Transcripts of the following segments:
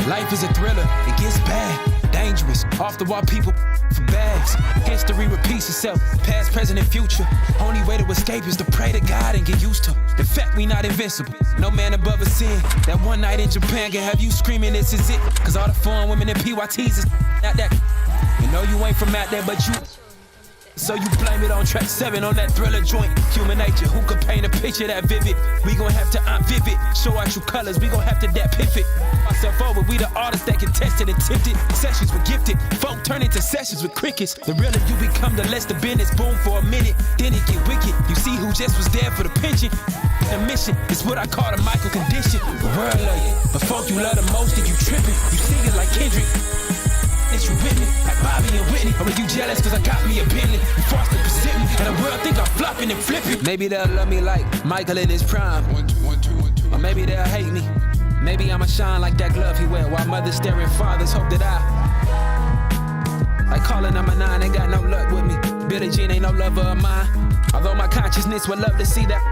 Life is a thriller, it gets bad, dangerous, off the wall people for bags. History repeats itself, past, present, and future. Only way to escape is to pray to God and get used to the fact we not invincible. No man above a sin. That one night in Japan can have you screaming this is it. Cause all the foreign women and PYTs is not that. You know you ain't from out there, but you. So you blame it on track 7 on that thriller joint. Human nature, who could paint a picture that vivid? We gon' have to vivid, show out your colors, we gon' have to that pivot. Ourself over, we the artists that can test it and tipped it. Sessions were gifted, folk turn into sessions with crickets. The realer you become, the less the business boom for a minute, then it get wicked. You see who just was there for the pension. The mission is what I call the Michael condition. The world love you, but folk you love the most if you trippin'. You sing it like Kendrick. You with me, like Bobby and Whitney. Or are you jealous cause I got me a Bentley? You forced to present me, and the world think I'm flopping and flipping. Maybe they'll love me like Michael in his prime. Or maybe they'll hate me. Maybe I'ma shine like that glove he wear, while mothers staring fathers hope that I like calling number 9, ain't got no luck with me. Billie Jean ain't no lover of mine. Although my consciousness would love to see that.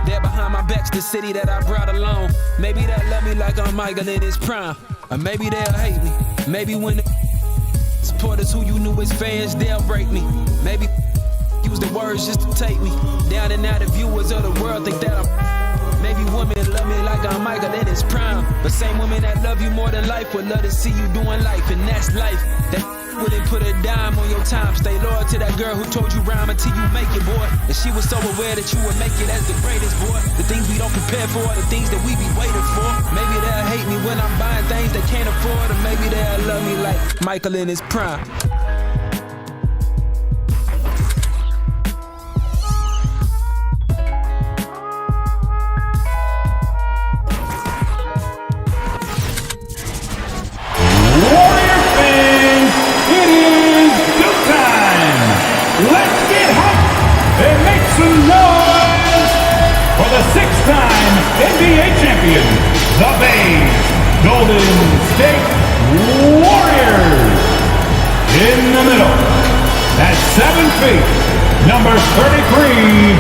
There behind my back's the city that I brought along. Maybe they'll love me like I'm Michael in his prime. Or maybe they'll hate me. Maybe when supporters who you knew as fans, they'll break me. Maybe use the words just to take me down and out. The viewers of the world think that I'm. Maybe women love me like I'm Michael in his prime. But same women that love you more than life would love to see you doing life, and that's life. That wouldn't put a dime on your time. Stay loyal to that girl who told you rhyme until you make it, boy. And she was so aware that you would make it as the greatest, boy. The things we don't prepare for are the things that we be waiting for. Maybe they'll hate me when I'm buying things they can't afford, or maybe they'll love me like Michael in his prime. NBA champion, the Bay Golden State Warriors. In the middle, at 7 feet, number 33,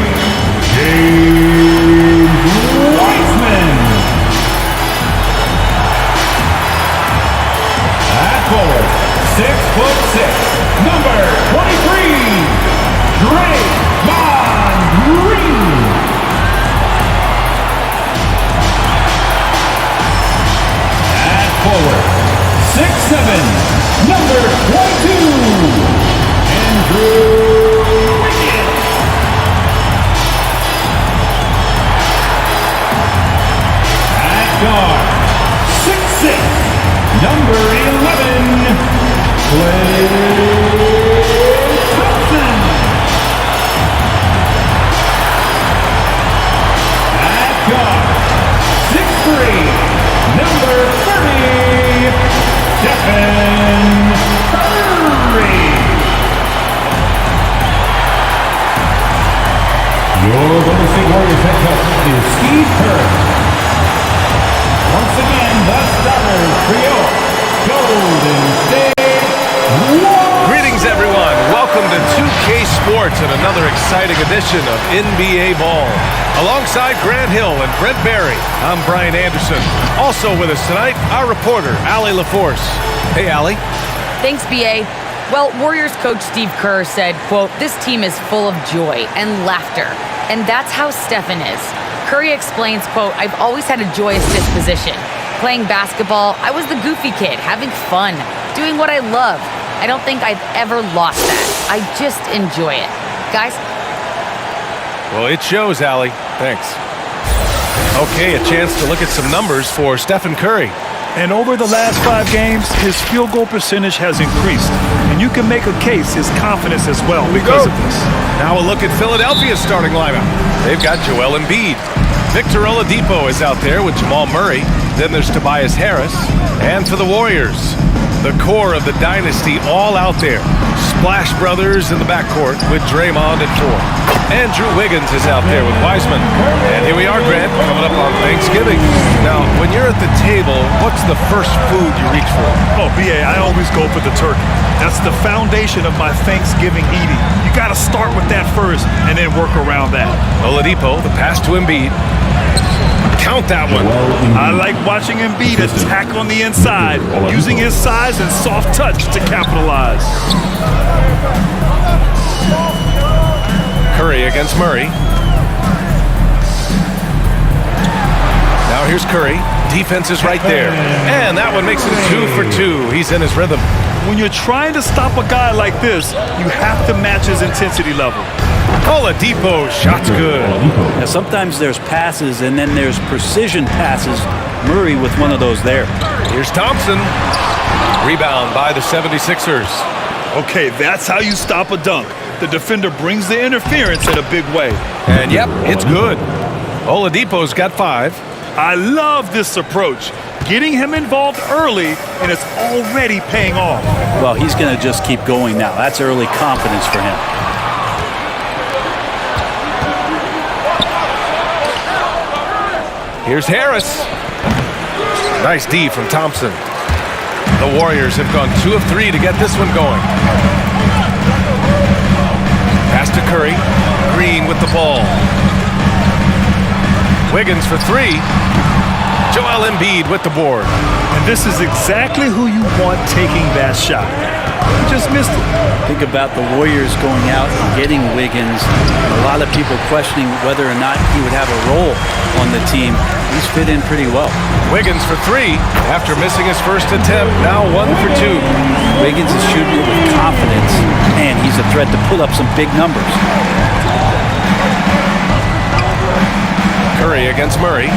James Weissman. At forward, 6'6", number 23, Draymond Green. Forward, 6'7", number 22, Andrew Wiggins. At guard, 6'6", number 11, Klay Thompson. At guard, 6'3", number 30, Stephen Curry. Your Golden State Warriors head coach is Steve Kerr. Once again, the starters for your Golden State Warriors. Greetings, everyone. Welcome to 2K Sports and another exciting edition of NBA Ball. Alongside Grant Hill and Brent Barry, I'm Brian Anderson. Also with us tonight, our reporter, Allie LaForce. Hey, Allie. Thanks, B.A. Well, Warriors coach Steve Kerr said, quote, "This team is full of joy and laughter, and that's how Stephen is." Curry explains, quote, "I've always had a joyous disposition. Playing basketball, I was the goofy kid, having fun, doing what I love. I don't think I've ever lost that. I just enjoy it." Guys? Well, it shows, Allie. Thanks. Okay, a chance to look at some numbers for Stephen Curry. And over the last 5 games, his field goal percentage has increased. And you can make a case his confidence as well because of this. Now a look at Philadelphia's starting lineup. They've got Joel Embiid. Victor Oladipo is out there with Jamal Murray. Then there's Tobias Harris. And for the Warriors, the core of the dynasty all out there. Splash Brothers in the backcourt with Draymond at 4. Andrew Wiggins is out there with Wiseman. And here we are, Grant, coming up on Thanksgiving. Now, when you're at the table, what's the first food you reach for? Oh, B.A., I always go for the turkey. That's the foundation of my Thanksgiving eating. You got to start with that first and then work around that. Oladipo, the pass to Embiid. Count that one. I like watching Embiid attack on the inside, using his size and soft touch to capitalize. Curry against Murray. Now here's Curry. Defense is right there. And that one makes it 2 for 2. He's in his rhythm. When you're trying to stop a guy like this, you have to match his intensity level. Oladipo, shot's good. Now, sometimes there's passes and then there's precision passes. Murray with one of those there. Here's Thompson. Rebound by the 76ers. Okay, that's how you stop a dunk. The defender brings the interference in a big way. And yep, it's good. Oladipo's got 5. I love this approach. Getting him involved early, and it's already paying off. Well, he's going to just keep going now. That's early confidence for him. Here's Harris. Nice D from Thompson. The Warriors have gone 2 of 3 to get this one going. Pass to Curry. Green with the ball. Wiggins for 3. Joel Embiid with the board. And this is exactly who you want taking that shot. He just missed it. Think about the Warriors going out and getting Wiggins. A lot of people questioning whether or not he would have a role on the team. He's fit in pretty well. Wiggins for 3 after missing his first attempt. Now 1 for 2. Wiggins is shooting it with confidence, and he's a threat to put up some big numbers. Curry against Murray.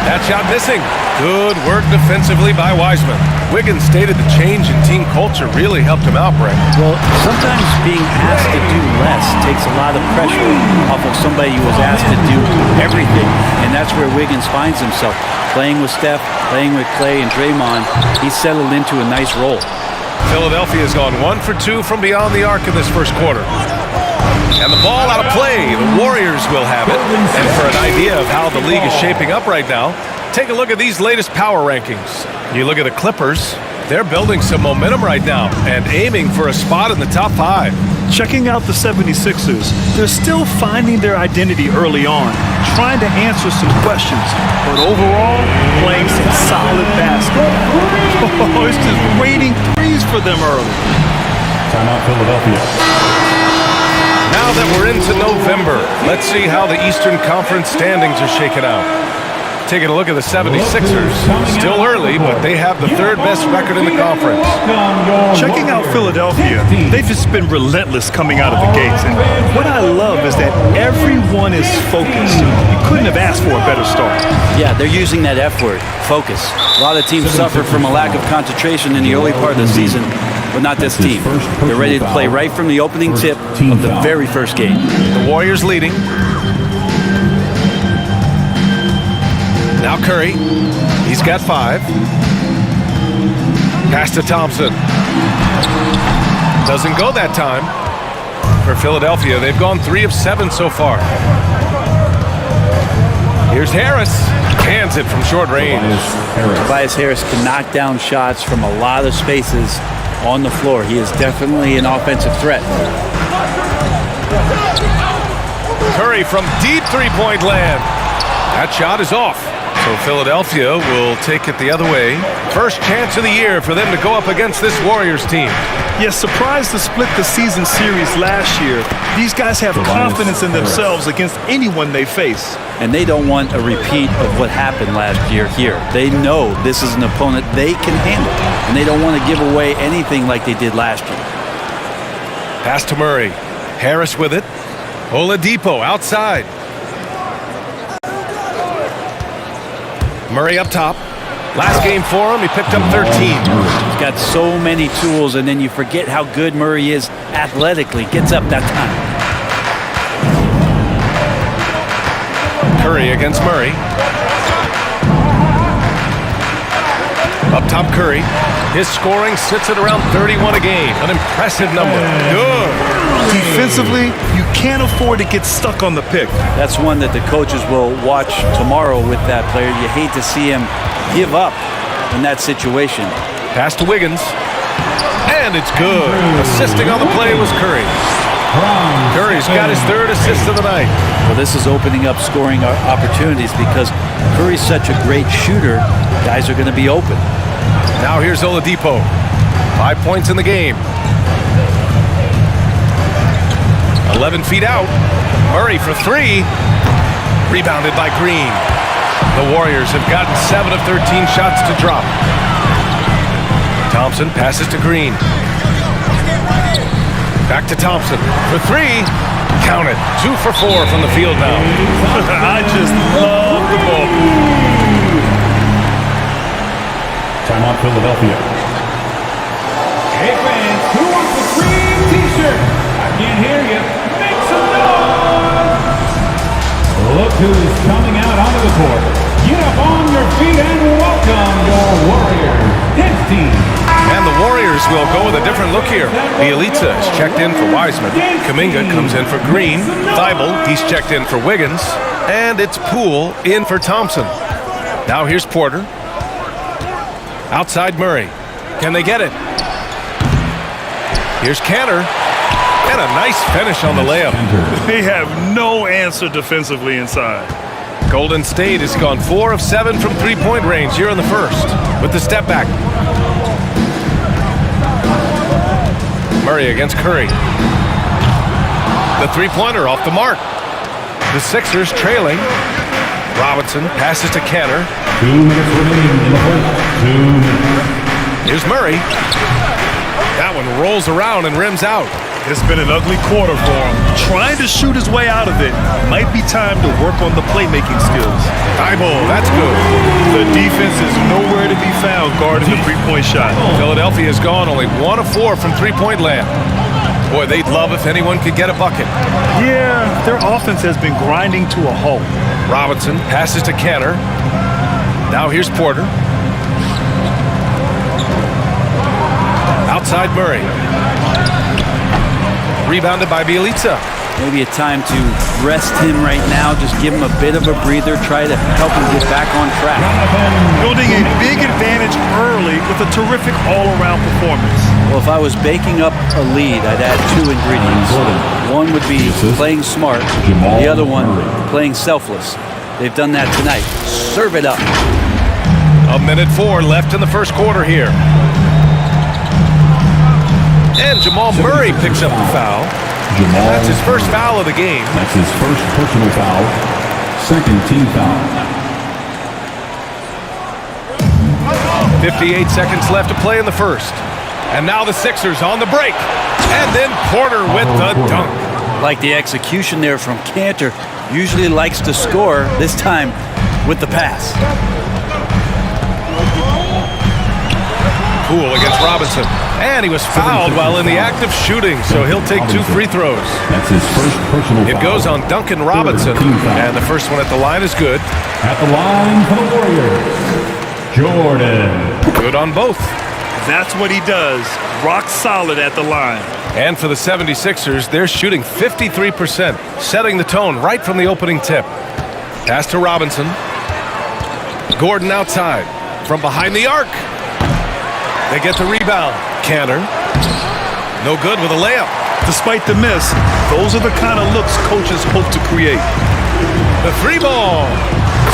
That shot missing. Good work defensively by Wiseman. Wiggins stated the change in team culture really helped him out, Brett. Well, sometimes being asked to do less takes a lot of pressure off of somebody who was asked to do everything, and that's where Wiggins finds himself. Playing with Steph, playing with Clay and Draymond, he's settled into a nice role. Philadelphia has gone 1 for 2 from beyond the arc in this first quarter. And the ball out of play. The Warriors will have it. And for an idea of how the league is shaping up right now, take a look at these latest power rankings. You look at the Clippers, they're building some momentum right now and aiming for a spot in the top 5. Checking out the 76ers, they're still finding their identity early on, trying to answer some questions, but overall, playing some solid basketball. Oh, it's just raining threes for them early. Timeout, Philadelphia. Now that we're into November, let's see how the Eastern Conference standings are shaken out. Taking a look at the 76ers. Still early, but they have the 3rd best record in the conference. Checking out Philadelphia, they've just been relentless coming out of the gates. And what I love is that everyone is focused. You couldn't have asked for a better start. Yeah, they're using that F word, focus. A lot of teams suffer from a lack of concentration in the early part of the season, but not this team. They're ready to play right from the opening tip of the very first game. The Warriors leading. Now Curry, he's got 5. Pass to Thompson. Doesn't go that time. For Philadelphia, they've gone 3 of 7 so far. Here's Harris. Hands it from short range. Tobias Harris can knock down shots from a lot of spaces on the floor. He is definitely an offensive threat. Curry from deep three-point land. That shot is off. So Philadelphia will take it the other way. First chance of the year for them to go up against this Warriors team. Yes, surprised to split the season series last year. These guys have confidence in themselves against anyone they face. And they don't want a repeat of what happened last year here. They know this is an opponent they can handle, and they don't want to give away anything like they did last year. Pass to Murray. Harris with it. Oladipo outside. Murray up top. Last game for him, he picked up 13. He's got so many tools, and then you forget how good Murray is athletically. Gets up that time. Curry against Murray. Up top, Curry. His scoring sits at around 31 a game, an impressive number. Good. Defensively, you can't afford to get stuck on the pick. That's one that the coaches will watch tomorrow with that player. You hate to see him give up in that situation. Pass to Wiggins. And it's good. Assisting on the play was Curry. Curry's got his third assist of the night. Well, this is opening up scoring opportunities because Curry's such a great shooter. Guys are going to be open. Now here's Oladipo. 5 points in the game. 11 feet out. Murray for three. Rebounded by Green. The Warriors have gotten 7 of 13 shots to drop. Thompson passes to Green. Back to Thompson for three. Count it. 2 for 4 from the field now. I just love the ball. Timeout Philadelphia. Hey fans, who wants the green t-shirt? I can't hear you. Make some noise! Look who is coming out onto the court. Get up on your feet and welcome your Warriors, his team. And the Warriors will go with a different look here. Bielitsa is checked in for Wiseman. Kuminga comes in for Green. Thibault, he's checked in for Wiggins. And it's Poole in for Thompson. Now here's Porter. Outside Murray. Can they get it? Here's Cantor. And a nice finish on the layup. They have no answer defensively inside. Golden State has gone 4 of 7 from three-point range here in the first. With the step back. Murray against Curry. The three-pointer off the mark. The Sixers trailing. Robinson passes to Cantor. 2 minutes remaining in the first. 2 minutes. Here's Murray. That one rolls around and rims out. It's been an ugly quarter for him. Trying to shoot his way out of it. Might be time to work on the playmaking skills. Thibault, that's good. The defense is nowhere to be found guarding the three-point shot. Philadelphia has gone only 1 of 4 from three-point land. Boy, they'd love if anyone could get a bucket. Yeah, their offense has been grinding to a halt. Robinson passes to Cantor. Now here's Porter. Outside Murray. Rebounded by Bielitsa. Maybe a time to rest him right now. Just give him a bit of a breather. Try to help him get back on track. Building a big advantage early with a terrific all-around performance. Well, if I was baking up a lead, I'd add 2 ingredients. One would be playing smart. The other one, playing selfless. They've done that tonight. Serve it up. 1:04 left in the first quarter here. And Jamal Murray picks up the foul. That's his first foul of the game. That's his first personal foul. Second team foul. 58 seconds left to play in the first. And now the Sixers on the break. And then Porter with the dunk. Like the execution there from Cantor. Usually likes to score, this time with the pass. Poole against Robinson. And he was fouled while in the act of shooting, so he'll take 2 free throws. That's his first personal foul. It goes on Duncan Robinson, and the first one at the line is good. At the line for the Warriors, Jordan. Good on both. That's what he does. Rock solid at the line. And for the 76ers, they're shooting 53%, setting the tone right from the opening tip. Pass to Robinson. Gordon outside. From behind the arc. They get the rebound. Cantor. No good with a layup. Despite the miss, those are the kind of looks coaches hope to create. The 3-ball.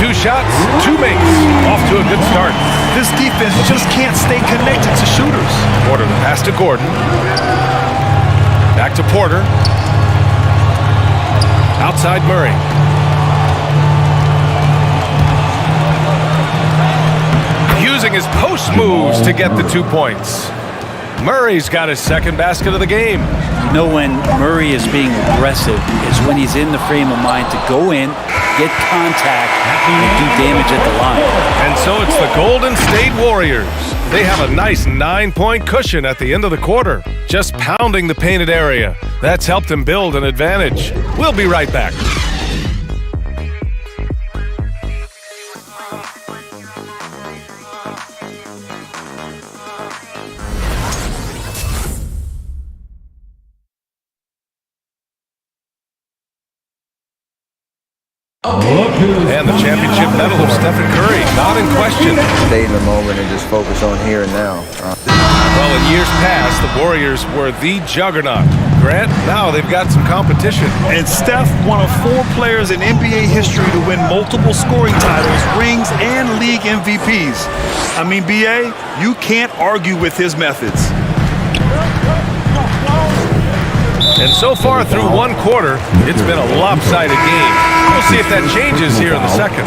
2 shots, 2 makes. Off to a good start. This defense just can't stay connected to shooters. Porter, the pass to Gordon. Back to Porter. Outside Murray. Using his post moves to get the 2 points. Murray's got his second basket of the game. You know when Murray is being aggressive is when he's in the frame of mind to go in, get contact, and do damage at the line. And so it's the Golden State Warriors. They have a nice 9-point cushion at the end of the quarter, just pounding the painted area. That's helped them build an advantage. We'll be right back. And the championship medal of Stephen Curry, not in question. Stay in the moment and just focus on here and now. Well, in years past, the Warriors were the juggernaut. Grant, now they've got some competition. And Steph, one of 4 players in NBA history to win multiple scoring titles, rings, and league MVPs. I mean, B.A., you can't argue with his methods. And so far through one quarter, it's been a lopsided game. We'll see if that changes here in the second.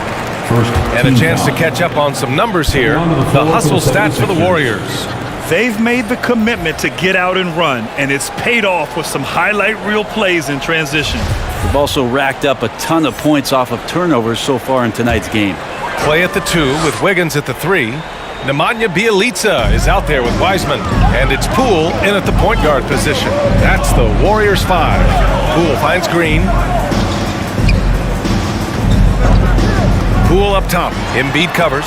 And a chance to catch up on some numbers here. The hustle stats for the Warriors. They've made the commitment to get out and run, and it's paid off with some highlight reel plays in transition. They've also racked up a ton of points off of turnovers so far in tonight's game. Clay at the 2 with Wiggins at the 3. Nemanja Bjelica is out there with Wiseman. And it's Poole in at the point guard position. That's the Warriors 5. Poole finds Green. Poole up top. Embiid covers.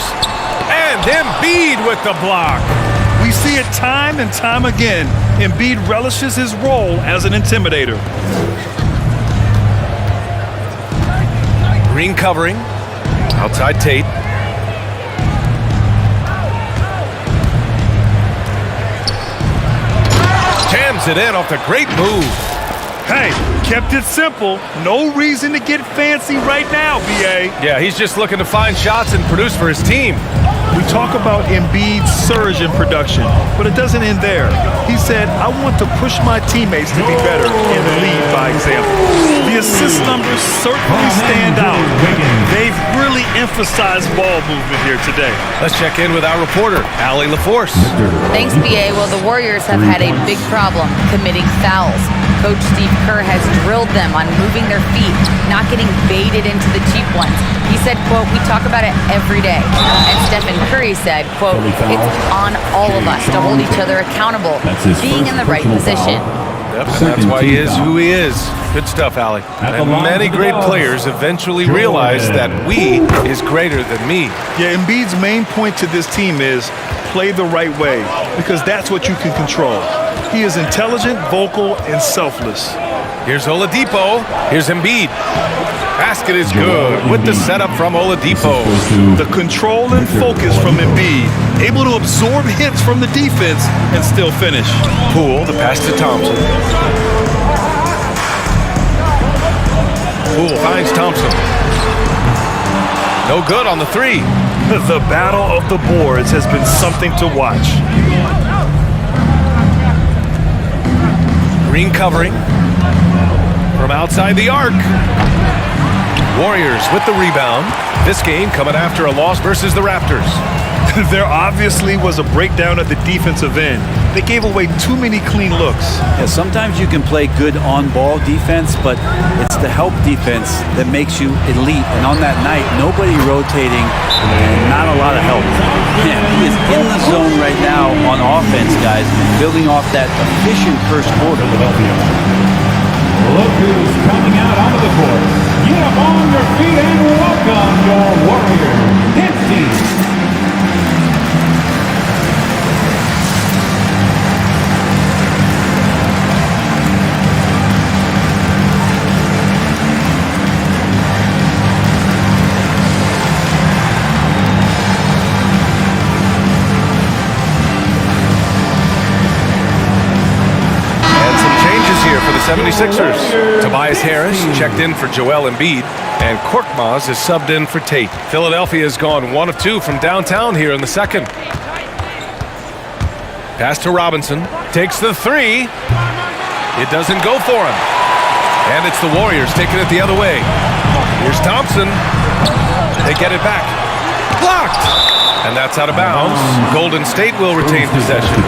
And Embiid with the block. We see it time and time again. Embiid relishes his role as an intimidator. Green covering. Outside Tate. Jams it in off the great move. Hey, kept it simple. No reason to get fancy right now, B.A. Yeah, he's just looking to find shots and produce for his team. We talk about Embiid's surge in production, but it doesn't end there. He said, I want to push my teammates to be better and lead by example. The assist numbers certainly stand out. They've really emphasized ball movement here today. Let's check in with our reporter, Allie LaForce. Thanks, BA. Well, the Warriors have had a big problem committing fouls. Coach Steve Kerr has drilled them on moving their feet, not getting baited into the cheap ones. He said, quote, we talk about it every day. And Stephen Curry said, quote, it's on all of us to hold each other accountable, being in the right position. Yep, and that's why he is who he is. Good stuff, Allie. And many great players eventually realize that we is greater than me. Yeah, Embiid's main point to this team is play the right way, because that's what you can control. He is intelligent, vocal, and selfless. Here's Oladipo. Here's Embiid. Basket is good with the setup from Oladipo. The control and focus from Embiid, able to absorb hits from the defense and still finish. Poole, the pass to Thompson. Poole finds Thompson. No good on the 3. The battle of the boards has been something to watch. Green covering from outside the arc. Warriors with the rebound. This game coming after a loss versus the Raptors. There obviously was a breakdown at the defensive end. They gave away too many clean looks. Yeah, sometimes you can play good on-ball defense, but it's the help defense that makes you elite. And on that night, nobody rotating and not a lot of help. Man, he is in the zone right now on offense, guys, building off that efficient first quarter. Look who's coming out onto the court. Get up on your feet and welcome your Warrior hit team. And some changes here for the 76ers. Tobias Harris checked in for Joel Embiid, and Korkmaz is subbed in for Tate. Philadelphia has gone 1 of 2 from downtown here in the second. Pass to Robinson. Takes the 3. It doesn't go for him. And it's the Warriors taking it the other way. Here's Thompson. They get it back. Blocked! And that's out of bounds. Golden State will retain possession.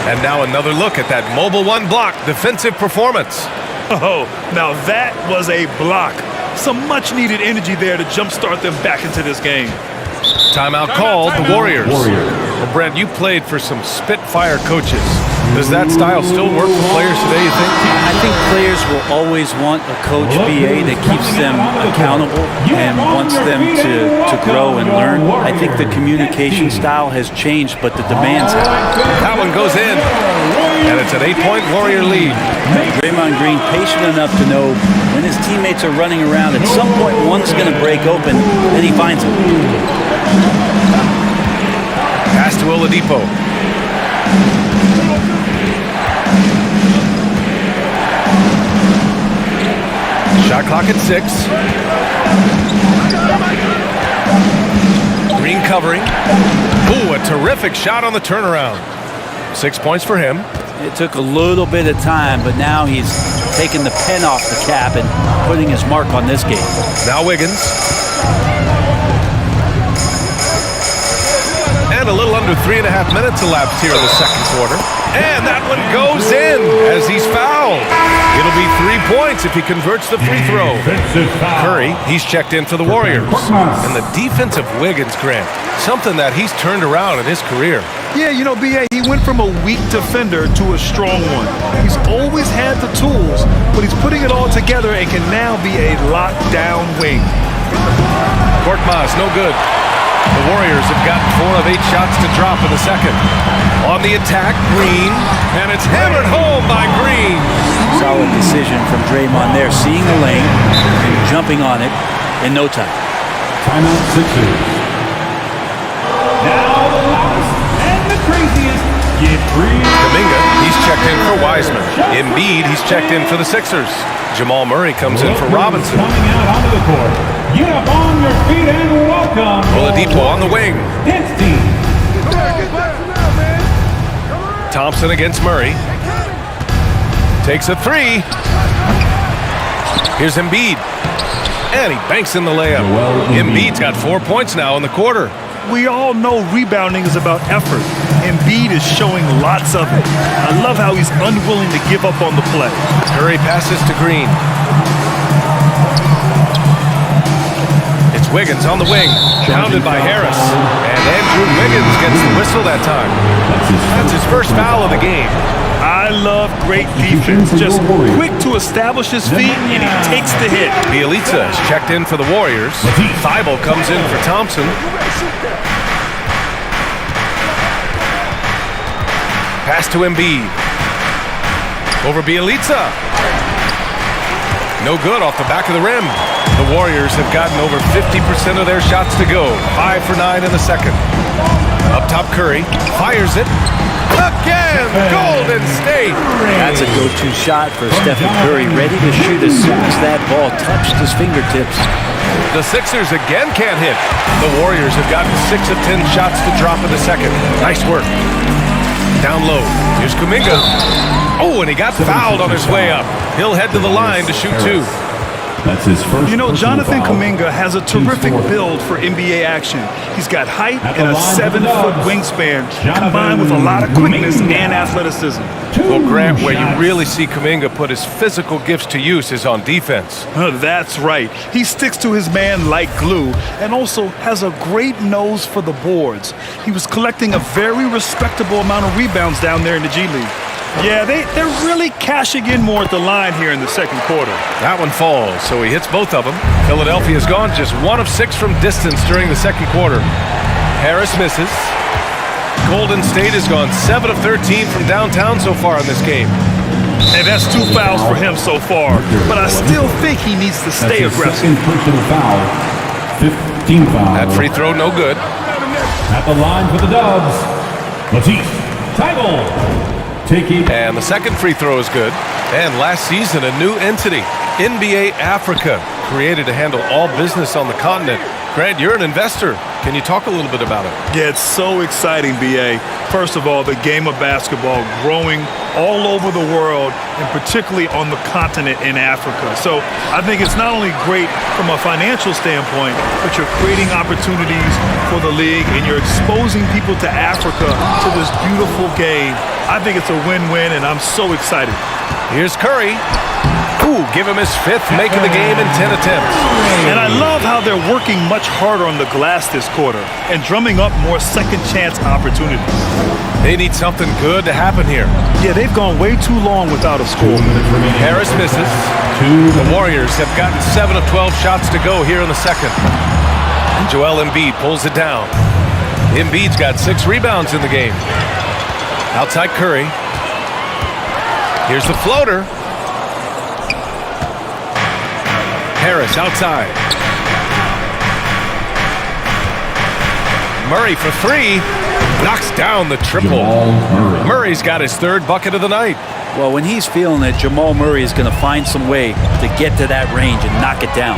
And now another look at that mobile 1 block defensive performance. Oh, now that was a block. Some much-needed energy there to jumpstart them back into this game. Timeout called, the Warriors. Well, Brent, you played for some Spitfire coaches. Does that style still work for players today, you think? I think players will always want a coach, BA, that keeps them accountable and wants them to grow and learn. I think the communication style has changed, but the demands have. That one goes in, and it's an 8-point Warrior lead. Draymond Green patient enough to know when his teammates are running around, at some point one's going to break open, and he finds it. Pass to Oladipo. Shot clock at 6. Green covering. Ooh, a terrific shot on the turnaround. 6 points for him. It took a little bit of time, but now he's taking the pen off the cap and putting his mark on this game. Now Wiggins. And a little under 3.5 minutes elapsed here in the second quarter. And that one goes in as he's fouled. It'll be 3 points if he converts the free throw. Curry, he's checked in for the Warriors. And the defense of Wiggins, Grant, something that he's turned around in his career. Yeah, you know, B.A., he went from a weak defender to a strong one. He's always had the tools, but he's putting it all together and can now be a lockdown wing. Korkmaz, no good. The Warriors have gotten 4 of 8 shots to drop in the second. On the attack, Green, and it's hammered home by Green. Solid decision from Draymond there, seeing the lane and jumping on it in no time. Timeout Sixers. Now the loudest and the craziest get free. Kuminga, he's checked in for Wiseman. Embiid, he's checked in for the Sixers. Jamal Murray comes in for Robinson. Coming out onto the court. Get up on your feet and welcome. Oladipo on the wing. Hits team. Thompson against Murray. Takes a 3. Here's Embiid. And he banks in the layup. Embiid's got 4 points now in the quarter. We all know rebounding is about effort. Embiid is showing lots of it. I love how he's unwilling to give up on the play. Curry passes to Green. It's Wiggins on the wing, pounded by Harris. And Andrew Wiggins gets the whistle that time. That's his first foul of the game. I love great defense. Just quick to establish his feet, and he takes the hit. Bielitsa is checked in for the Warriors. Thibault comes in for Thompson. Pass to Embiid. Over Bielitsa. No good off the back of the rim. The Warriors have gotten over 50% of their shots to go. 5 for 9 in the second. Up top, Curry fires it. Again, Golden State. That's a go-to shot for Stephen Curry, ready to shoot as soon as that ball touched his fingertips. The Sixers again can't hit. The Warriors have gotten 6 of 10 shots to drop in the second. Nice work. Down low. Here's Kuminga. Oh, and he got fouled on his way up. He'll head to the line to shoot 2. That's his first. You know, Jonathan foul. Kuminga has a terrific build for NBA action. He's got height and a 7-foot wingspan, combined with a lot of quickness and athleticism. Well, Grant, where you really see Kuminga put his physical gifts to use is on defense. That's right. He sticks to his man like glue and also has a great nose for the boards. He was collecting a very respectable amount of rebounds down there in the G League. Yeah, they're really cashing in more at the line here in the second quarter. That one falls, so he hits both of them. Philadelphia's gone just 1 of 6 from distance during the second quarter. Harris misses. Golden State has gone 7 of 13 from downtown so far in this game. And that's 2 fouls for him so far. But I still think he needs to stay aggressive. Second personal foul. 15 foul. That free throw no good. At the line for the Dubs. Matisse Thybulle. And the second free throw is good. And last season, a new entity, NBA Africa, created to handle all business on the continent. Grant, you're an investor. Can you talk a little bit about it? Yeah, it's so exciting, B.A. First of all, the game of basketball growing all over the world, and particularly on the continent in Africa. So I think it's not only great from a financial standpoint, but you're creating opportunities for the league, and you're exposing people to Africa to this beautiful game. I think it's a win-win, and I'm so excited. Here's Curry. Ooh, give him his 5th make of the game in 10 attempts. And I love how they're working much harder on the glass this quarter and drumming up more second chance opportunities. They need something good to happen here. Yeah, they've gone way too long without a score. Harris misses. The Warriors have gotten 7 of 12 shots to go here in the second. And Joel Embiid pulls it down. Embiid's got 6 rebounds in the game. Outside Curry. Here's the floater. Harris outside. Murray for 3. Knocks down the triple. Murray's got his 3rd bucket of the night. Well, when he's feeling it, Jamal Murray is going to find some way to get to that range and knock it down.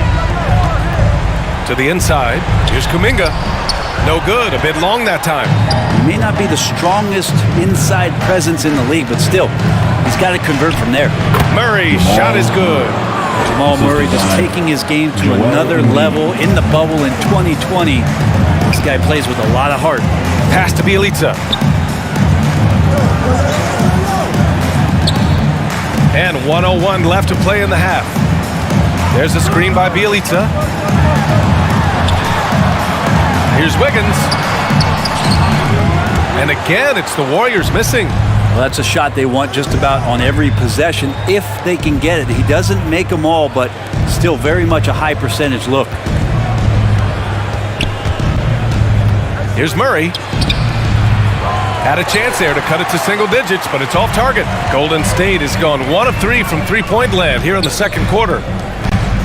To the inside. Here's Kuminga. No good. A bit long that time. He may not be the strongest inside presence in the league, but still, he's got to convert from there. Murray's shot is good. Jamal Murray just taking his game to another level in the bubble in 2020. This guy plays with a lot of heart. Pass to Bjelica. And 1:01 left to play in the half. There's a screen by Bjelica. Here's Wiggins. And again, it's the Warriors missing. Well, that's a shot they want just about on every possession if they can get it. He doesn't make them all, but still very much a high percentage look. Here's Murray. Had a chance there to cut it to single digits, but it's off target. Golden State has gone 1 of 3 from three-point land here in the second quarter.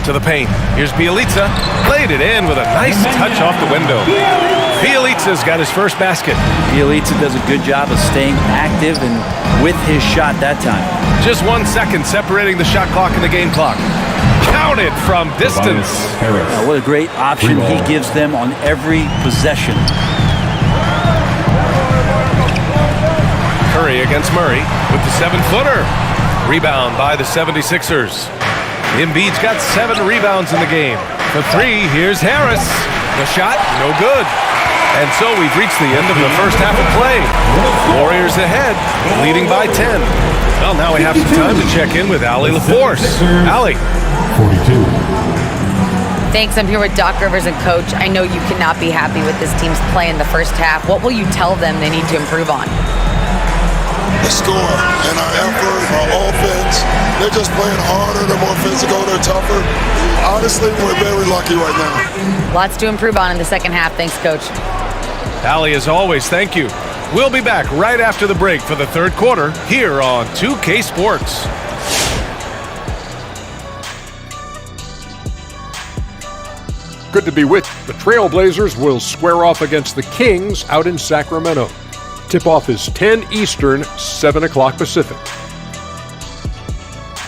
To the paint. Here's Bjelica. Played it in with a nice touch off the window. Bjelica's got his first basket. Bjelica does a good job of staying active and with his shot that time. Just 1 second separating the shot clock and the game clock. Counted from distance. What a great option he gives them on every possession. Curry against Murray with the 7-footer. Rebound by the 76ers. Embiid's got 7 rebounds in the game. For 3, here's Harris. The shot, no good. And so we've reached the end of the first half of play. Warriors ahead, leading by 10. Well, now we have some time to check in with Allie LaForce. Allie. 42. Thanks. I'm here with Doc Rivers and Coach. I know you cannot be happy with this team's play in the first half. What will you tell them they need to improve on? The score and our effort, our offense. They're just playing harder, they're more physical, they're tougher. Honestly, we're very lucky right now. Lots to improve on in the second half. Thanks, Coach. Allie, as always, thank you. We'll be back right after the break for the third quarter here on 2K Sports. Good to be with you. The Trailblazers will square off against the Kings out in Sacramento. Tip-off is 10 Eastern, 7 o'clock Pacific.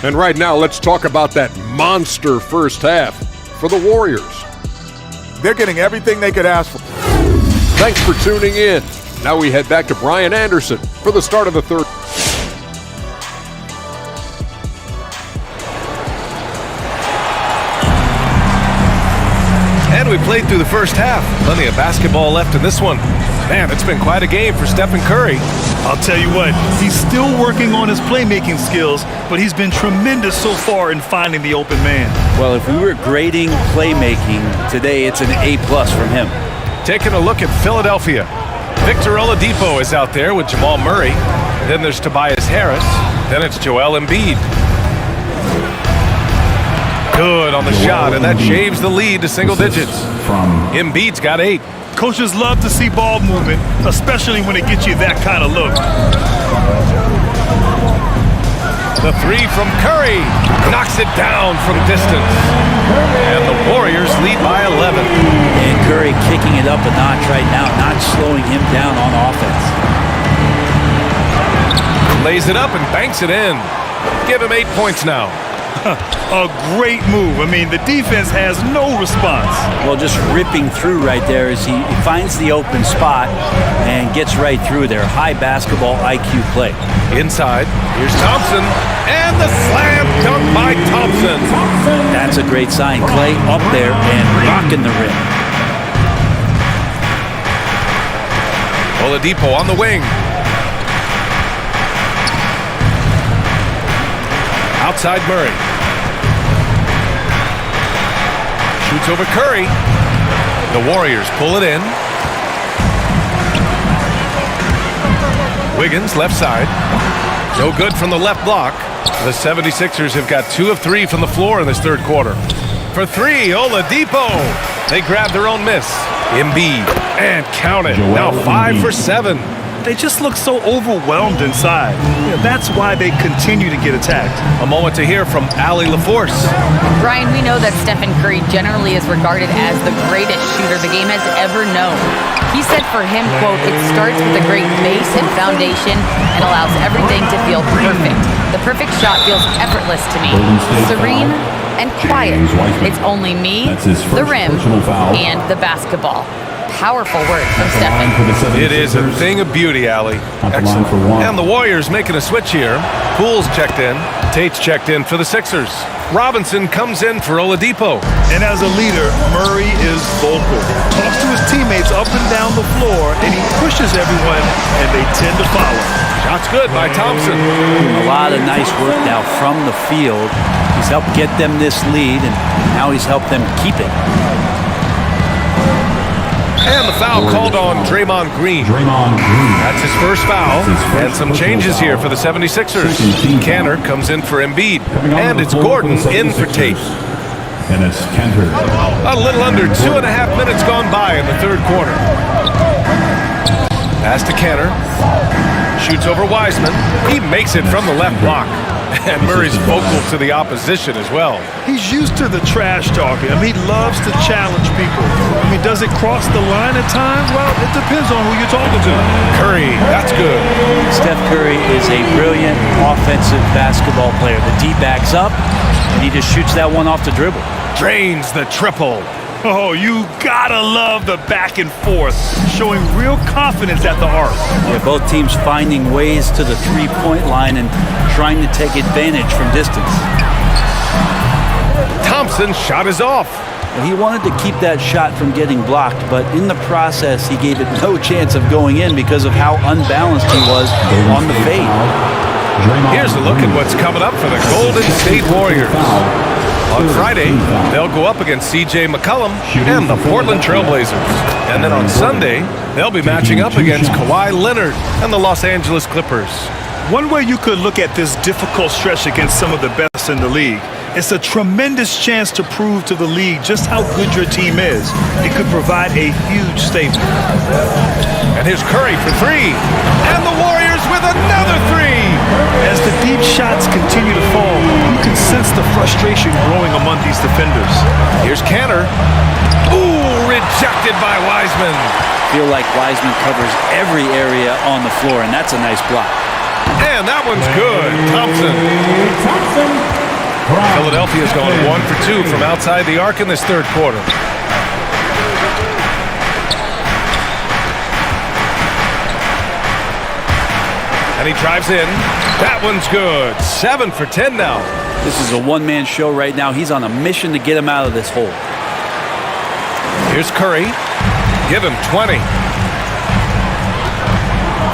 And right now, let's talk about that monster first half for the Warriors. They're getting everything they could ask for. Thanks for tuning in. Now we head back to Brian Anderson for the start of the third. And we played through the first half. Plenty of basketball left in this one. Man, it's been quite a game for Stephen Curry. I'll tell you what, he's still working on his playmaking skills, but he's been tremendous so far in finding the open man. Well, if we were grading playmaking today, it's an A+ from him. Taking a look at Philadelphia. Victor Oladipo is out there with Jamal Murray. Then there's Tobias Harris. Then it's Joel Embiid. Good on the shot, and that shaves the lead to single digits. Embiid's got 8. Coaches love to see ball movement, especially when it gets you that kind of look. The 3 from Curry knocks it down from distance. And the Warriors lead by 11. And Curry kicking it up a notch right now, not slowing him down on offense. Lays it up and banks it in. Give him 8 points now. A great move. I mean, the defense has no response. Well, just ripping through right there as he finds the open spot and gets right through there. High basketball IQ play. Inside, here's Thompson, and the slam dunk by Thompson. That's a great sign. Clay up there and rocking the rim. Oladipo on the wing. Outside Murray. Shoots over Curry. The Warriors pull it in. Wiggins, left side. No good from the left block. The 76ers have got 2 of 3 from the floor in this third quarter. For 3, Oladipo. They grab their own miss. Embiid. And count it. Now 5 for 7. They just look so overwhelmed inside. That's why they continue to get attacked. A moment to hear from Allie LaForce. Brian, we know that Stephen Curry generally is regarded as the greatest shooter the game has ever known. He said for him, quote, "It starts with a great base and foundation and allows everything to feel perfect. The perfect shot feels effortless to me, serene and quiet. It's only me, the rim, and the basketball." Powerful word from Stephen. It is a thing of beauty, Allie. Excellent. And the Warriors making a switch here. Poole's checked in. Tate's checked in for the Sixers. Robinson comes in for Oladipo. And as a leader, Murray is vocal. Talks to his teammates up and down the floor, and he pushes everyone, and they tend to follow. Shot's good by Thompson. A lot of nice work now from the field. He's helped get them this lead, and now he's helped them keep it. And the foul called on Draymond Green. That's his first foul. And some changes here for the 76ers. Canner comes in for Embiid. And it's Gordon in for Tate. And it's Cantor. A little under 2.5 minutes gone by in the third quarter. Pass to Canner. Shoots over Wiseman. He makes it from the left block. And Murray's vocal to the opposition as well. He's used to the trash talking. He loves to challenge people. Does it cross the line at times? Well, it depends on who you're talking to. Curry, that's good. Steph Curry is a brilliant offensive basketball player. The D backs up, and he just shoots that one off the dribble. Drains the triple. Oh, you gotta love the back and forth, showing real confidence at the arc. Yeah, both teams finding ways to the three-point line and trying to take advantage from distance. Thompson's shot is off. He wanted to keep that shot from getting blocked, but in the process, he gave it no chance of going in because of how unbalanced he was on the fade. Here's a look at what's coming up for the Golden State Warriors. On Friday, they'll go up against C.J. McCollum and the Portland Trailblazers. And then on Sunday, they'll be matching up against Kawhi Leonard and the Los Angeles Clippers. One way you could look at this difficult stretch against some of the best in the league, it's a tremendous chance to prove to the league just how good your team is. It could provide a huge statement. And here's Curry for 3. And the Warriors with another 3. As the deep shots continue to fall, you can sense the frustration growing among these defenders. Here's Canner. Ooh, rejected by Wiseman. Feel like Wiseman covers every area on the floor, and that's a nice block. And that one's good. Thompson. Philadelphia's gone 1 for 2 from outside the arc in this third quarter. And he drives in. That one's good. 7 for 10 now. This is a one-man show right now. He's on a mission to get him out of this hole. Here's Curry. Give him 20.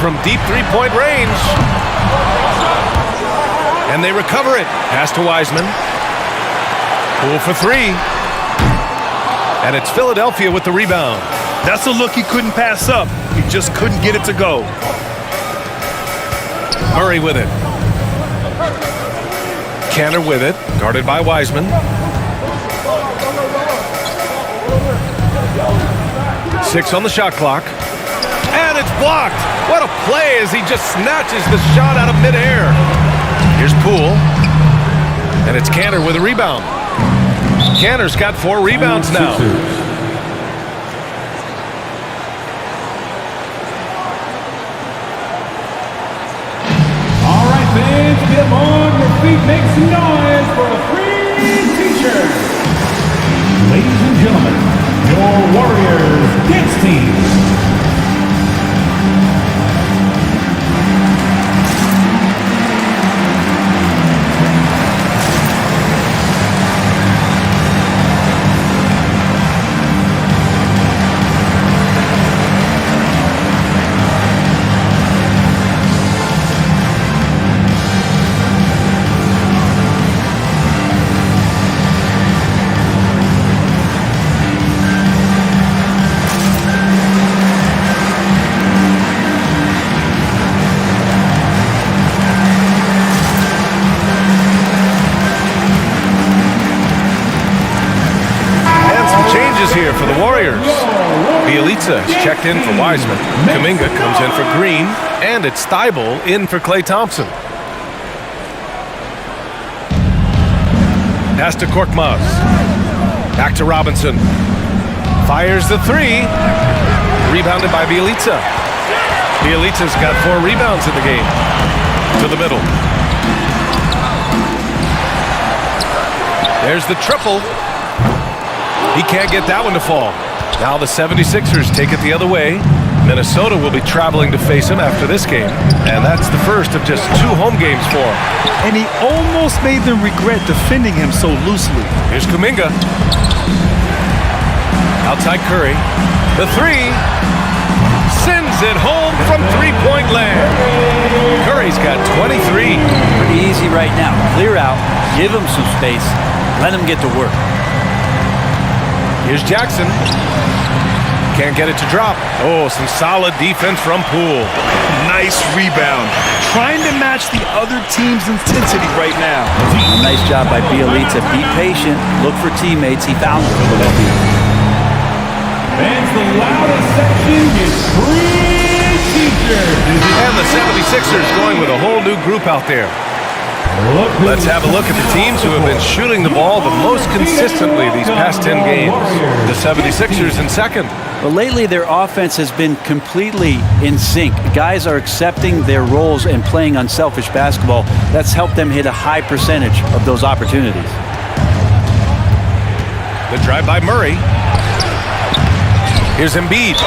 From deep three-point range. And they recover it. Pass to Wiseman. Poole for 3. And it's Philadelphia with the rebound. That's a look he couldn't pass up. He just couldn't get it to go. Murray with it. Canner with it. Guarded by Wiseman. 6 on the shot clock. And it's blocked. What a play as he just snatches the shot out of midair. Here's Poole. And it's Canner with a rebound. Canner's got 4 rebounds now. All right, fans, get on your feet, make some noise for a free t-shirt. Ladies and gentlemen, your Warriors dance team. changes here for the Warriors. Bielitsa is checked in for Wiseman. Kuminga comes in for Green. And it's Thibault in for Klay Thompson. Pass to Korkmaz. Back to Robinson. Fires the three. Rebounded by Bielitsa. Bielitsa's got 4 rebounds in the game. To the middle. There's the triple. He can't get that one to fall. Now the 76ers take it the other way. Minnesota will be traveling to face him after this game. And that's the first of just 2 home games for him. And he almost made them regret defending him so loosely. Here's Kuminga. Outside Curry. The three. Sends it home from three-point land. Curry's got 23. Pretty easy right now. Clear out. Give him some space. Let him get to work. Here's Jackson. Can't get it to drop. Oh, some solid defense from Poole. Nice rebound. Trying to match the other team's intensity right now. Nice job by Bielitsa. Be patient. Look for teammates. He found them. Fans, the loudest section is free t-shirts. And the 76ers going with a whole new group out there. Let's have a look at the teams who have been shooting the ball the most consistently these past 10 games. The 76ers in second. But lately their offense has been completely in sync. Guys are accepting their roles and playing unselfish basketball. That's helped them hit a high percentage of those opportunities. The drive by Murray. Here's Embiid.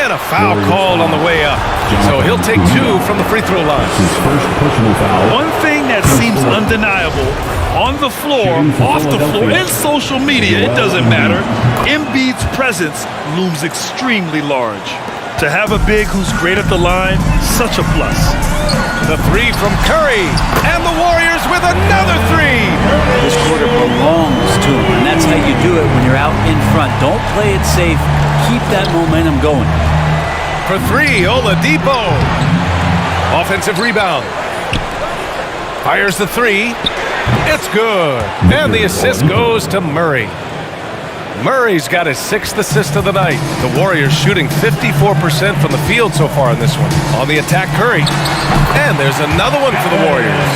And a foul called on the way up. So he'll take 2 from the free throw line. His first personal foul. One thing that seems undeniable, on the floor, off the floor, in social media, it doesn't matter. Embiid's presence looms extremely large. To have a big who's great at the line, such a plus. The three from Curry. And the Warriors with another three. This quarter belongs to him, and that's how you do it when you're out in front. Don't play it safe. Keep that momentum going. For 3, Oladipo. Offensive rebound. Fires the 3. It's good. And the assist goes to Murray. Murray's got his 6th assist of the night. The Warriors shooting 54% from the field so far in this one. On the attack, Curry. And there's another one for the Warriors.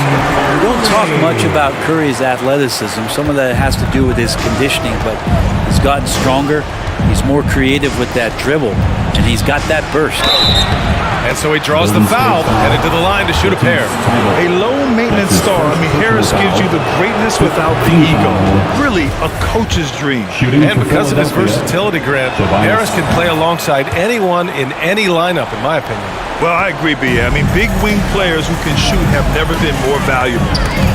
We don't talk much about Curry's athleticism. Some of that has to do with his conditioning, but he's gotten stronger. He's more creative with that dribble, and he's got that burst. And so he draws the foul, headed to the line to shoot a pair. A low-maintenance star. I mean, Harris gives you the greatness without the ego. Really, a coach's dream. And because of his versatility, Grant, Harris can play alongside anyone in any lineup, in my opinion. Well, I agree, B. I mean, big wing players who can shoot have never been more valuable.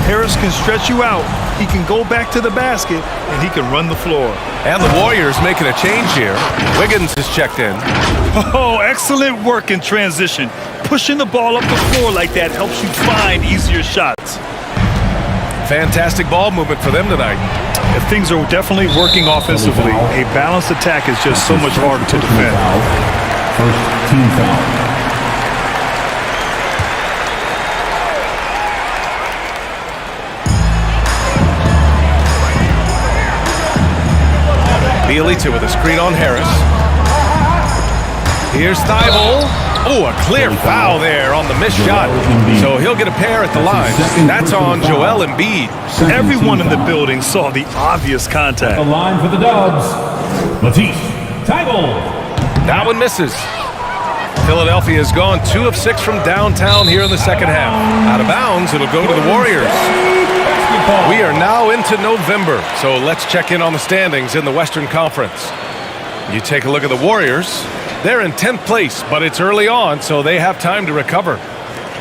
Harris can stretch you out, he can go back to the basket, and he can run the floor. And the Warriors making a change here. Wiggins is checked in. Oh, excellent work in transition. Pushing the ball up the floor like that helps you find easier shots. Fantastic ball movement for them tonight. If things are definitely working offensively, a balanced attack is just so much harder to defend. First team foul. Bielitsa with a screen on Harris. Here's Thibault. Oh, a clear foul there on the missed shot. So he'll get a pair at the line. That's on Joel Embiid. Everyone in the building saw the obvious contact. The line for the Dubs. Matisse Thibault. That one misses. Philadelphia has gone 2 of 6 from downtown here in the second half. Out of bounds, it'll go to the Warriors. We are now into November, so let's check in on the standings in the Western Conference. You take a look at the Warriors. They're in 10th place, but it's early on, so they have time to recover.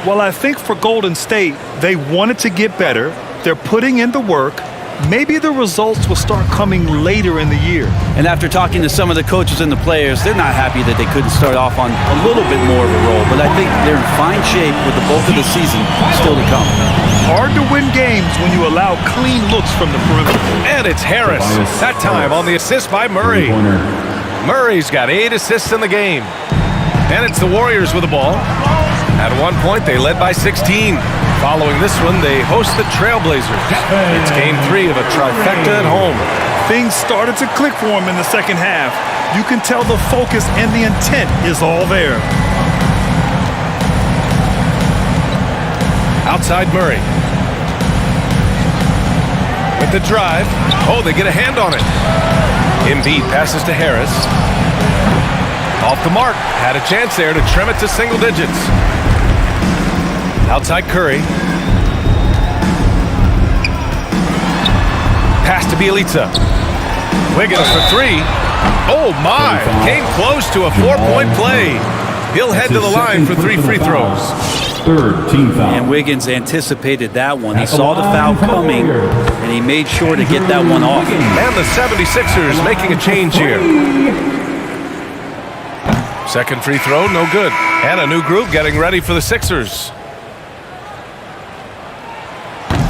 Well, I think for Golden State, they wanted to get better. They're putting in the work. Maybe the results will start coming later in the year. And after talking to some of the coaches and the players, they're not happy that they couldn't start off on a little bit more of a roll. But I think they're in fine shape with the bulk of the season still to come. Hard to win games when you allow clean looks from the perimeter. And it's Harris, that time on the assist by Murray. Murray's got 8 assists in the game. And it's the Warriors with the ball. At one point, they led by 16. Following this one, they host the Trailblazers. It's game 3 of a trifecta at home. Things started to click for him in the second half. You can tell the focus and the intent is all there. Outside Murray. With the drive. Oh, they get a hand on it. Embiid passes to Harris. Off the mark. Had a chance there to trim it to single digits. Outside Curry. Pass to Bielitsa. Wiggins for three. Oh my! Came close to a 4-point play. He'll head to the line for 3 free throws. Third team foul. And Wiggins anticipated that one. He saw the foul coming, and he made sure to get that one off. And the 76ers making a change here. Second free throw, no good. And a new group getting ready for the Sixers.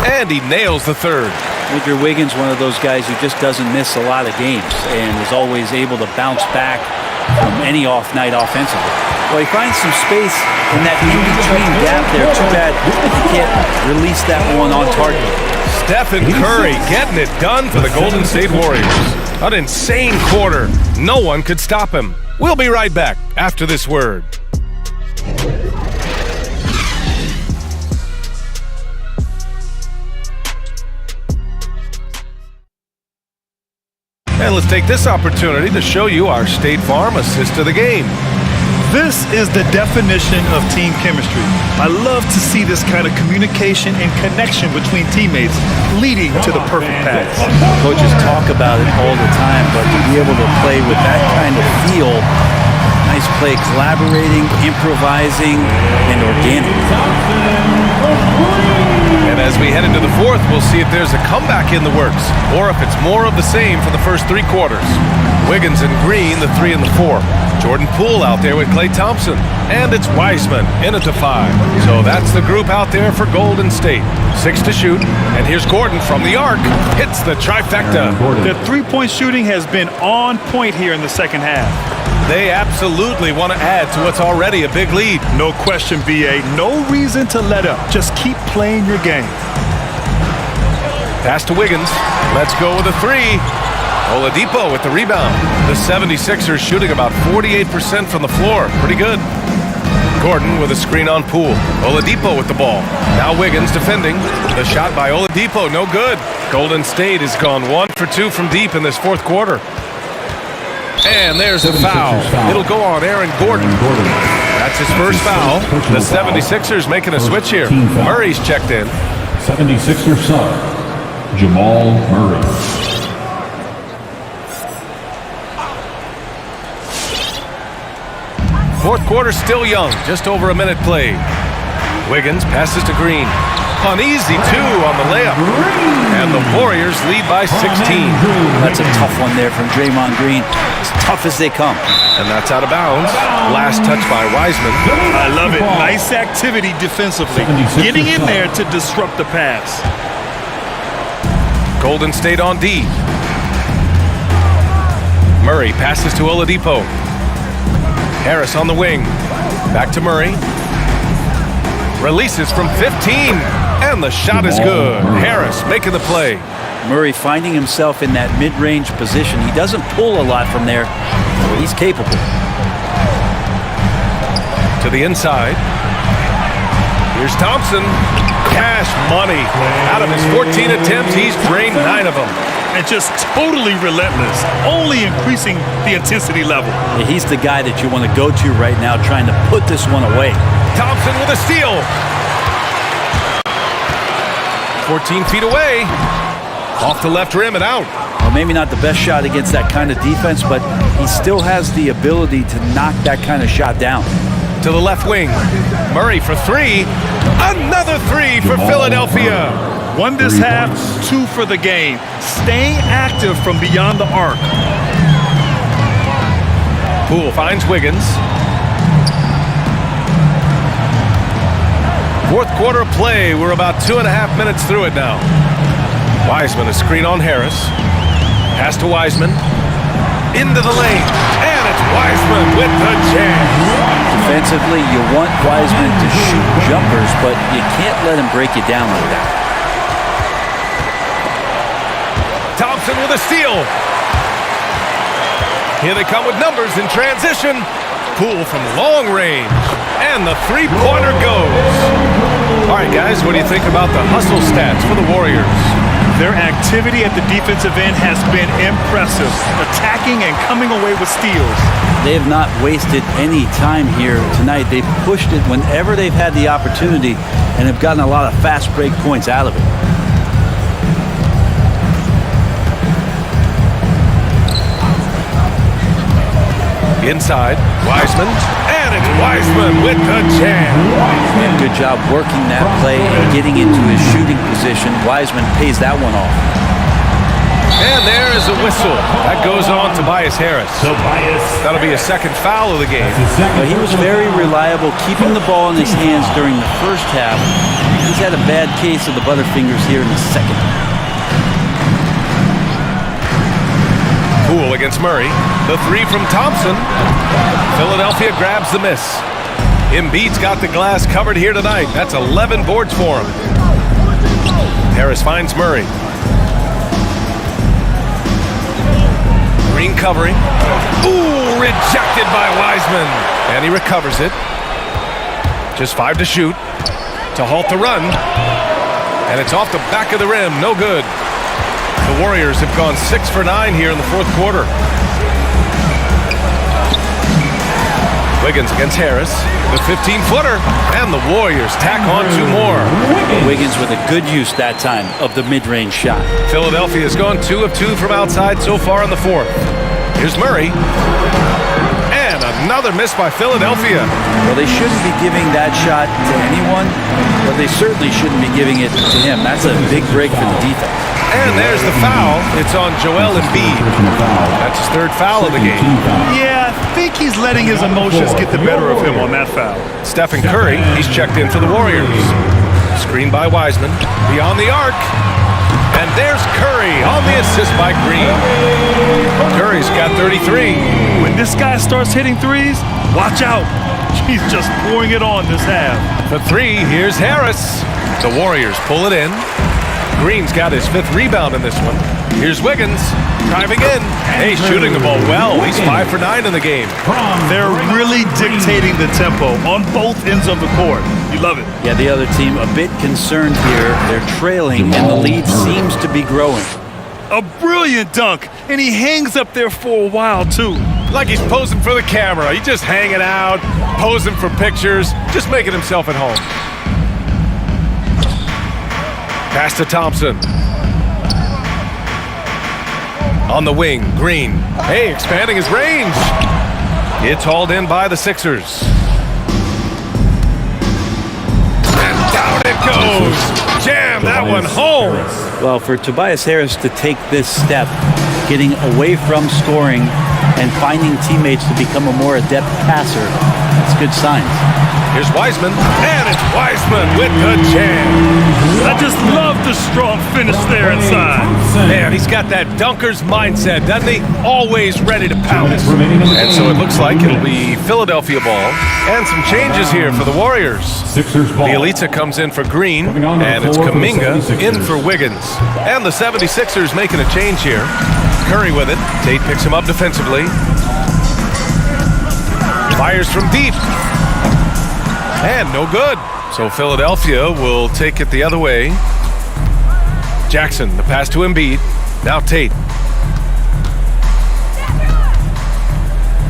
And he nails the third. Andrew Wiggins, one of those guys who just doesn't miss a lot of games and is always able to bounce back from any off night offensively. Well, he finds some space in that in-between gap there. Too bad he can't release that one on target. Stephen Curry getting it done for the Golden State Warriors. An insane quarter. No one could stop him. We'll be right back after this word. And let's take this opportunity to show you our State Farm assist of the game. This is the definition of team chemistry. I love to see this kind of communication and connection between teammates leading to the perfect pass. Coaches talk about it all the time, but to be able to play with that kind of feel, nice play, collaborating, improvising, and organic. And as we head into the fourth, we'll see if there's a comeback in the works, or if it's more of the same for the first 3 quarters. Wiggins and Green, the 3 and the 4. Jordan Poole out there with Klay Thompson. And it's Wiseman in at the 5. So that's the group out there for Golden State. 6 to shoot. And here's Gordon from the arc. Hits the trifecta. The three-point shooting has been on point here in the second half. They absolutely want to add to what's already a big lead. No question, BA. No reason to let up. Just keep playing your game. Pass to Wiggins. Let's go with a 3. Oladipo with the rebound. The 76ers shooting about 48% from the floor. Pretty good. Gordon with a screen on Poole. Oladipo with the ball. Now Wiggins defending. The shot by Oladipo, no good. Golden State has gone 1 for 2 from deep in this fourth quarter. And there's a foul. It'll go on Aaron Gordon. That's his first foul. The 76ers making a switch here. Murray's checked in. 76er sub, Jamal Murray. Fourth quarter still young, just over a minute played. Wiggins passes to Green. An easy 2 on the layup. And the Warriors lead by 16. That's a tough one there from Draymond Green. As tough as they come. And that's out of bounds. Last touch by Wiseman. I love it. Nice activity defensively. Getting in there to disrupt the pass. Golden State on D. Murray passes to Oladipo. Harris on the wing. Back to Murray. Releases from 15. And the shot is good. Harris making the play. Murray finding himself in that mid-range position. He doesn't pull a lot from there, but he's capable. To the inside. Here's Thompson. Cash money. Out of his 14 attempts, he's drained 9 of them. And just totally relentless, only increasing the intensity level. Yeah, he's the guy that you want to go to right now, trying to put this one away. Thompson with a steal. 14 feet away. Off the left rim and out. Well, maybe not the best shot against that kind of defense, but he still has the ability to knock that kind of shot down. To the left wing. Murray for 3. Another 3 for Philadelphia. 1 this half, 2 for the game. Staying active from beyond the arc. Poole finds Wiggins. Fourth quarter play. We're about 2.5 minutes through it now. Wiseman, a screen on Harris. Pass to Wiseman. Into the lane. And it's Wiseman with the jam. Defensively, you want Wiseman to shoot jumpers, but you can't let him break you down like that. Thompson with a steal. Here they come with numbers in transition. Poole from long range. And the three-pointer goes. All right, guys, what do you think about the hustle stats for the Warriors? Their activity at the defensive end has been impressive, attacking and coming away with steals. They have not wasted any time here tonight. They've pushed it whenever they've had the opportunity and have gotten a lot of fast break points out of it. Inside, Wiseman, and it's Wiseman with the jam. And good job working that play and getting into his shooting position. Wiseman pays that one off. And there is a whistle. That goes on Tobias Harris. That'll be a second foul of the game. But he was very reliable, keeping the ball in his hands during the first half. He's had a bad case of the butterfingers here in the second. Poole against Murray. The three from Thompson. Philadelphia grabs the miss. Embiid's got the glass covered here tonight. That's 11 boards for him. Harris finds Murray. Green covering. Ooh, rejected by Wiseman. And he recovers it. Just 5 to shoot to halt the run. And it's off the back of the rim. No good. The Warriors have gone 6 for 9 here in the fourth quarter. Wiggins against Harris. The 15-footer. And the Warriors tack on 2 more. Wiggins with a good use that time of the mid-range shot. Philadelphia has gone 2 of 2 from outside so far in the fourth. Here's Murray. And another miss by Philadelphia. Well, they shouldn't be giving that shot to anyone, but they certainly shouldn't be giving it to him. That's a big break for the defense. And there's the foul. It's on Joel Embiid. That's his 3rd foul of the game. Yeah, I think he's letting his emotions get the better of him on that foul. Stephen Curry, he's checked in for the Warriors. Screen by Wiseman. Beyond the arc. And there's Curry on the assist by Green. Curry's got 33. When this guy starts hitting threes, watch out. He's just pouring it on this half. For 3, here's Harris. The Warriors pull it in. Green's got his 5th rebound in this one. Here's Wiggins driving in. He's shooting the ball well. He's 5 for 9 in the game. They're really dictating the tempo on both ends of the court. You love it. Yeah, the other team a bit concerned here. They're trailing, and the lead seems to be growing. A brilliant dunk, and he hangs up there for a while, too. Like he's posing for the camera. He's just hanging out, posing for pictures, just making himself at home. Pass to Thompson. On the wing, Green. Hey, expanding his range. It's hauled in by the Sixers. And down it goes. Jam that one home. Well, for Tobias Harris to take this step, getting away from scoring and finding teammates to become a more adept passer, that's good signs. Here's Wiseman, and it's Wiseman with the jam. I just love the strong finish there inside. Man, he's got that dunker's mindset, doesn't he? Always ready to pounce. And so it looks like it'll be Philadelphia ball. And some changes here for the Warriors. Bielitsa comes in for Green, and it's Kuminga in for Wiggins. And the 76ers making a change here. Curry with it. Tate picks him up defensively. Fires from deep. And no good. So Philadelphia will take it the other way. Jackson, the pass to Embiid. Now Tate.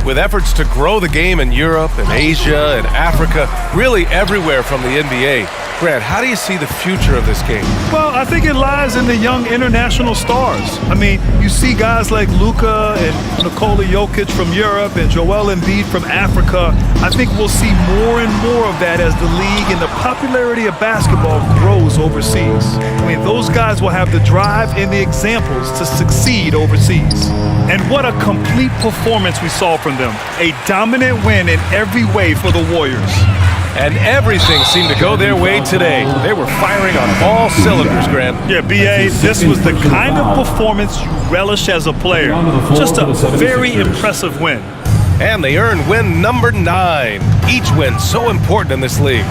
With efforts to grow the game in Europe and Asia and Africa, really everywhere from the NBA. Grant, how do you see the future of this game? Well, I think it lies in the young international stars. I mean, you see guys like Luka and Nikola Jokic from Europe and Joel Embiid from Africa. I think we'll see more and more of that as the league and the popularity of basketball grows overseas. I mean, those guys will have the drive and the examples to succeed overseas. And what a complete performance we saw from them. A dominant win in every way for the Warriors. And everything seemed to go their way today. They were firing on all cylinders, Grant. Yeah, B.A., this was the kind of performance you relish as a player. Just a very impressive win. And they earned win number 9. Each win so important in this league.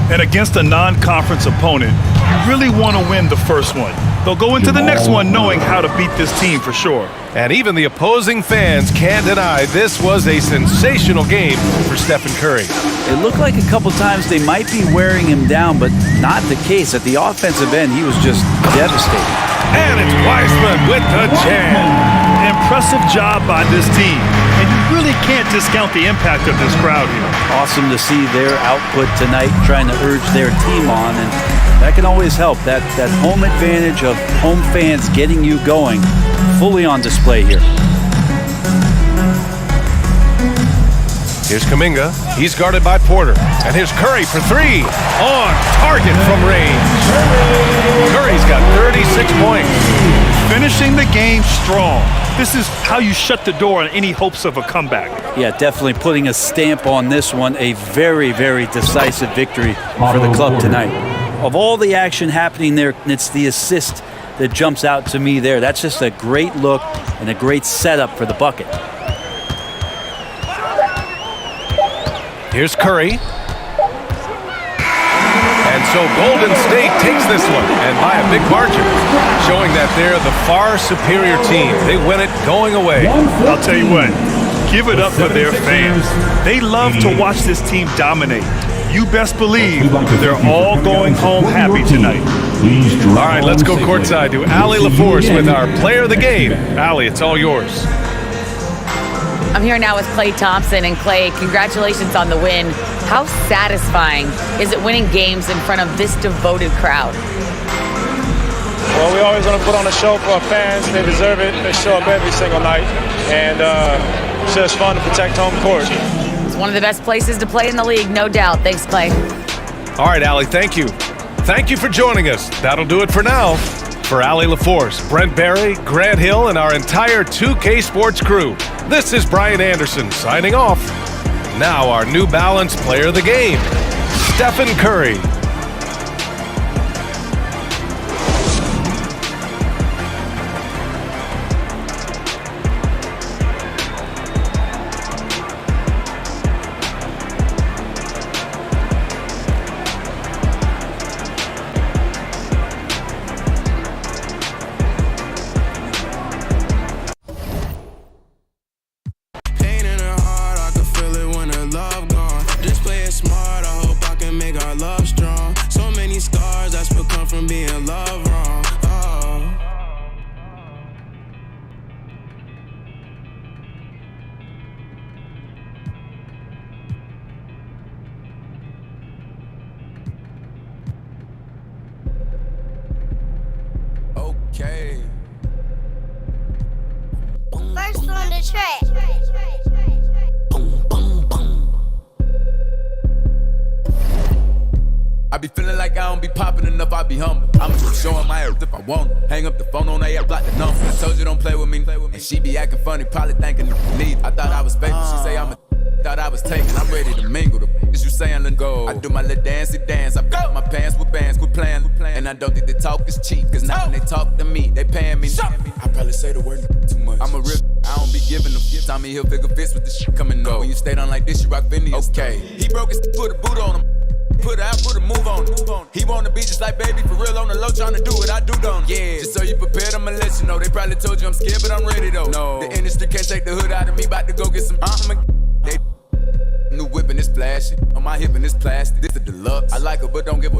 And against a non-conference opponent, you really want to win the first one. They'll go into the next one knowing how to beat this team for sure. And even the opposing fans can't deny this was a sensational game for Stephen Curry. It looked like a couple times they might be wearing him down, but not the case. At the offensive end, he was just devastating. And it's Wiseman with the jam. Impressive job by this team. And you really can't discount the impact of this crowd here. Awesome to see their output tonight, trying to urge their team on, and that can always help. That home advantage of home fans getting you going, fully on display here. Here's Kuminga. He's guarded by Porter. And here's Curry for three. On target from range. Curry's got 36 points. Finishing the game strong. This is how you shut the door on any hopes of a comeback. Yeah, definitely putting a stamp on this one. A very, very decisive victory for the club tonight. Of all the action happening there, it's the assist that jumps out to me there. That's just a great look and a great setup for the bucket. Here's Curry. And so Golden State takes this one, and by a big margin, showing that they're the far superior team. They win it going away. I'll tell you what, give it up for their fans. They love to watch this team dominate. You best believe they're all going home happy tonight. All right, let's go courtside to Allie LaForce with our player of the game. Allie, it's all yours. I'm here now with Klay Thompson. And Klay, congratulations on the win. How satisfying is it winning games in front of this devoted crowd? Well, we always want to put on a show for our fans. They deserve it. They show up every single night. And it's just fun to protect home court. It's one of the best places to play in the league, no doubt. Thanks, Klay. All right, Allie, thank you. Thank you for joining us. That'll do it for now. For Allie LaForce, Brent Barry, Grant Hill, and our entire 2K Sports crew, this is Brian Anderson signing off. Now our New Balance player of the game, Stephen Curry. Okay. First on the track. I be feeling like I don't be popping enough, I be humble. I'ma keep showing my ass if I want it. Hang up the phone on that, block the number. I told you don't play with me, and she be acting funny, probably thinking need. I thought I was faithful, she say I'm a thought I was taken, I'm ready to mingle. The is you saying let go. I do my little dancey dance, I got my pants with bands, quit playing. And I don't think the talk is cheap, cause now when they talk to me, they paying me. I probably say the word too much. I'm a real, I don't be giving them. Tommy Hilfiger fits with the shit coming up. When you stay down like this, you rock Phineas. Okay, he broke his, put a boot on him. Put out, put a move on him. He wanna be just like baby, for real on the low, tryna do what I do, don't he? Yeah, just so you prepared, I'ma let you know. They probably told you I'm scared, but I'm ready though. No, the industry can't take the hood out of me, about to go get some. They new whipping is flashy, on my hip and it's plastic. This a deluxe. I like her, but don't give a.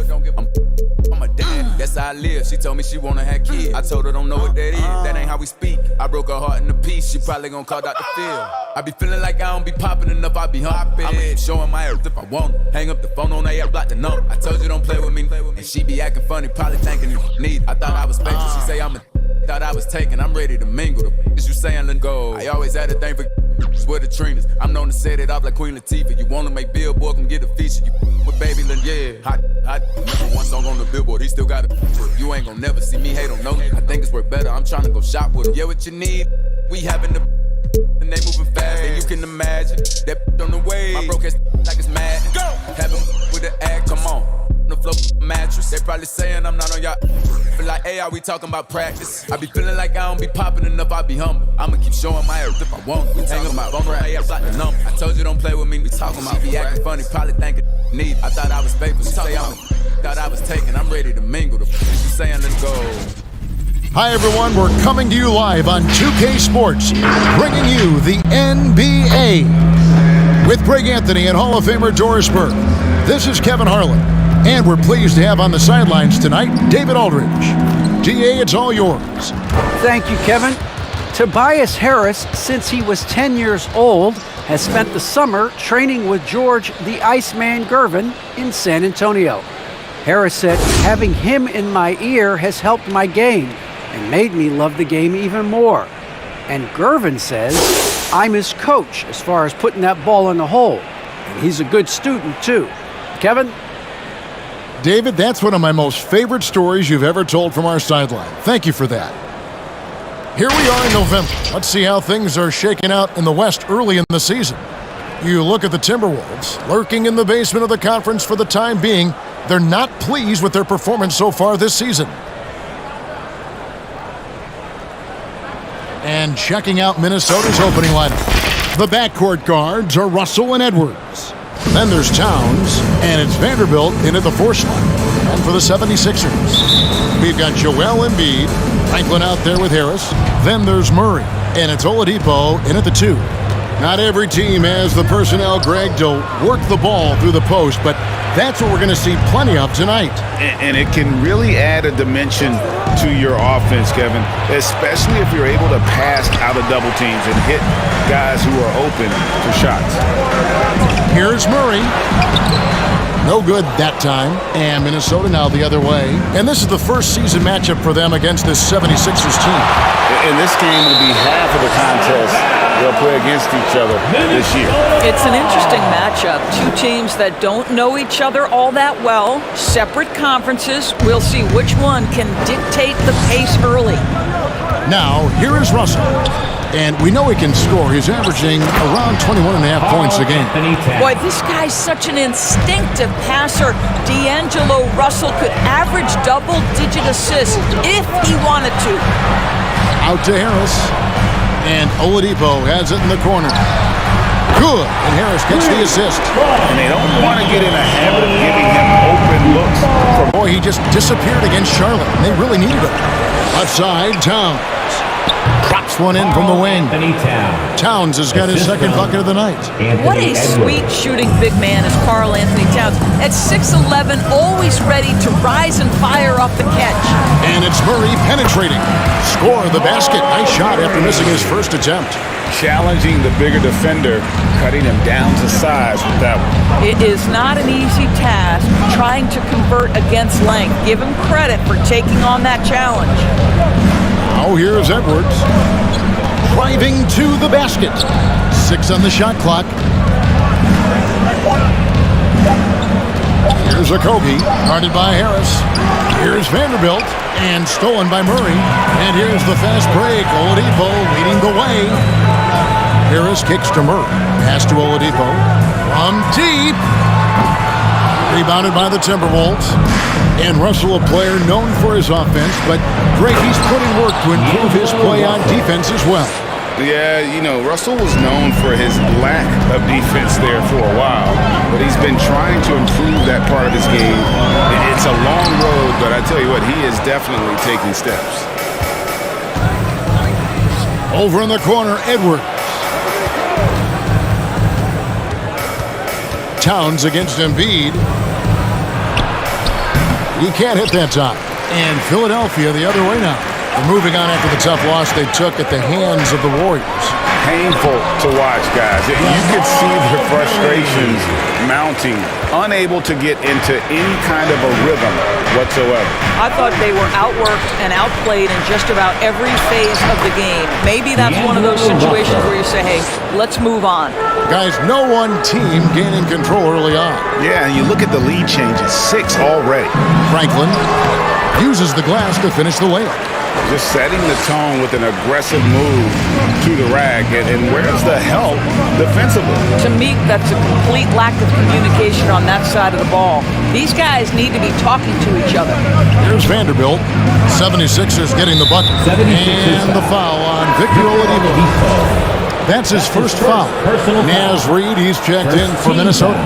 I'm a dad, that's how I live. She told me she wanna have kids. I told her don't know what that is. That ain't how we speak. I broke her heart in a piece. She probably gon' call Dr. Phil. I be feeling like I don't be popping enough. I be hopping. I'ma keep showing my ass if I want it. Hang up the phone on that, block the number. I told you don't play with me, and she be acting funny, probably thinking you need. I thought I was faithful. She say I'm a. Thought I was taken. I'm ready to mingle. The is you saying let go. I always had a thing for. With the trainers, I'm known to set it off like Queen Latifah. You wanna make Billboard, come get a feature. You with Baby Lynn, yeah. Hot, number one song on the Billboard. He still got it. You ain't gonna never see me hate on no. I think it's worth better. I'm trying to go shop with him. Yeah, what you need? We having the and they moving fast, and you can imagine that on the way. My broke ass like it's mad. Go, have him with the act. Come on. The floor mattress, they probably saying I'm not on y'all. Feel like, hey, are we talking about practice? I be feeling like I don't be popping enough, I be humble. I'ma keep showing my ass if I want. We hang up my phone, hey, I'm like the number. I told you don't play with me, we talking about. She be acting funny, probably thinking need. I thought I was faithful, she say thought I was taken, I'm ready to mingle. The you saying let's go. Hi, everyone. We're coming to you live on 2K Sports, bringing you the NBA. With Greg Anthony and Hall of Famer Doris Burke, this is Kevin Harlan. And we're pleased to have on the sidelines tonight, David Aldridge. DA, it's all yours. Thank you, Kevin. Tobias Harris, since he was 10 years old, has spent the summer training with George the Iceman Gervin in San Antonio. Harris said, having him in my ear has helped my game and made me love the game even more. And Gervin says, I'm his coach as far as putting that ball in the hole. And he's a good student, too. Kevin? David, that's one of my most favorite stories you've ever told from our sideline. Thank you for that. Here we are in November. Let's see how things are shaking out in the West early in the season. You look at the Timberwolves, lurking in the basement of the conference for the time being. They're not pleased with their performance so far this season. And checking out Minnesota's opening lineup. The backcourt guards are Russell and Edwards. Then there's Towns, and it's Vanderbilt in at the 4 slot. And for the 76ers, we've got Joel Embiid, Franklin out there with Harris. Then there's Murray, and it's Oladipo in at the 2. Not every team has the personnel, Greg, to work the ball through the post, but that's what we're going to see plenty of tonight. And it can really add a dimension to your offense, Kevin, especially if you're able to pass out of double teams and hit guys who are open to shots. Here's Murray. No good that time. And Minnesota now the other way. And this is the first season matchup for them against this 76ers team. And this game will be half of the contest they'll play against each other this year. It's an interesting matchup. Two teams that don't know each other all that well. Separate conferences. We'll see which one can dictate the pace early. Now, here is Russell. And we know he can score. He's averaging around 21.5 points a game. Boy, this guy's such an instinctive passer. D'Angelo Russell could average double-digit assists if he wanted to. Out to Harris. And Oladipo has it in the corner. Good. And Harris gets the assist. And they don't want to get in a habit of giving him open looks. Boy, he just disappeared against Charlotte, and they really needed him. Left side, Towns. Drops one in from the wing. Towns has got his second bucket of the night. What a sweet shooting big man is Karl Anthony Towns. At 6'11", always ready to rise and fire off the catch. And it's Murray penetrating. Score the basket. Nice shot after missing his first attempt. Challenging the bigger defender, cutting him down to size with that one. It is not an easy task trying to convert against length. Give him credit for taking on that challenge. Now here's Edwards. Driving to the basket. 6 on the shot clock. Here's Okogie, guarded by Harris. Here's Vanderbilt, and stolen by Murray. And here's the fast break. Oladipo leading the way. Harris kicks to Murray. Pass to Oladipo. From deep. Rebounded by the Timberwolves. And Russell, a player known for his offense, but Greg, he's putting work to improve his play on defense as well. Yeah, you know, Russell was known for his lack of defense there for a while, but he's been trying to improve that part of his game. It's a long road, but I tell you what, he is definitely taking steps. Over in the corner, Edwards. Towns against Embiid. He can't hit that time. And Philadelphia the other way now. They're moving on after the tough loss they took at the hands of the Warriors. Painful to watch, guys. You could see their frustrations mounting, unable to get into any kind of a rhythm whatsoever. I thought they were outworked and outplayed in just about every phase of the game. Maybe that's one of those situations where you say, hey, let's move on. Guys, no one team gaining control early on. Yeah, and you look at the lead changes, 6 already. Franklin uses the glass to finish the layup. Just setting the tone with an aggressive move to the rack. And where's the help defensively? To me, that's a complete lack of communication on that side of the ball. These guys need to be talking to each other. Here's Vanderbilt. 76ers getting the bucket. And the foul on Victor Oladipo. That's his first foul. Naz Reid, he's checked in for Minnesota.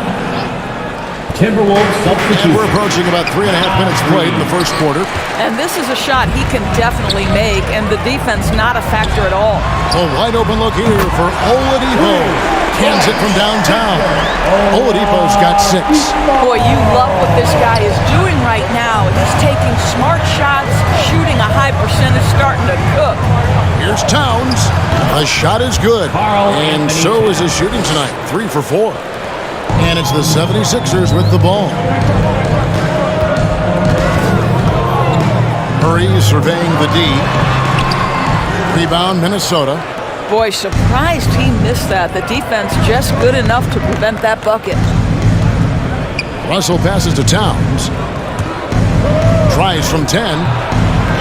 Timberwolves substitution. And we're approaching about 3.5 minutes played in the first quarter. And this is a shot he can definitely make, and the defense not a factor at all. A wide open look here for Oladipo. Cans it from downtown. Oladipo's got 6. Boy, you love what this guy is doing right now. He's taking smart shots, shooting a high percentage, starting to cook. Here's Towns. The shot is good. And so is his shooting tonight. 3 for 4. And it's the 76ers with the ball. Murray surveying the D. Rebound, Minnesota. Boy, surprised he missed that. The defense just good enough to prevent that bucket. Russell passes to Towns. Tries from 10.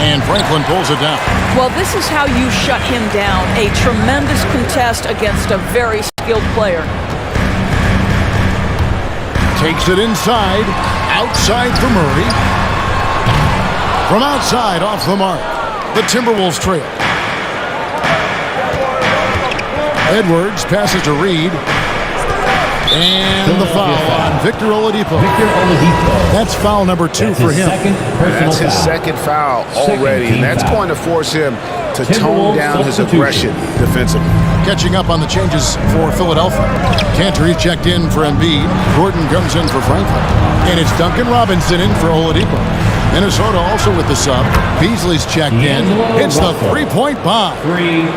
And Franklin pulls it down. Well, this is how you shut him down. A tremendous contest against a very skilled player. Takes it inside. Outside for Murray. From outside, off the mark. The Timberwolves trail. Edwards passes to Reed. And the foul on Victor Oladipo. That's foul number 2 for him. That's his second foul already, and that's going to force him to tone down his aggression defensively. Catching up on the changes for Philadelphia. Cantor, he's checked in for Embiid. Gordon comes in for Franklin. And it's Duncan Robinson in for Oladipo. Minnesota also with the sub. Beasley's checked in. Hits the three-point bomb.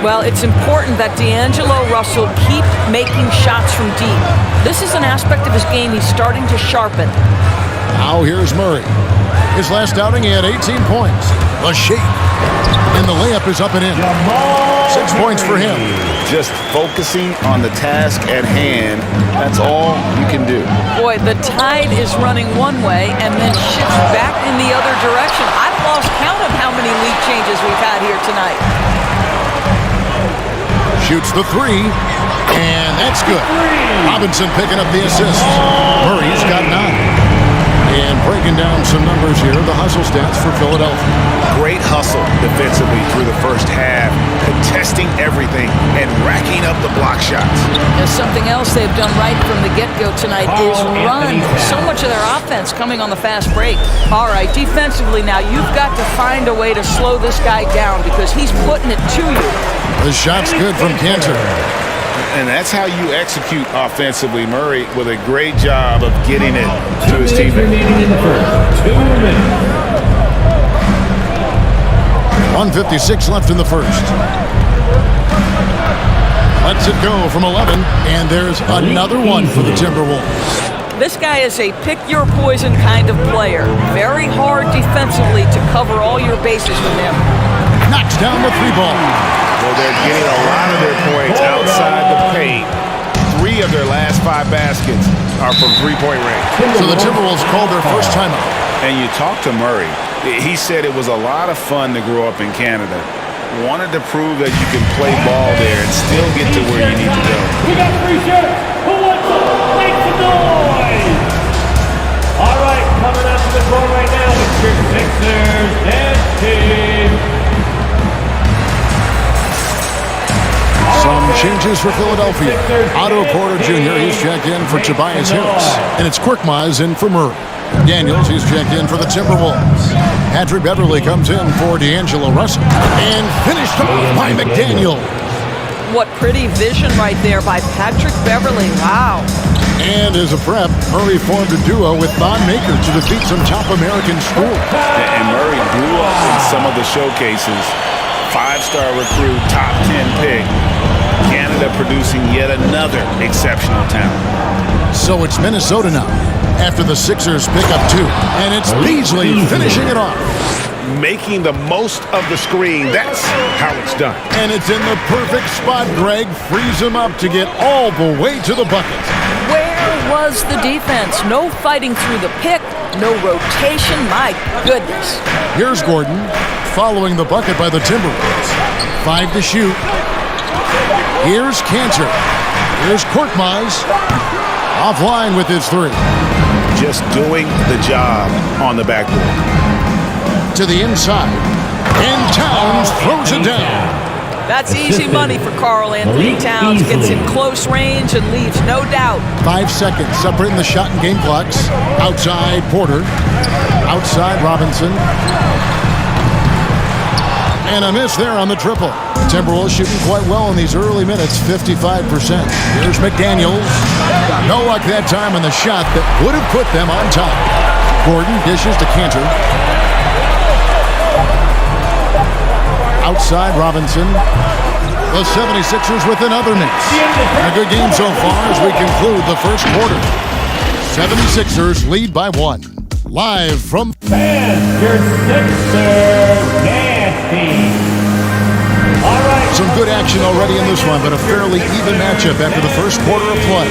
Well, it's important that D'Angelo Russell keep making shots from deep. This is an aspect of his game he's starting to sharpen. Now here's Murray. His last outing, he had 18 points. The shake. And the layup is up and in. 6 points for him. Just focusing on the task at hand, that's all you can do. Boy, the tide is running one way and then shifts back in the other direction. I've lost count of how many lead changes we've had here tonight. Shoots the 3, and that's good. Robinson picking up the assist. Murray's got 9. And breaking down some numbers here, the hustle stats for Philadelphia. Great hustle defensively through the first half, contesting everything and racking up the block shots. There's something else they've done right from the get-go tonight is run. So much of their offense coming on the fast break. All right, defensively now, you've got to find a way to slow this guy down because he's putting it to you. The shot's good from Cantor. And that's how you execute offensively. Murray with a great job of getting it to his teammate. 1:56 left in the first. Lets it go from 11, and there's another one for the Timberwolves. This guy is a pick-your-poison kind of player. Very hard defensively to cover all your bases with him. Knocks down the 3-ball. Well, they're getting a lot of their points outside the paint. 3 of their last 5 baskets are from three-point range. So the Timberwolves called their first timeout. And you talk to Murray. He said it was a lot of fun to grow up in Canada. Wanted to prove that you can play ball there and still get to where you need to go. We got 3 shirts. Who wants them? Make some noise. All right, coming up to the court right now, it's your Sixers dance team. Some changes for Philadelphia. Otto Porter Jr., he's checked in for Tobias Harris. And it's Korkmaz in for Murray. Daniels, he's checked in for the Timberwolves. Patrick Beverly comes in for D'Angelo Russell. And finished off by McDaniel. What pretty vision right there by Patrick Beverly. Wow. And as a prep, Murray formed a duo with Von Maker to defeat some top American schools. And Murray blew up in some of the showcases. 5-star recruit, top 10 pick. Canada producing yet another exceptional talent. So it's Minnesota now, after the Sixers pick up 2. And it's Beasley finishing it off. Making the most of the screen. That's how it's done. And it's in the perfect spot. Greg frees him up to get all the way to the bucket. Where was the defense? No fighting through the pick, no rotation. My goodness. Here's Gordon following the bucket by the Timberwolves. 5 to shoot. Here's Cantor. Here's Korkmaz. Offline with his 3. Just doing the job on the backboard. To the inside. And Towns throws it down. That's easy money for Karl Anthony Towns. Gets in close range and leaves no doubt. 5 seconds separating the shot and game clocks. Outside Porter. Outside Robinson. And a miss there on the triple. Timberwolves shooting quite well in these early minutes, 55%. Here's McDaniels. No luck that time on the shot that would have put them on top. Gordon dishes to Cantor. Outside Robinson. The 76ers with another miss. A good game so far as we conclude the first quarter. 76ers lead by 1. Live from Your Sixers nasty. All right. Some good action already in this one, but a fairly even matchup after the first quarter of play.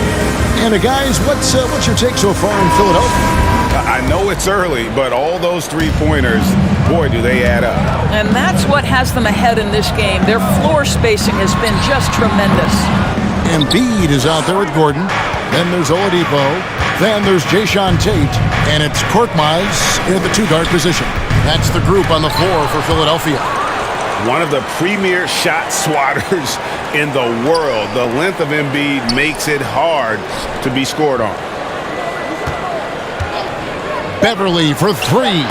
And guys, what's your take so far in Philadelphia? I know it's early, but all those three-pointers, boy, do they add up. And that's what has them ahead in this game. Their floor spacing has been just tremendous. Embiid is out there with Gordon. Then there's Oladipo. Then there's Jayshawn Tate. And it's Korkmaz in the two-guard position. That's the group on the floor for Philadelphia. One of the premier shot swatters in the world. The length of Embiid makes it hard to be scored on. Beverly for 3.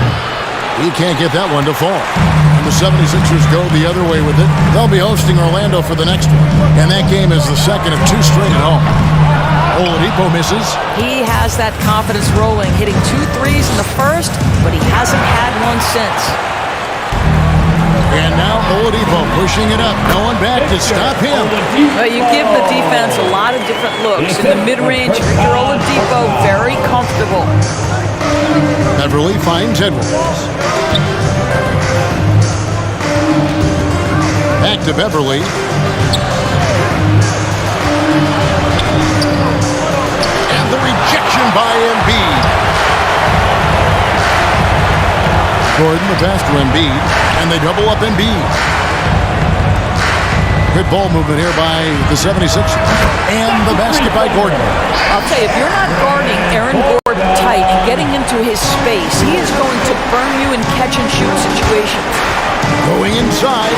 He can't get that one to fall. And the 76ers go the other way with it. They'll be hosting Orlando for the next one. And that game is the second of 2 straight at home. Oladipo misses. He has that confidence rolling, hitting 2 threes in the first, but he hasn't had one since. And now Oladipo pushing it up. No one back to stop him. Well, you give the defense a lot of different looks. In the mid-range, your Oladipo very comfortable. Beverly finds Edwards. Back to Beverly. And the rejection by Embiid. Gordon the pass to Embiid. And they double up Embiid. Good ball movement here by the 76ers. And the basket by Gordon. I'll tell you, if you're not guarding Aaron Gordon tight and getting into his space, he is going to burn you in catch-and-shoot situations. Going inside.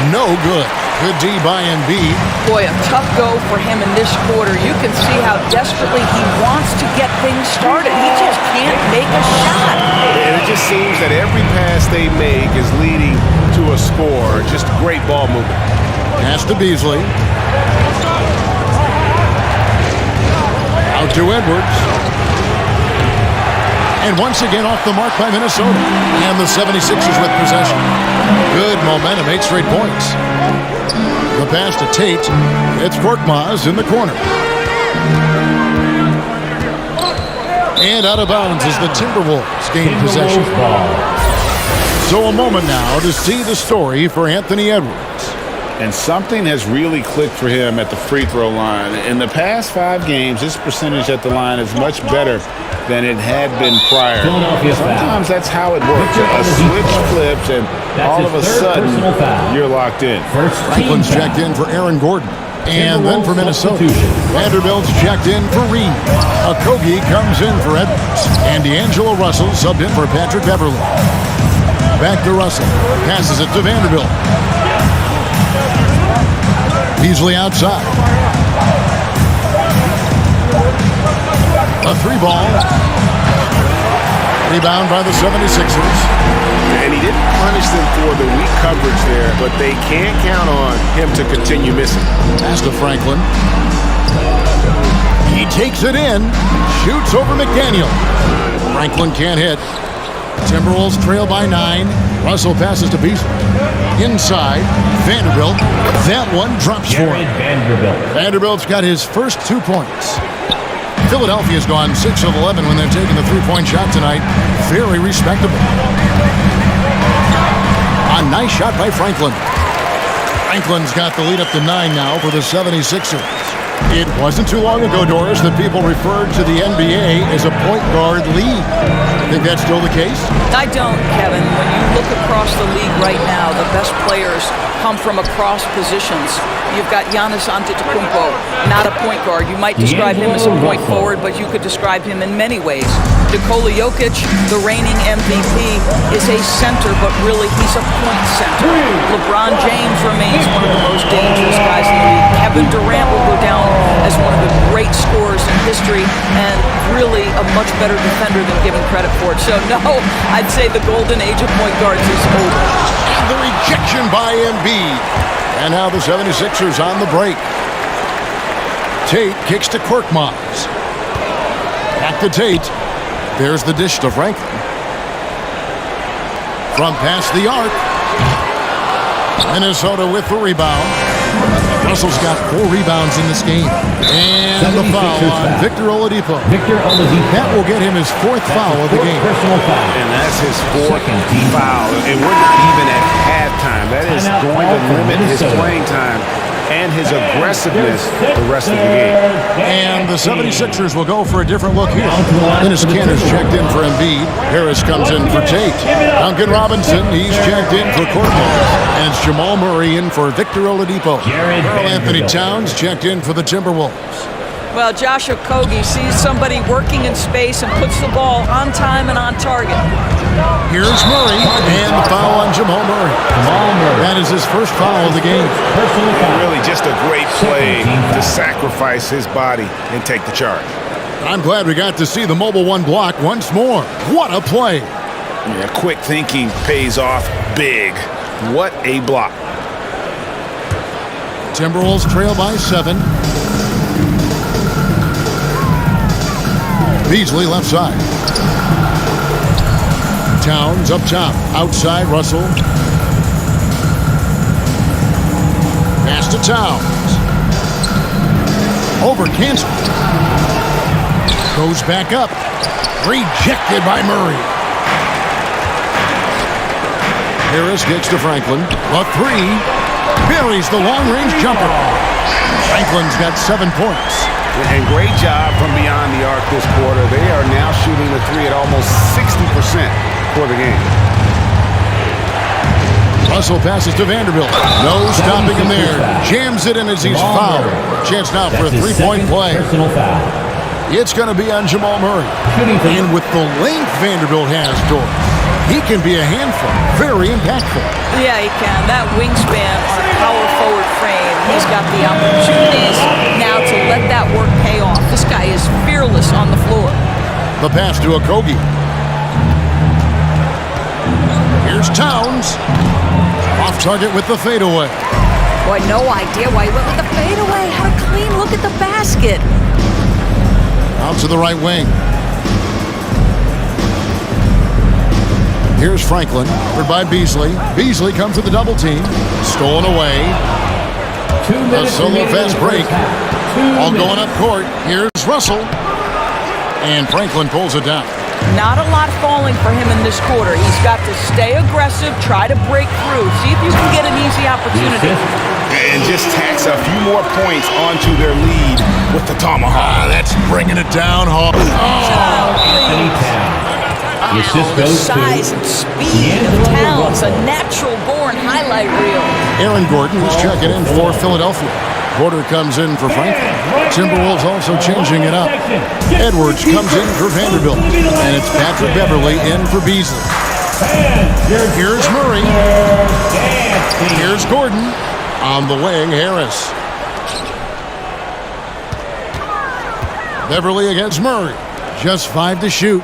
No good. Good D by Embiid. Boy, a tough go for him in this quarter. You can see how desperately he wants to get things started. He just can't make a shot. And it just seems that every pass they make is leading to a score. Just great ball movement. Pass to Beasley. Out to Edwards. And once again off the mark by Minnesota. And the 76ers with possession. Good momentum, 8 straight points. The pass to Tate. It's Korkmaz in the corner. And out of bounds as the Timberwolves gain possession. So a moment now to see the story for Anthony Edwards. And something has really clicked for him at the free throw line. In the past 5 games, his percentage at the line is much better than it had been prior. Sometimes that's how it works. A switch flips and all of a sudden you're locked in. Franklin's checked in for Aaron Gordon. And then for Minnesota, Vanderbilt's checked in for Reed. Okogie comes in for Edwards. And D'Angelo Russell subbed in for Patrick Beverly. Back to Russell. Passes it to Vanderbilt. Beasley outside. A 3-ball. Rebound by the 76ers. And he didn't punish them for the weak coverage there, but they can't count on him to continue missing. Pass to Franklin. He takes it in. Shoots over McDaniel. Franklin can't hit. Timberwolves trail by 9. Russell passes to Beasley. Inside, Vanderbilt. That one drops for him. Vanderbilt's got his first 2 points. Philadelphia's gone 6 of 11 when they've taken the 3-point shot tonight. Very respectable. A nice shot by Franklin. Franklin's got the lead up to 9 now for the 76ers. It wasn't too long ago, Doris, that people referred to the NBA as a point guard league. Think that's still the case? I don't, Kevin. When you look across the league right now, the best players come from across positions. You've got Giannis Antetokounmpo, not a point guard. You might describe him as a point forward, but you could describe him in many ways. Nikola Jokic, the reigning MVP, is a center, but really he's a point center. LeBron James remains one of the most dangerous guys in the league. Kevin Durant will go down as one of the great scorers in history and really a much better defender than given credit for it. So no, I'd say the golden age of point guards is over. And the rejection by Embiid. And now the 76ers on the break. Tate kicks to Korkmaz. Back to Tate. There's the dish to Franklin. From past the arc. Minnesota with the rebound. Russell's got 4 rebounds in this game. And the foul on Victor Oladipo. That will get him his 4th foul of the game. And that's his 4th foul. And we're not even at halftime. That is going to limit his playing time and his aggressiveness the rest of the game. And the 76ers will go for a different look here. Dennis Kanter's checked in for Embiid. Harris comes in for Tate. Duncan Robinson, he's checked in for Korkmaz. And it's Jamal Murray in for Victor Oladipo. Karl Anthony Towns checked in for the Timberwolves. Well, Josh Okogie sees somebody working in space and puts the ball on time and on target. Here's Murray, and the foul on Jamal Murray. That is his 1st foul of the game. Really just a great play to sacrifice his body and take the charge. I'm glad we got to see the Mobile One block once more. What a play. Yeah, quick thinking pays off big. What a block. Timberwolves trail by 7. Beasley left side. Towns up top. Outside, Russell. Pass to Towns. Over Kansas. Goes back up. Rejected by Murray. Harris gets to Franklin. A 3. Buries the long-range jumper. Franklin's got 7 points. And great job from beyond the arc this quarter. They are now shooting the 3 at almost 60% for the game. Russell passes to Vanderbilt. No stopping him there. Jams it in as he's fouled. Chance now for a 3-point play. It's going to be on Jamal Murray. And with the length Vanderbilt has, Doris, he can be a handful. Very impactful. Yeah, he can. That wingspan on a power forward frame. He's got the opportunities now to let that work pay off. This guy is fearless on the floor. The pass to Okogie. Here's Towns. Off target with the fadeaway. Boy, no idea why he went with the fadeaway. Had a clean look at the basket. Out to the right wing. Here's Franklin, covered by Beasley. Beasley comes with the double team. Stolen away. A solo fast break. All going up court. Here's Russell. And Franklin pulls it down. Not a lot falling for him in this quarter. He's got to stay aggressive, try to break through, see if you can get an easy opportunity. And just tax a few more points onto their lead with the tomahawk. That's bringing it down, Hall. The size and speed of Towns, a natural-born highlight reel. Aaron Gordon is checking in for Philadelphia. Porter comes in for Franklin. Timberwolves also changing it up. Edwards comes in for Vanderbilt. And it's Patrick Beverly in for Beasley. Here's Murray. Here's Gordon. On the wing, Harris. Beverly against Murray. Just 5 to shoot.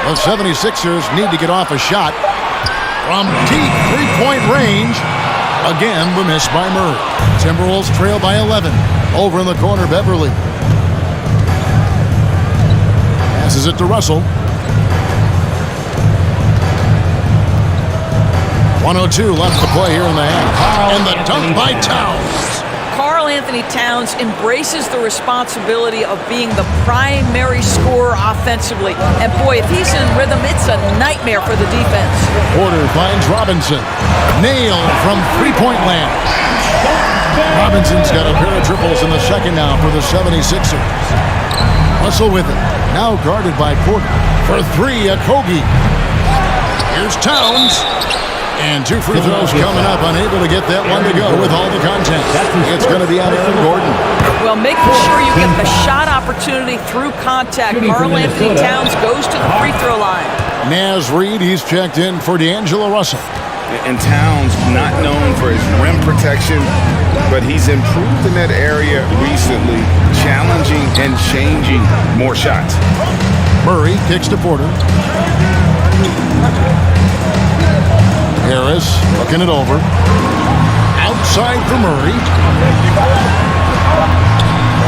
The 76ers need to get off a shot from deep 3-point range. Again, the miss by Murray. Timberwolves trail by 11. Over in the corner, Beverly. Passes it to Russell. 1:02 left to play here in the half. And the dunk by Towns. Karl Anthony Towns embraces the responsibility of being the primary scorer offensively. And boy, if he's in rhythm, it's a nightmare for the defense. Porter finds Robinson. Nailed from 3-point land. Robinson's got a pair of triples in the second now for the 76ers. Russell with it. Now guarded by Porter. For three, Okogie. Here's Towns. And two free throws coming up. Unable to get that one to go with all the contact. It's going to be on Aaron Gordon. Well, making sure you get the shot opportunity through contact. Karl Anthony Towns goes to the free throw line. Naz Reid, he's checked in for D'Angelo Russell. And Towns, not known for his rim protection, but he's improved in that area recently, challenging and changing more shots. Murray kicks to Porter. Harris looking it over. Outside for Murray.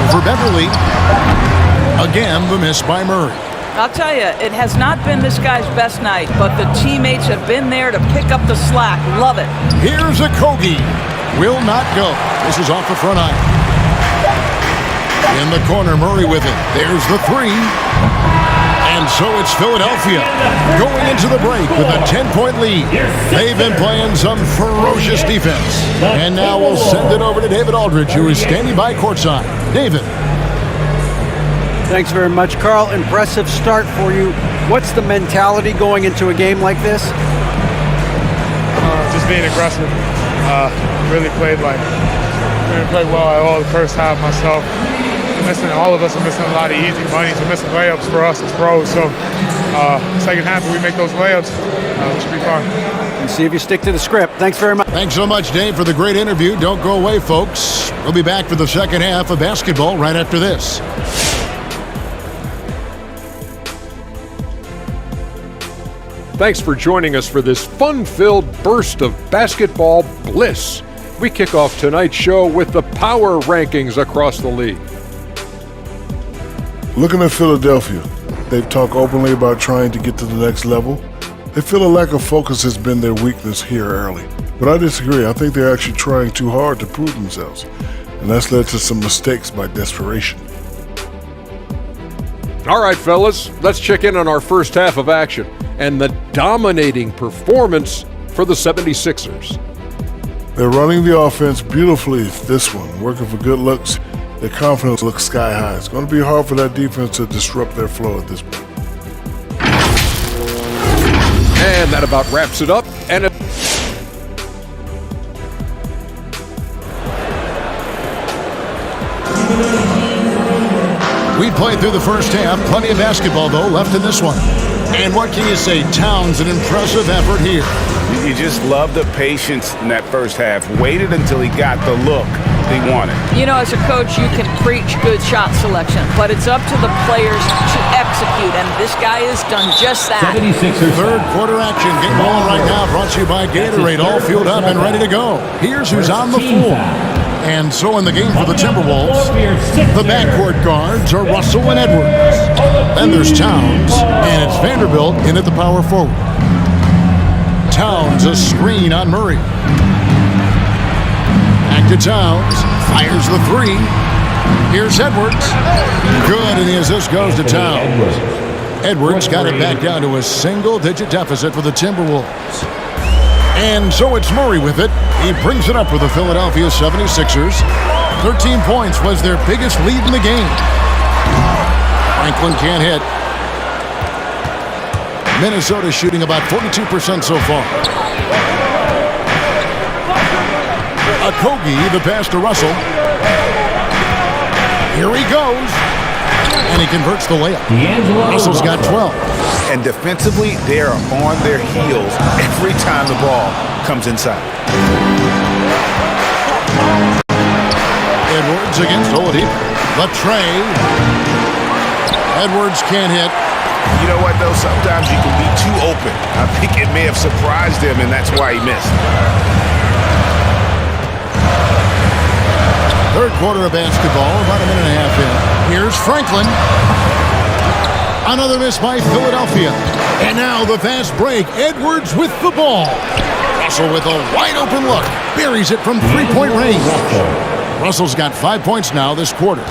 Over Beverly. Again, the miss by Murray. I'll tell you, it has not been this guy's best night, but the teammates have been there to pick up the slack. Love it. Here's Okogie. Will not go. This is off the front iron. In the corner, Murray with it. There's the three. And so it's Philadelphia going into the break with a 10-point lead. They've been playing some ferocious defense. And now we'll send it over to David Aldridge, who is standing by courtside. David. Thanks very much, Carl. Impressive start for you. What's the mentality going into a game like this? Just being aggressive. Really played well at all the first half myself. All of us are missing a lot of easy monies. We're missing layups for us as pros. So second half, if we make those layups, it should be fun. And see if you stick to the script. Thanks very much. Thanks so much, Dave, for the great interview. Don't go away, folks. We'll be back for the second half of basketball right after this. Thanks for joining us for this fun-filled burst of basketball bliss. We kick off tonight's show with the power rankings across the league. Looking at Philadelphia, they've talked openly about trying to get to the next level. They feel a lack of focus has been their weakness here early. But I disagree. I think they're actually trying too hard to prove themselves. And that's led to some mistakes by desperation. All right, fellas, let's check in on our first half of action and the dominating performance for the 76ers. They're running the offense beautifully this one, working for good looks. Their confidence looks sky high. It's going to be hard for that defense to disrupt their flow at this point. And that about wraps it up. And We played through the first half. Plenty of basketball, though, left in this one. And what can you say? Towns, an impressive effort here. You just love the patience in that first half. Waited until he got the look he wanted. You know, as a coach, you can preach good shot selection, but it's up to the players to execute, and this guy has done just that. 76ers. Third quarter action. Game on right now, brought to you by Gatorade. All fueled up and ready to go. Here's who's on the floor. And so in the game for the Timberwolves, the backcourt guards are Russell and Edwards. Then there's Towns, and it's Vanderbilt in at the power forward. Towns, a screen on Murray. Back to Towns, fires the three. Here's Edwards. Good, and as this goes to Towns. Edwards got it back down to a single-digit deficit for the Timberwolves. And so it's Murray with it. He brings it up for the Philadelphia 76ers. 13 points was their biggest lead in the game. Franklin can't hit. Minnesota shooting about 42% so far. Okogie, the pass to Russell. Here he goes. And he converts the layup. Russell's got 12. And defensively, they are on their heels every time the ball comes inside. Edwards against Oladipo. Latrey. Edwards can't hit. You know what, though? Sometimes you can be too open. I think it may have surprised him, and that's why he missed. Third quarter of basketball, about a minute and a half in. Here's Franklin. Another miss by Philadelphia. And now the fast break. Edwards with the ball. Russell with a wide open look. Buries it from three-point range. Russell's got 5 points now this quarter.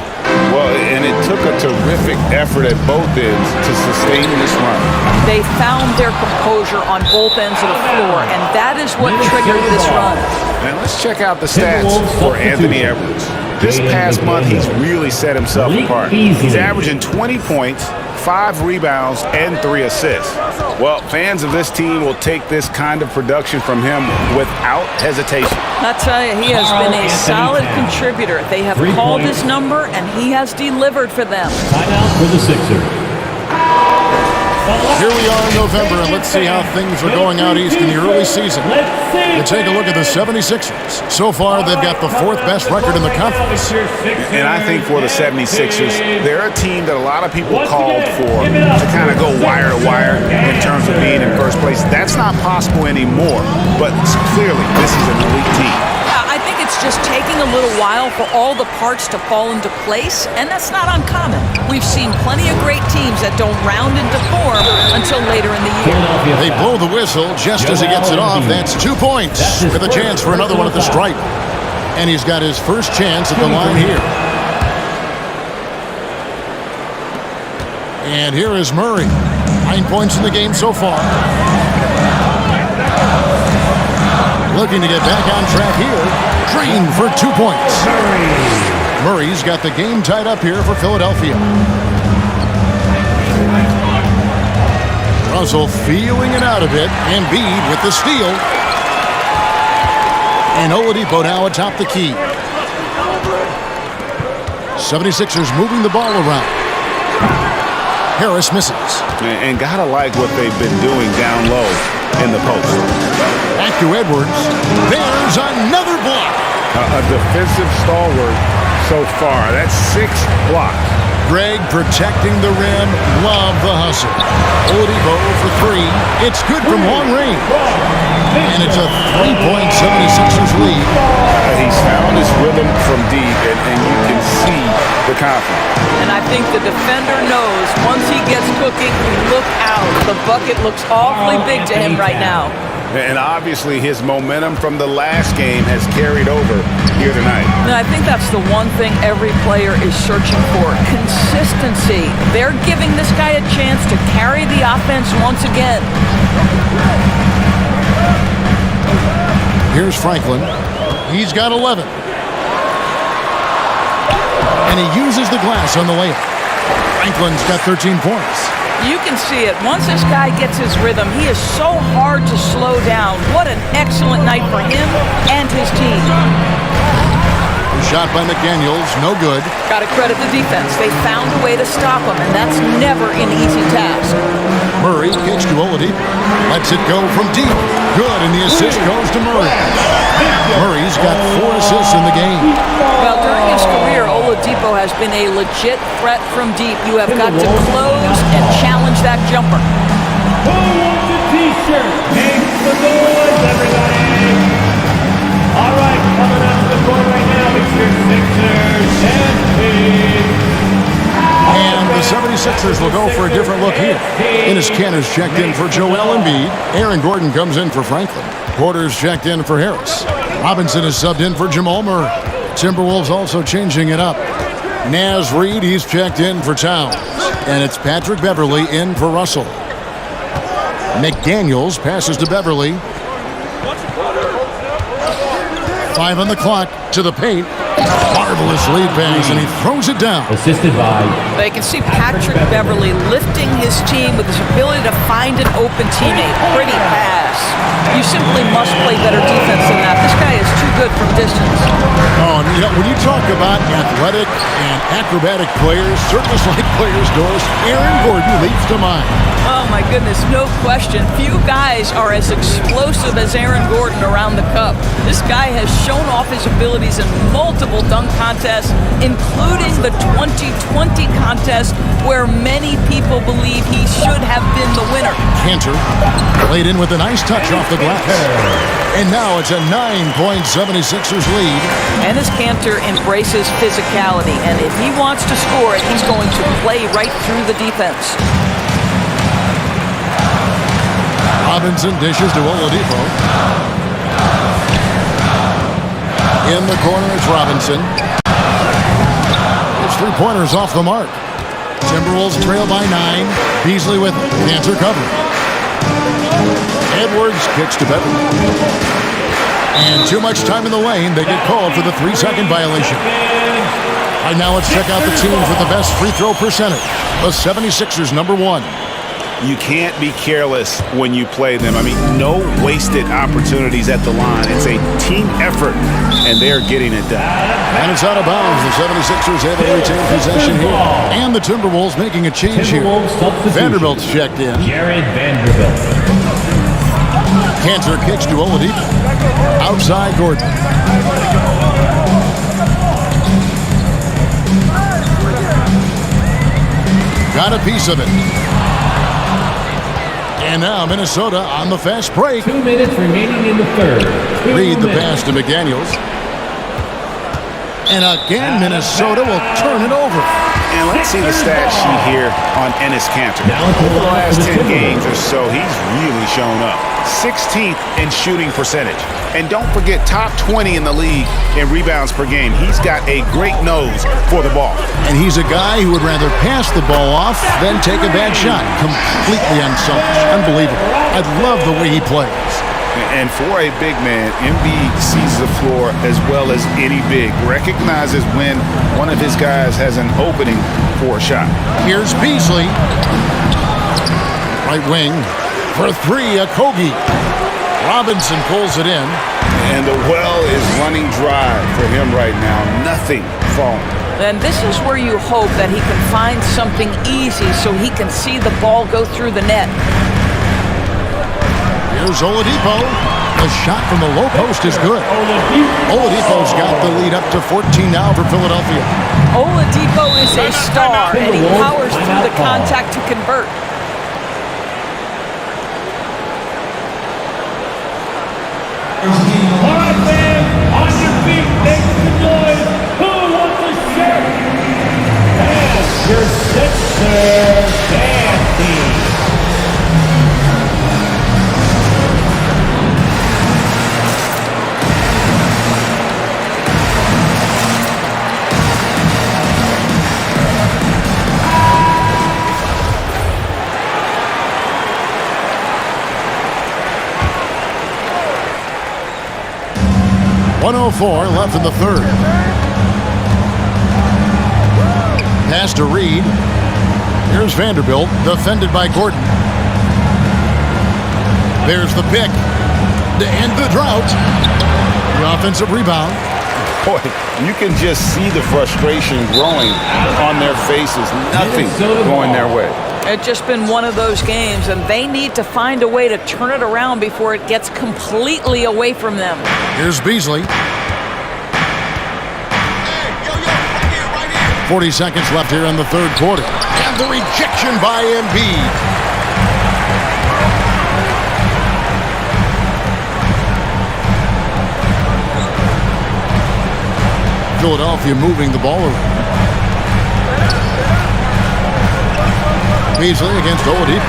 Well, and it took a terrific effort at both ends to sustain this run. They found their composure on both ends of the floor, and that is what triggered this run. Now let's check out the stats for Anthony Edwards. This past month, he's really set himself apart. He's averaging 20 points, 5 rebounds, and 3 assists. Well, fans of this team will take this kind of production from him without hesitation. I tell you, he has been a solid contributor. They have called his number, and he has delivered for them. Timeout for the Sixers. Here we are in November, and let's see how things are going out east in the early season. We take a look at the 76ers. So far, they've got the 4th best record in the conference. And I think for the 76ers, they're a team that a lot of people called for to kind of go wire to wire in terms of being in first place. That's not possible anymore, but clearly this is an elite team. I think it's just taking a little while for all the parts to fall into place, and that's not uncommon. We've seen plenty of great teams that don't round into form until later in the year. They blow the whistle just as he gets it off. That's 2 points with a chance for another one at the stripe. And he's got his first chance at the line here. And here is Murray. 9 points in the game so far. Looking to get back on track here. Green for 2 points. Murray's got the game tied up here for Philadelphia. Russell feeling it out a bit. Embiid with the steal. And Oladipo now atop the key. 76ers moving the ball around. Harris misses. And gotta like what they've been doing down low in the post. Back to Edwards. There's another block. A defensive stalwart so far. That's 6 blocks. Greg protecting the rim. Love the hustle. Oladipo for 3. It's good from long range. And it's a 3-point 76ers lead. He's found his rhythm from deep, and you can see the confidence. And I think the defender knows once he gets cooking, look out. The bucket looks awfully big to him right now. And obviously his momentum from the last game has carried over here tonight. And I think that's the one thing every player is searching for. Consistency. They're giving this guy a chance to carry the offense once again. Here's Franklin. He's got 11. And he uses the glass on the layup. Franklin's got 13 points. You can see it. Once this guy gets his rhythm, he is so hard to slow down. What an excellent night for him and his team. Shot by McDaniels, no good. Got to credit the defense. They found a way to stop him, and that's never an easy task. Murray kicks to Oladipo. Lets it go from deep. Good, and the assist goes to Murray. Murray's got 4 assists in the game. Well, during his career, Oladipo has been a legit threat from deep. You have got to close and challenge that jumper. Who wants a t-shirt? Make some noise, everybody! All right, coming out to the court right now, it's your Sixers champion. And the 76ers will go for a different look here. Enes Kanter's checked in for Joel Embiid. Aaron Gordon comes in for Franklin. Porter's checked in for Harris. Robinson is subbed in for Jamal Murray. Timberwolves also changing it up. Naz Reid, he's checked in for Towns. And it's Patrick Beverley in for Russell. McDaniels passes to Beverley. 5 on the clock to the paint. Marvelous lead pass, and he throws it down. Assisted by... They can see Patrick Beverley lifting his team with his ability to find an open teammate. Pretty pass. You simply must play better defense than that. This guy is too good from distance. Oh, you know, when you talk about athletic and acrobatic players, circus-like players, Doris, Aaron Gordon leaps to mind. Oh, my goodness, no question. Few guys are as explosive as Aaron Gordon around the cup. This guy has shown off his abilities in multiple dunk contests, including the 2020 contest where many people believe he should have been the winner. Kanter laid in with a nice touch off the glass. And now it's a 9-point 76ers lead. Enes Kanter embraces physicality, and if he wants to score it, he's going to play right through the defense. Robinson dishes to Oladipo. In the corner, it's Robinson. It's three-pointers off the mark. Timberwolves trail by 9. Beasley with it. Cantor cover. Edwards kicks to Beverly. And too much time in the lane. They get called for the 3-second violation. All right, now let's check out the teams with the best free throw percentage. The 76ers, number 1. You can't be careless when you play them. I mean, no wasted opportunities at the line. It's a team effort, and they're getting it done. And it's out of bounds. The 76ers able to retain possession here. And the Timberwolves making a change here. Vanderbilt's checked in. Jared Vanderbilt. Cantor kicks to Oladipo. Outside Gordon. Got a piece of it. And now Minnesota on the fast break. 2 minutes remaining in the third. Read the pass to McDaniels. And again, Minnesota will turn it over. And let's see the stat sheet here on Enes Kanter. Over the last 10 games or so, he's really shown up. 16th in shooting percentage. And don't forget, top 20 in the league in rebounds per game. He's got a great nose for the ball. And he's a guy who would rather pass the ball off than take a bad shot. Completely unselfish. Unbelievable. I love the way he plays. And for a big man, Embiid sees the floor as well as any big. Recognizes when one of his guys has an opening for a shot. Here's Beasley. Right wing. For 3, Okogie. Robinson pulls it in. And the well is running dry for him right now. Nothing falling. And this is where you hope that he can find something easy so he can see the ball go through the net. Here's Oladipo. The shot from the low post is good. Oladipo's got the lead up to 14 now for Philadelphia. Oladipo is a star, and he powers through the contact to convert. All right, fans, on your feet, make some noise. Who wants a shirt? And your Sixers band team. .104 left in the third. Pass to Reed. Here's Vanderbilt, defended by Gordon. There's the pick to end the drought. The offensive rebound. Boy, you can just see the frustration growing on their faces. Nothing going their way. It's just been one of those games, and they need to find a way to turn it around before it gets completely away from them. Here's Beasley. 40 seconds left here in the third quarter. And the rejection by Embiid. Philadelphia moving the ball around. Beasley against Oladipo.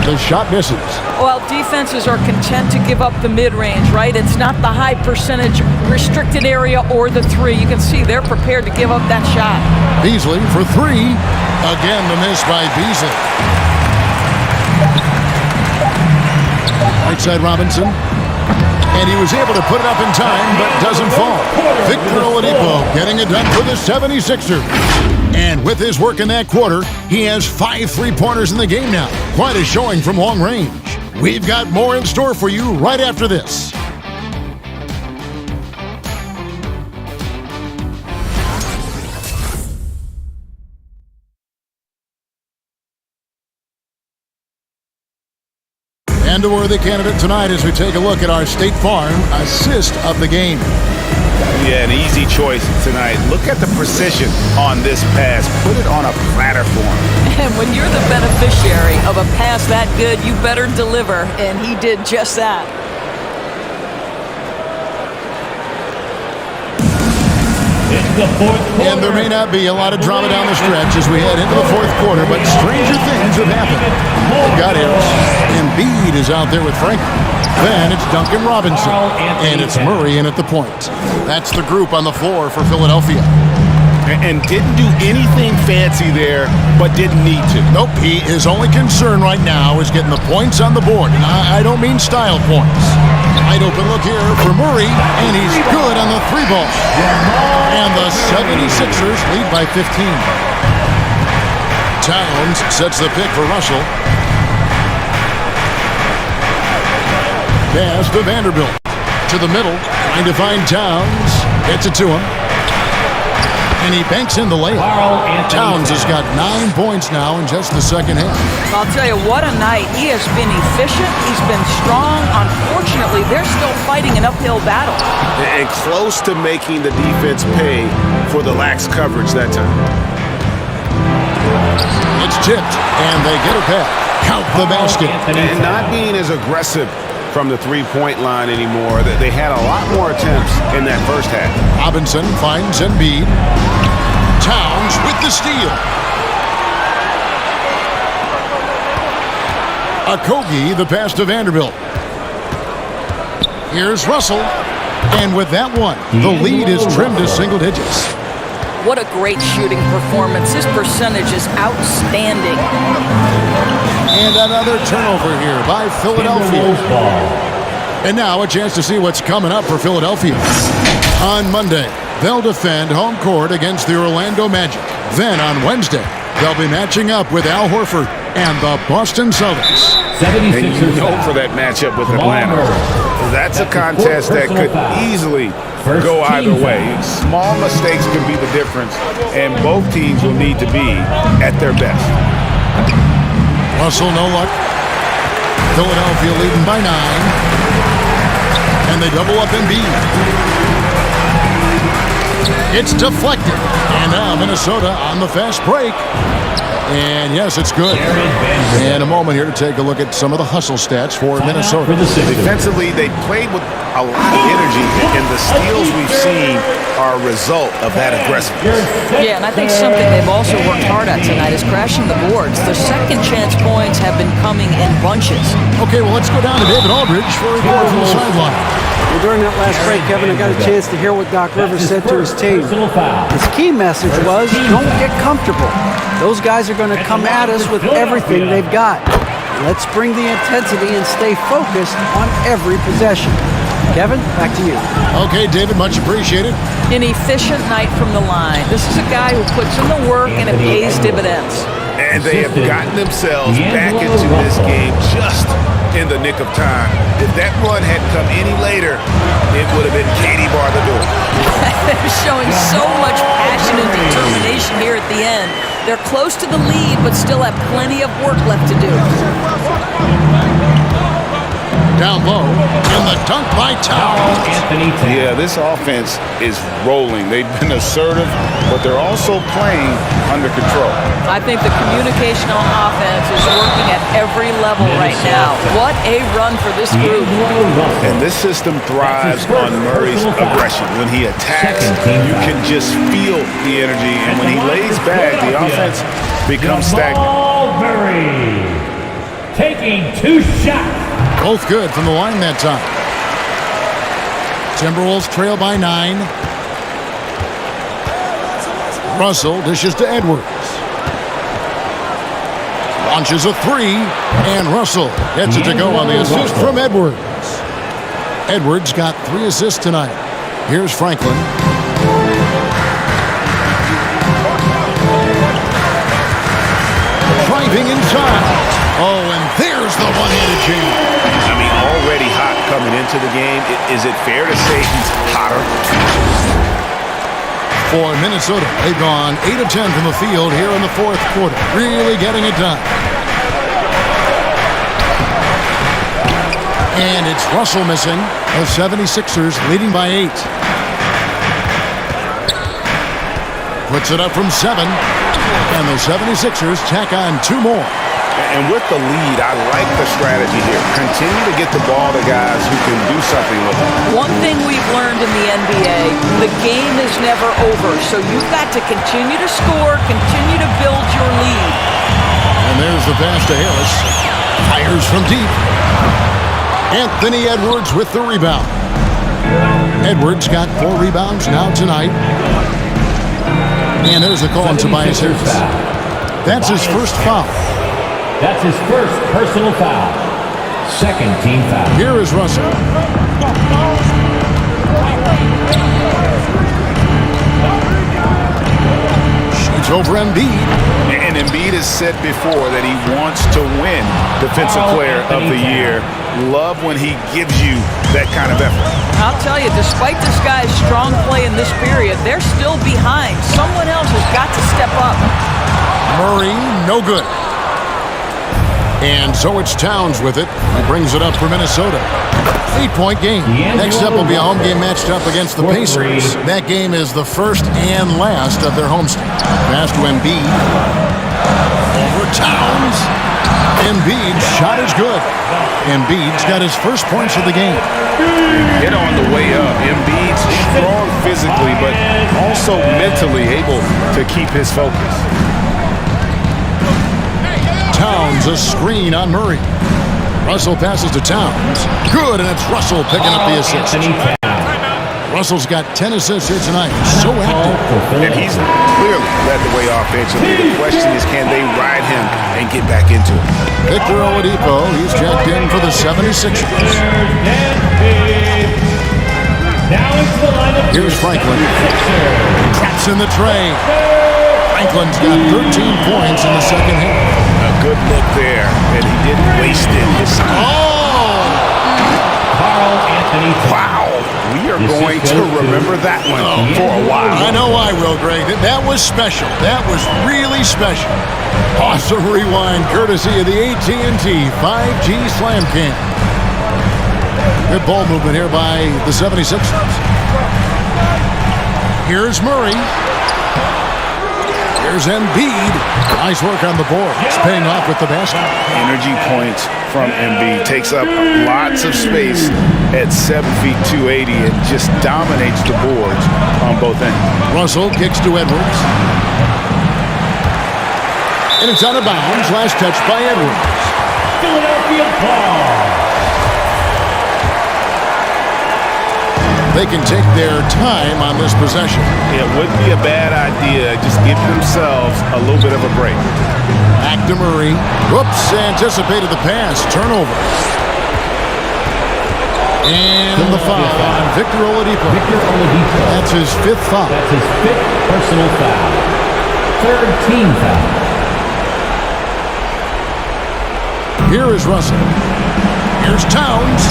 The shot misses. Well, defenses are content to give up the mid-range, right? It's not the high percentage restricted area or the 3. You can see they're prepared to give up that shot. Beasley for 3. Again, the miss by Beasley. Right side Robinson. And he was able to put it up in time, but doesn't fall. Victor Oladipo getting it done for the 76ers. And with his work in that quarter, he has 5 3-pointers in the game now. Quite a showing from long range. We've got more in store for you right after this. And a worthy candidate tonight as we take a look at our State Farm assist of the game. Yeah, an easy choice tonight. Look at the precision on this pass. Put it on a platter for him. And when you're the beneficiary of a pass that good, you better deliver. And he did just that. And there may not be a lot of drama down the stretch as we head into the fourth quarter, but stranger things have happened. They've got Harris. Embiid is out there with Frank. Then it's Duncan Robinson. And it's Murray in at the point. That's the group on the floor for Philadelphia. and didn't do anything fancy there, but didn't need to. Nope, his only concern right now is getting the points on the board. And I don't mean style points. Wide open look here for Murray, and he's good on the 3-ball. And the 76ers lead by 15. Towns sets the pick for Russell. Pass to Vanderbilt. To the middle, trying to find Towns. Gets it to him. And he banks in the layup. Towns has got 9 points now in just the second half. I'll tell you, what a night. He has been efficient. He's been strong. Unfortunately, they're still fighting an uphill battle. And close to making the defense pay for the lax coverage that time. It's tipped, and they get it back. Count the basket. And not being as aggressive from the three-point line anymore. They had a lot more attempts in that first half. Robinson finds Embiid. Towns with the steal. Okogie, the pass to Vanderbilt. Here's Russell. And with that one, the lead is trimmed to single digits. What a great shooting performance. His percentage is outstanding. And another turnover here by Philadelphia. And now a chance to see what's coming up for Philadelphia. On Monday, they'll defend home court against the Orlando Magic. Then on Wednesday, they'll be matching up with Al Horford and the Boston Celtics. And you know for that matchup with Atlanta. That's a contest that could easily go either way. Small mistakes can be the difference, and both teams will need to be at their best. Russell, no luck. Philadelphia leading by 9. And they double up Embiid. It's deflected. And now Minnesota on the fast break. And yes, it's good. And a moment here to take a look at some of the hustle stats for Minnesota. Defensively, they played with a lot of energy, and the steals we've seen are a result of that aggressiveness. Yeah, and I think something they've also worked hard at tonight is crashing the boards. The second chance points have been coming in bunches. Okay, well, let's go down to David Aldridge for a report from the sideline. Well, during that last break, Kevin, I got a chance to hear what Doc Rivers said to his team. His key message was, don't get comfortable. Those guys are going to come at us with everything they've got. Let's bring the intensity and stay focused on every possession. Kevin, back to you. Okay, David, much appreciated. An efficient night from the line. This is a guy who puts in the work and it pays dividends. And they have gotten themselves back into this game just in the nick of time. If that run had come any later, it would have been Katie bar the door. They're showing so much passion and determination here at the end. They're close to the lead, but still have plenty of work left to do. Down low, and the dunk by Towns. Yeah, this offense is rolling. They've been assertive, but they're also playing under control. I think the communication on offense is working at every level right now. What a run for this group. And this system thrives on Murray's aggression. When he attacks, you can just feel the energy, and when he lays back, the offense becomes stagnant. Murray taking 2 shots. Both good from the line that time. Timberwolves trail by 9. Russell dishes to Edwards. Launches a 3, and Russell gets it to go on the assist from Edwards. Edwards got 3 assists tonight. Here's Franklin. Driving inside. Oh, and there's the one-handed jam. I mean, already hot coming into the game. Is it fair to say he's hotter? For Minnesota, they've gone 8 of 10 from the field here in the fourth quarter. Really getting it done. And it's Russell missing. The 76ers leading by 8. Puts it up from 7. And the 76ers tack on 2 more. And with the lead, I like the strategy here. Continue to get the ball to guys who can do something with it. One thing we've learned in the NBA, the game is never over. So you've got to continue to score, continue to build your lead. And there's the pass to Harris. Fires from deep. Anthony Edwards with the rebound. Edwards got 4 rebounds now tonight. And there's the call on Tobias Harris. That's his first foul. That's his first personal foul. Second team foul. Here is Russell. Shoots over Embiid. And Embiid has said before that he wants to win Defensive Player of the Year. Love when he gives you that kind of effort. I'll tell you, despite this guy's strong play in this period, they're still behind. Someone else has got to step up. Murray, no good. And so it's Towns with it. He brings it up for Minnesota. 8-point game. Next up will be a home game matched up against the Pacers. That game is the first and last of their homestand. Pass to Embiid. Over Towns. Embiid's shot is good. Embiid's got his first points of the game. Hit on the way up. Embiid's strong physically, but also mentally able to keep his focus. Towns, a screen on Murray. Russell passes to Towns. Good, and it's Russell picking up the assist. Russell's got 10 assists here tonight. So active. And he's clearly led the way offensively. The question is, can they ride him and get back into it? Victor Oladipo, he's checked in for the 76ers. Here's Franklin. Traps in the tray. Franklin's got 13 points in the second half. A good look there, and he didn't waste it. Carl Anthony. Wow. We are going to remember that one for a while. I know I will, Greg. That was special. That was really special. Awesome rewind courtesy of the AT&T 5G Slam Cam. Good ball movement here by the 76ers. Here's Murray. Here's Embiid. Nice work on the board. It's paying off with the basket. Energy points from Embiid. Takes up lots of space at 7 feet 280 and just dominates the boards on both ends. Russell kicks to Edwards. And it's out of bounds. Last touch by Edwards. Philadelphia ball. They can take their time on this possession. It wouldn't be a bad idea. Just give themselves a little bit of a break. Back to Murray. Whoops, anticipated the pass. Turnover. And the foul on Victor Oladipo. That's his fifth foul. That's his fifth personal foul. Third team foul. Here is Russell. Here's Towns.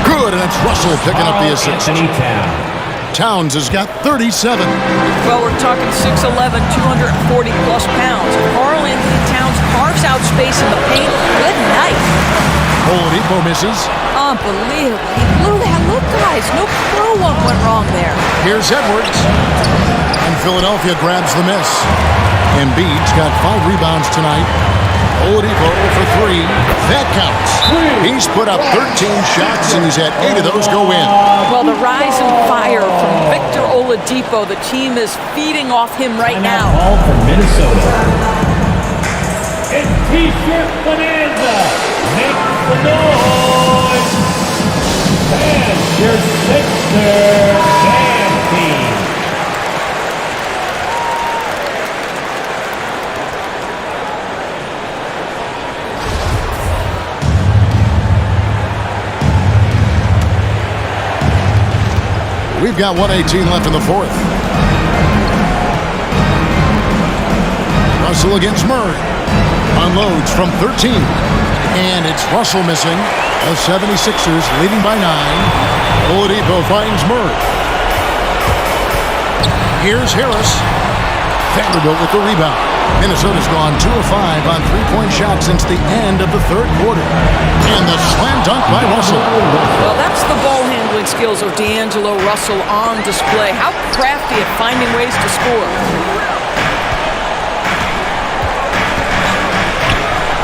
Good, and it's Russell picking up the assist. Towns has got 37. Well, we're talking 6'11", 240-plus pounds. Carl Anthony Towns carves out space in the paint. Good night. Oladipo misses. Unbelievable. He blew that. Look, guys. No clue what went wrong there. Here's Edwards. And Philadelphia grabs the miss. Embiid's got 5 rebounds tonight. Oladipo for 3. That counts. He's put up 13 shots, and he's had 8 of those go in. Well, the rise and fire from Victor Oladipo, the team is feeding off him right now. All from Minnesota. It's T-shirt bonanza. Make the noise. And here's Sixers Band Team. We've got 1:18 left in the fourth. Russell against Murray. Unloads from 13. And it's Russell missing. The 76ers leading by 9. Oladipo finds Murray. Here's Harris. Vanderbilt with the rebound. Minnesota's gone 2 of 5 on 3-point shots since the end of the third quarter. And the slam dunk by Russell. Well, that's the ball handling skills of D'Angelo Russell on display. How crafty at finding ways to score.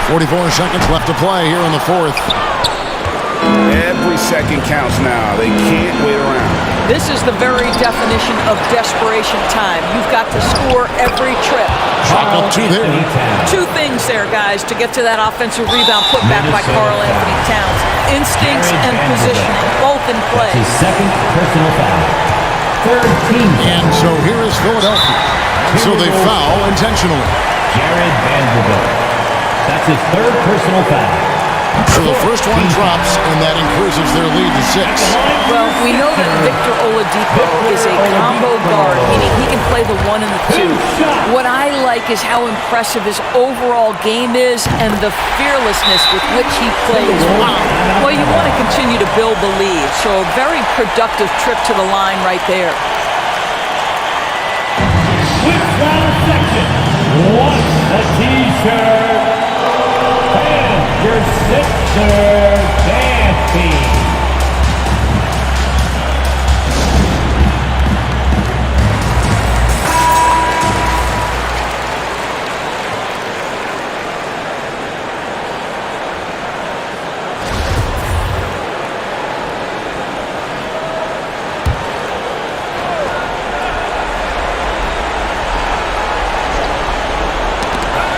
44 seconds left to play here in the fourth. Every second counts now. They can't wait around. This is the very definition of desperation time. You've got to score every trip. Shot up 2 there. 2 things there, guys, to get to that offensive rebound put back by Carl Anthony Towns. Instincts and positioning, both in play. His second personal foul. Third team. And so here is Philadelphia. So they foul intentionally. Jared Vanderbilt. That's his third personal foul. So the first one drops, and that increases their lead to 6. Well, we know that Victor Oladipo is a combo guard, meaning he can play the 1 and the 2. What I like is how impressive his overall game is and the fearlessness with which he plays. Well, you want to continue to build the lead, so a very productive trip to the line right there. Switch round section. What's the T-shirt? Your Sixer dance team.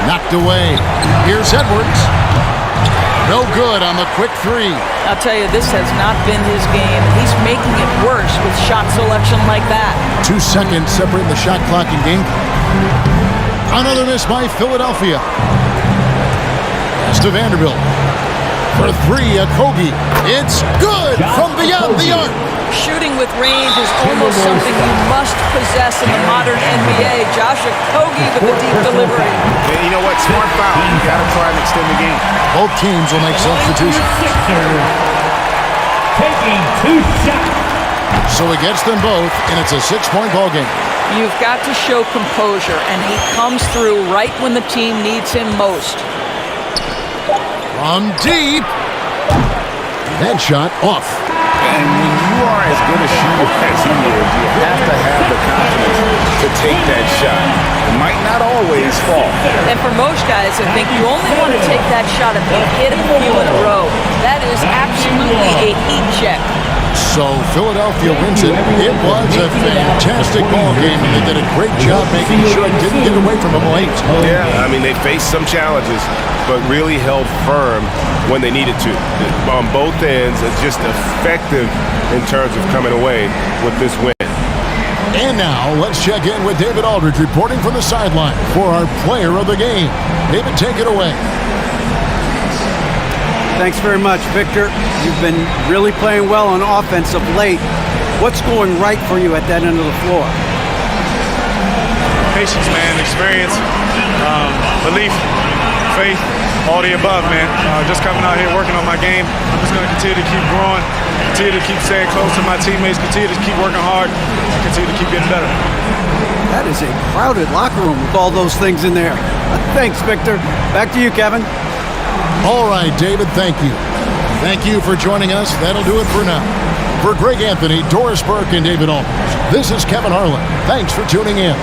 Knocked away. Here's Edwards. No good on the quick 3. I'll tell you, this has not been his game. He's making it worse with shot selection like that. 2 seconds separating the shot clock and game clock. Another miss by Philadelphia. Pass to Vanderbilt. For 3, Kogi. It's good from beyond the arc. Shooting with range is almost something you must possess in the modern NBA. Josh Okogie with the deep delivery. And you know what? Smart foul. You got to try and extend the game. Both teams will make substitutions. Taking 2 shots. So he gets them both, and it's a 6-point ball game. You've got to show composure, and he comes through right when the team needs him most. From deep. That shot off. And when you are as good a shooter as he is, you have to have the confidence to take that shot. It might not always fall. And for most guys, I think you only want to take that shot if you hit a few in a row. That is absolutely a heat check. So Philadelphia wins it. It was a fantastic ball game, and they did a great job making sure it didn't get away from them late. Yeah, I mean, they faced some challenges, but really held firm when they needed to. On both ends, it's just effective in terms of coming away with this win. And now, let's check in with David Aldridge reporting from the sideline for our player of the game. David, take it away. Thanks very much, Victor. You've been really playing well on offense of late. What's going right for you at that end of the floor? Patience, man, experience, belief, faith, all the above, man. Just coming out here working on my game. I'm just going to continue to keep growing, continue to keep staying close to my teammates, continue to keep working hard, and continue to keep getting better. That is a crowded locker room with all those things in there. Thanks, Victor. Back to you, Kevin. All right, David, thank you. Thank you for joining us. That'll do it for now. For Greg Anthony, Doris Burke, and David Aldridge, this is Kevin Harlan. Thanks for tuning in.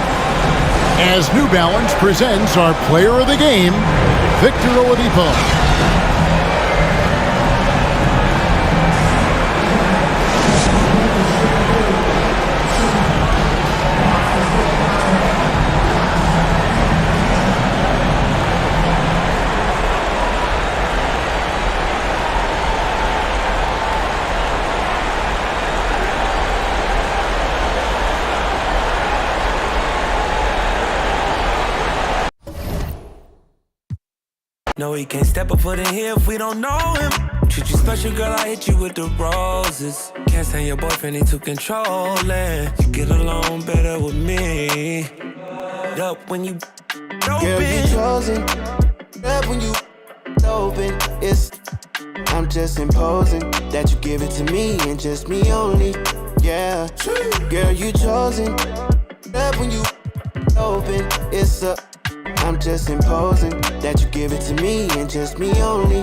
As New Balance presents our player of the game, Victor Oladipo. No, he can't step a foot in here if we don't know him. Treat you special, girl, I hit you with the roses. Can't stand your boyfriend, he too controlling. You get along better with me. Up when you Girl, you chosen. Up when you open. I'm just imposing that you give it to me and just me only. Yeah. Girl, you chosen. Up when you open. I'm just imposing that you give it to me and just me only.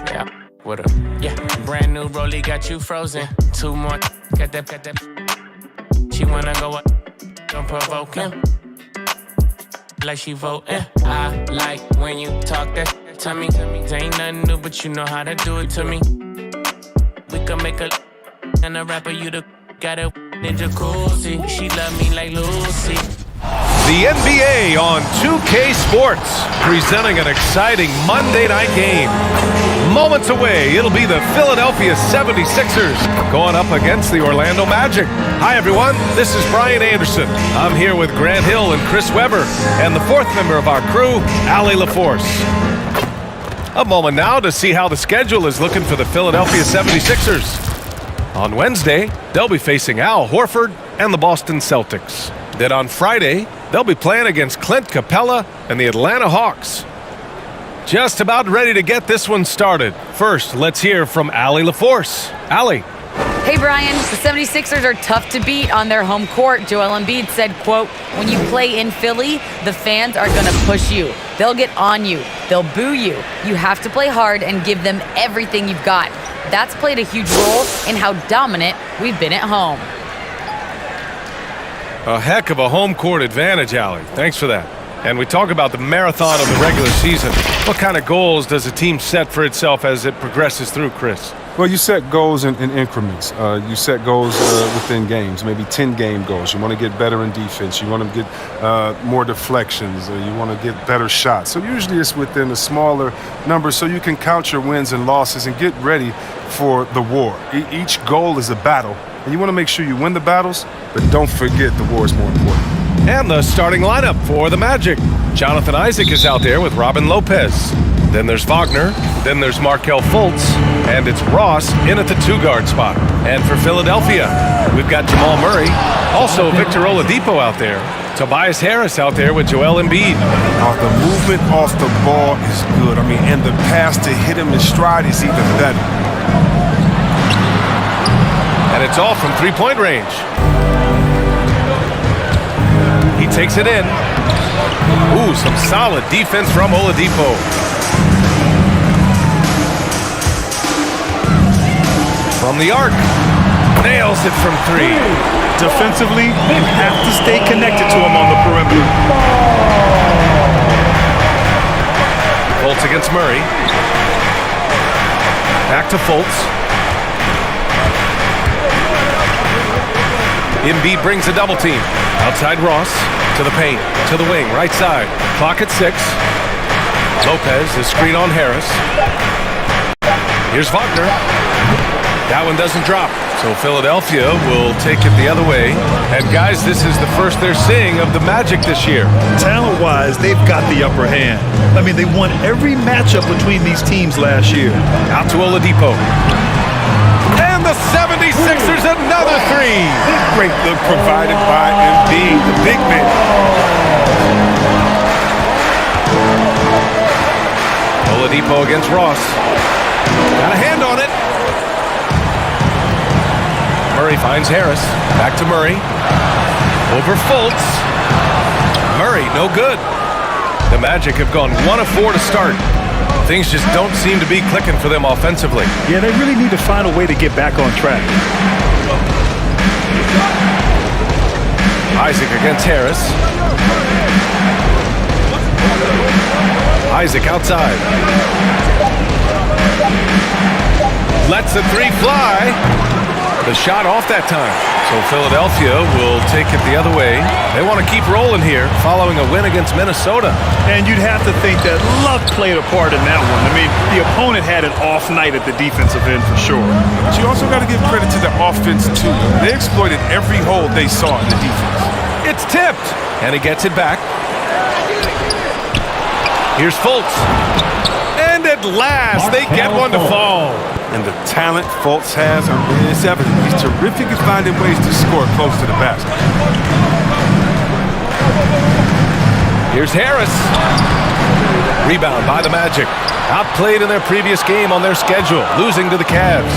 Yeah, what up? Yeah, brand new rollie got you frozen. 2 more, got that. She wanna go up, don't provoke him. Like she voting. I like when you talk that to me. Ain't nothing new, but you know how to do it to me. We can make a and a rapper, you the got a in jacuzzi. She love me like Lucy. The NBA on 2K Sports, presenting an exciting Monday night game. Moments away, it'll be the Philadelphia 76ers going up against the Orlando Magic. Hi, everyone. This is Brian Anderson. I'm here with Grant Hill and Chris Webber, and the fourth member of our crew, Allie LaForce. A moment now to see how the schedule is looking for the Philadelphia 76ers. On Wednesday, they'll be facing Al Horford and the Boston Celtics. Then on Friday, they'll be playing against Clint Capella and the Atlanta Hawks. Just about ready to get this one started. First, let's hear from Allie LaForce. Allie. Hey, Brian. The 76ers are tough to beat on their home court. Joel Embiid said, quote, when you play in Philly, the fans are going to push you. They'll get on you. They'll boo you. You have to play hard and give them everything you've got. That's played a huge role in how dominant we've been at home. A heck of a home court advantage, Allie. Thanks for that. And we talk about the marathon of the regular season. What kind of goals does a team set for itself as it progresses through, Chris? Well, you set goals in increments. You set goals within games, maybe 10-game goals. You want to get better in defense. You want to get more deflections. You want to get better shots. So usually it's within a smaller number so you can count your wins and losses and get ready for the war. Each goal is a battle, and you want to make sure you win the battles, but don't forget the war is more important. And the starting lineup for the Magic. Jonathan Isaac is out there with Robin Lopez. Then there's Wagner. Then there's Markelle Fultz. And it's Ross in at the two-guard spot. And for Philadelphia, we've got Jamal Murray. Also Victor Oladipo out there. Tobias Harris out there with Joel Embiid. The movement off the ball is good. And the pass to hit him in stride is even better. And it's all from three-point range. He takes it in. Ooh, some solid defense from Oladipo. From the arc. Nails it from three. Defensively, you have to stay connected to him on the perimeter. Fultz against Murray. Back to Fultz. Embiid brings a double team. Outside Ross, to the paint, to the wing, right side. Clock at 6. Lopez, the screen on Harris. Here's Wagner. That one doesn't drop. So Philadelphia will take it the other way. And guys, this is the first they're seeing of the Magic this year. Talent-wise, they've got the upper hand. They won every matchup between these teams last year. Out to Oladipo. And the 76ers, another three. Great look provided by Embiid, the big man. Oladipo against Ross. Got a hand on it. Murray finds Harris. Back to Murray. Over Fultz. Murray, no good. The Magic have gone 1 of 4 to start. Things just don't seem to be clicking for them offensively. Yeah, they really need to find a way to get back on track. Isaac against Harris. Isaac outside. Lets the three fly. The shot off that time. So Philadelphia will take it the other way. They want to keep rolling here following a win against Minnesota. And you'd have to think that luck played a part in that one. The opponent had an off night at the defensive end for sure. But you also got to give credit to the offense, too. They exploited every hole they saw in the defense. It's tipped. And he gets it back. Here's Fultz. And at last, they get one to fall. And the talent Fultz has, it's evident. He's terrific at finding ways to score close to the basket. Here's Harris. Rebound by the Magic. Outplayed in their previous game on their schedule, losing to the Cavs.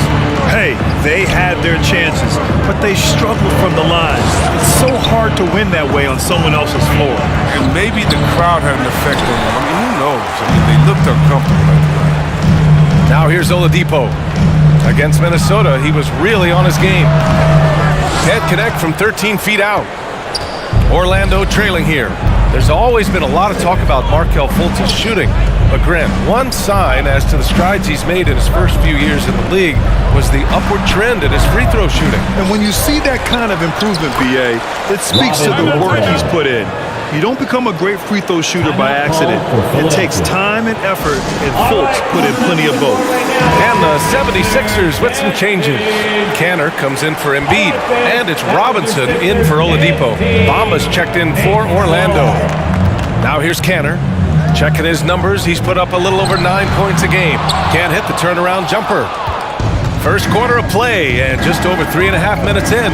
Hey, they had their chances, but they struggled from the line. It's so hard to win that way on someone else's floor. And maybe the crowd had an effect on them. Who knows? They looked uncomfortable. Now here's Oladipo. Against Minnesota, he was really on his game. Can't connect from 13 feet out. Orlando trailing here. There's always been a lot of talk about Markelle Fultz's shooting. But Grant, one sign as to the strides he's made in his first few years in the league was the upward trend in his free throw shooting. And when you see that kind of improvement, BA, it speaks to the work he's put in. You don't become a great free throw shooter by accident. It takes time and effort, and Fultz put in plenty of both. And the 76ers with some changes. Canner comes in for Embiid, and it's Robinson in for Oladipo. Bamba's checked in for Orlando. Now here's Canner. Checking his numbers, he's put up a little over 9 points a game. Can't hit the turnaround jumper. First quarter of play, and just over 3.5 minutes in.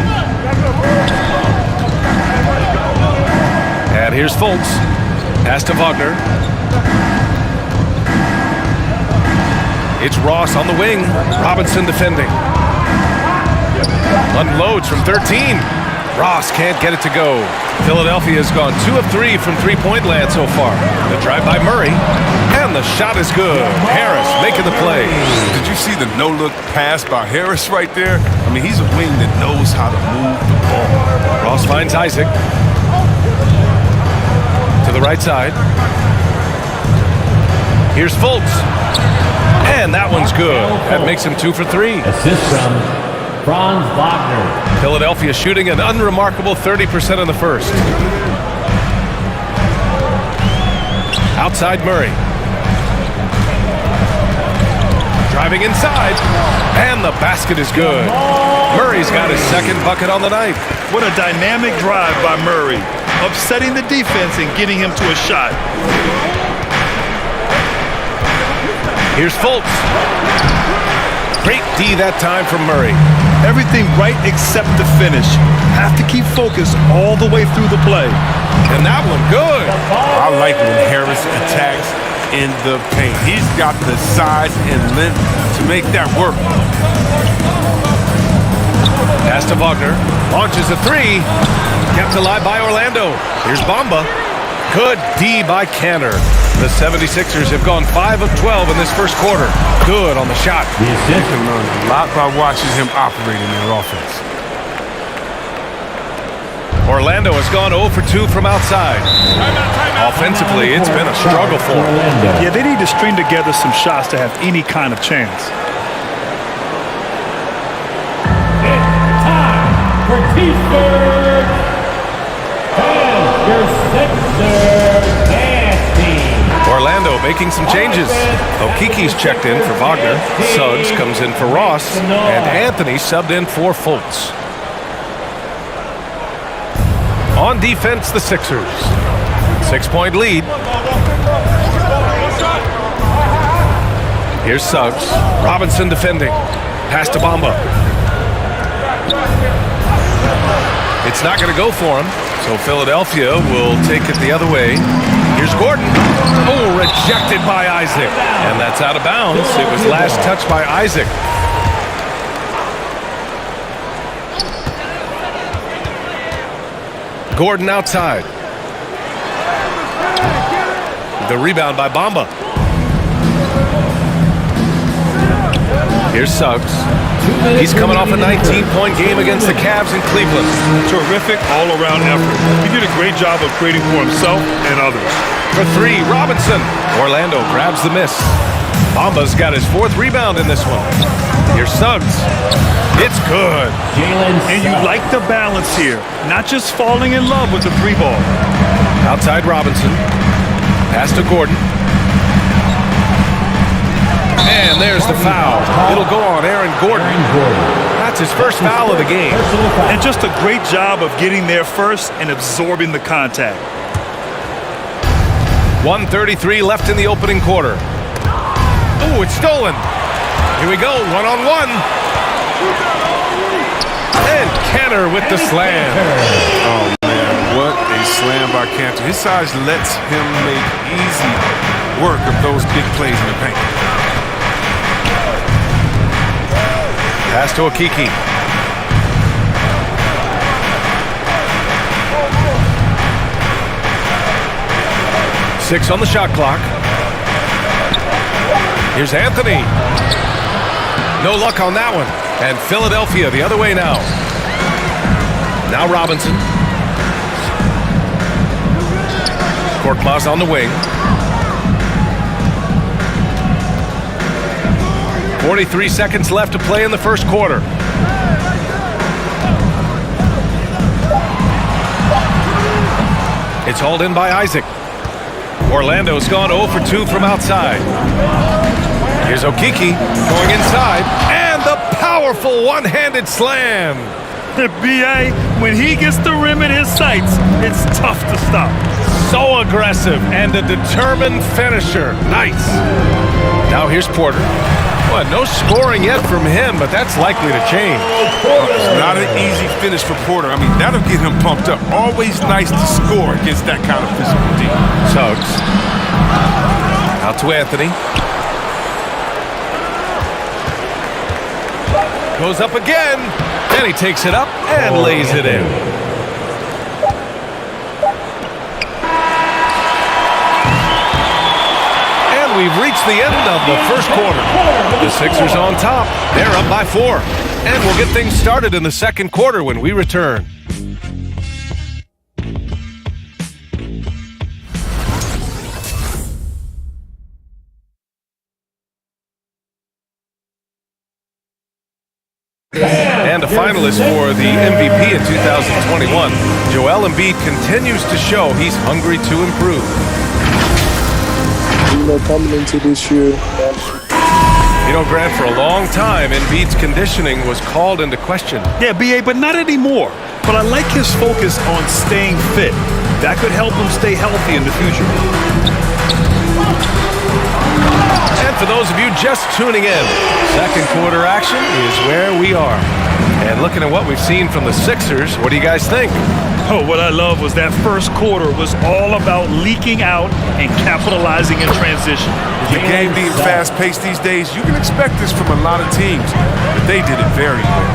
And here's Fultz. Pass to Wagner. It's Ross on the wing. Robinson defending. Unloads from 13. Ross can't get it to go. Philadelphia has gone 2 of 3 from three-point land so far. The drive by Murray, and the shot is good. Harris making the play. Did you see the no-look pass by Harris right there? I mean, he's a wing that knows how to move the ball. Ross finds Isaac. To the right side. Here's Fultz. And that one's good. That makes him 2 for 3. Assist from Franz Wagner. Philadelphia shooting an unremarkable 30% in the first. Outside Murray. Driving inside. And the basket is good. Murray's got his second bucket on the night. What a dynamic drive by Murray, upsetting the defense and getting him to a shot. Here's Fultz. Great D that time from Murray. Everything right except the finish. Have to keep focused all the way through the play. And that one good. I like when Harris attacks in the paint. He's got the size and length to make that work. Pass to Wagner. Launches a 3. Kept alive by Orlando. Here's Bamba. Good D by Canner. The 76ers have gone 5 of 12 in this first quarter. Good on the shot. You can learn a lot by watching him operate in their offense. Orlando has gone 0 for 2 from outside. Offensively, it's been a struggle for them. Yeah, they need to string together some shots to have any kind of chance. Time for T-Bird. And your Sixers nasty. Orlando making some changes. Okiki's checked in for Wagner. Suggs comes in for Ross. And Anthony subbed in for Fultz. On defense, the Sixers. 6-point lead. Here's Suggs. Robinson defending. Pass to Bamba. It's not going to go for him, so Philadelphia will take it the other way. Here's Gordon. Oh, rejected by Isaac. And that's out of bounds. It was last touched by Isaac. Gordon outside. The rebound by Bamba. Here's Suggs. He's coming off a 19-point game against the Cavs in Cleveland. Terrific all-around effort. He did a great job of creating for himself and others. For 3, Robinson. Orlando grabs the miss. Bamba's got his 4th rebound in this one. Here's Suggs. It's good. And you like the balance here. Not just falling in love with the 3-ball. Outside Robinson. Pass to Gordon. And there's the foul. It'll go on Aaron Gordon. That's his first foul of the game. And just a great job of getting there first and absorbing the contact. 1:33 left in the opening quarter. Oh, it's stolen. Here we go, one-on-one. And Canner with the slam. Oh, man, what a slam by Cantor. His size lets him make easy work of those big plays in the paint. Pass to Okiki. Six on the shot clock. Here's Anthony. No luck on that one. And Philadelphia the other way now. Now Robinson. Korkmaz on the wing. 43 seconds left to play in the first quarter. It's hauled in by Isaac. Orlando's gone 0 for 2 from outside. Here's Okiki going inside, and the powerful one-handed slam. B.A., when he gets the rim in his sights, it's tough to stop. So aggressive and a determined finisher. Nice. Now here's Porter. Well, no scoring yet from him, but that's likely to change. It's not an easy finish for Porter. I mean, that'll get him pumped up. Always nice to score against that kind of physical team. Suggs. Out to Anthony. Goes up again, and he takes it up and lays it in. And we've reached the end of the first quarter. The Sixers on top. They're up by 4. And we'll get things started in the second quarter when we return. And a finalist for the MVP in 2021, Joel Embiid continues to show he's hungry to improve. Coming into this year. You know, Grant, for a long time, Embiid's conditioning was called into question. Yeah, B.A., but not anymore. But I like his focus on staying fit. That could help him stay healthy in the future. And for those of you just tuning in, second quarter action is where we are. And looking at what we've seen from the Sixers, what do you guys think? Oh, what I love was that first quarter was all about leaking out and capitalizing in transition. With the game being fast-paced these days, you can expect this from a lot of teams, but they did it very well.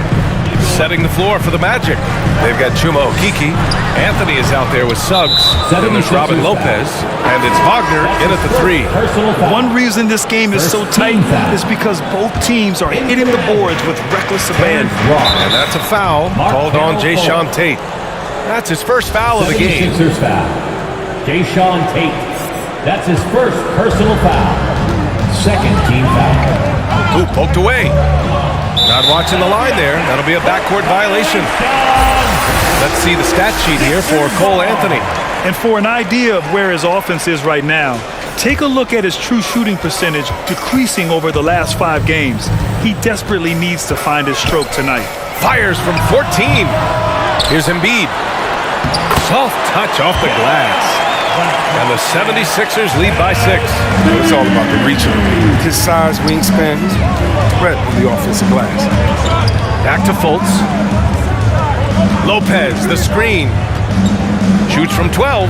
Setting the floor for the Magic. They've got Chuma Okiki. Anthony is out there with Suggs. Then there's Robin Lopez. And it's Wagner in at the 3. One reason this game is so tight is because both teams are hitting the boards with reckless abandon. And that's a foul called on Jayshawn Tate. That's his first foul of the game. Sixers foul. Jayshawn Tate. That's his first personal foul. Second team foul. Ooh, poked away. Not watching the line there. That'll be a backcourt violation. Let's see the stat sheet here for Cole Anthony. And for an idea of where his offense is right now, take a look at his true shooting percentage decreasing over the last 5 games. He desperately needs to find his stroke tonight. Fires from 14. Here's Embiid. Soft touch off the glass. And the 76ers lead by 6. It's all about the reach of him. His size, wingspan, he's threat on the offensive glass. Back to Fultz. Lopez, the screen. Shoots from 12.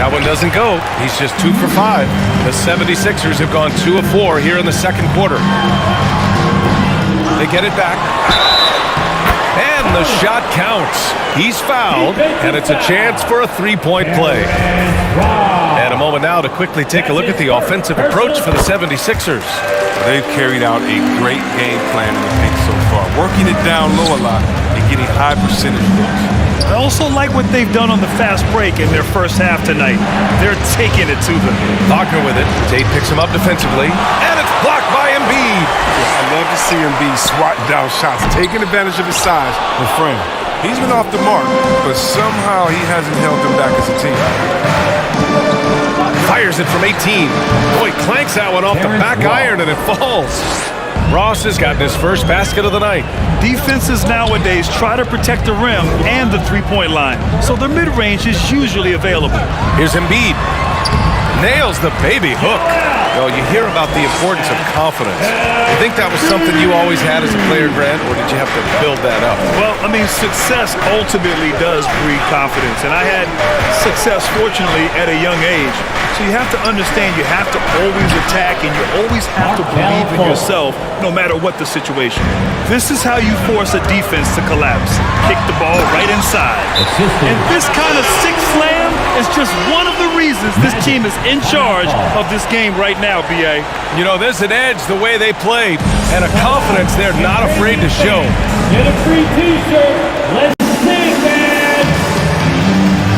That one doesn't go. He's just 2 for 5. The 76ers have gone 2 of 4 here in the second quarter. They get it back. And the shot counts. He's fouled, and it's a chance for a 3-point play. And a moment now to quickly take a look at the offensive approach for the 76ers. They've carried out a great game plan in the paint so far, working it down low a lot and getting high percentage looks. I also like what they've done on the fast break in their first half tonight. They're taking it to them. Wagner with it. Tate picks him up defensively, and it's blocked by Embiid. I love to see Embiid swatting down shots, taking advantage of his size and frame. He's been off the mark, but somehow he hasn't held them back as a team. Fires it from 18. Boy, clanks that one off the back iron, and it falls. Ross has gotten his first basket of the night. Defenses nowadays try to protect the rim and the three-point line, so the mid-range is usually available. Here's Embiid. Nails the baby hook. Well, you hear about the importance of confidence. You think that was something you always had as a player, Grant, or did you have to build that up? Well, I mean, success ultimately does breed confidence, and I had success, fortunately, at a young age. So you have to understand you have to always attack, and you always have to believe in yourself no matter what the situation. This is how you force a defense to collapse. Kick the ball right inside. And this kind of six slam is just one of the reasons this team is in charge of this game right now, B.A. You know, there's an edge the way they played, and a confidence they're not afraid to show. Get a free T-shirt. Let's sing, man.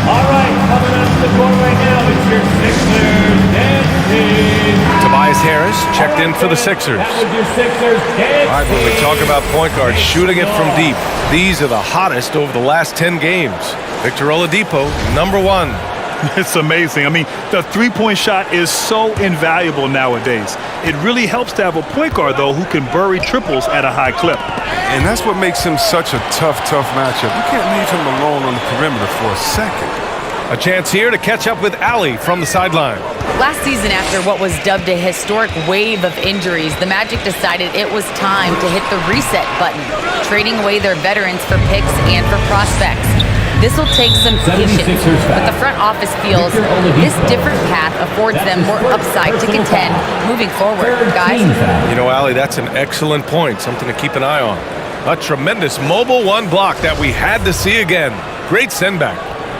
All right, coming up to the court right now, it's your Sixers dancing. Tobias Harris checked in for the Sixers. All right, when we talk about point guards shooting it from deep, these are the hottest over the last 10 games. Victor Oladipo, number 1. It's amazing. I mean, the three-point shot is so invaluable nowadays. It really helps to have a point guard, though, who can bury triples at a high clip. And that's what makes him such a tough matchup. You can't leave him alone on the perimeter for a second. A chance here to catch up with Allie from the sideline. Last season, after what was dubbed a historic wave of injuries, the Magic decided it was time to hit the reset button, trading away their veterans for picks and for prospects. This will take some patience, but the front office feels this different path affords them more upside to contend moving forward, guys. You know, Allie, that's an excellent point, something to keep an eye on. A tremendous mobile 1 block that we had to see again. Great send back.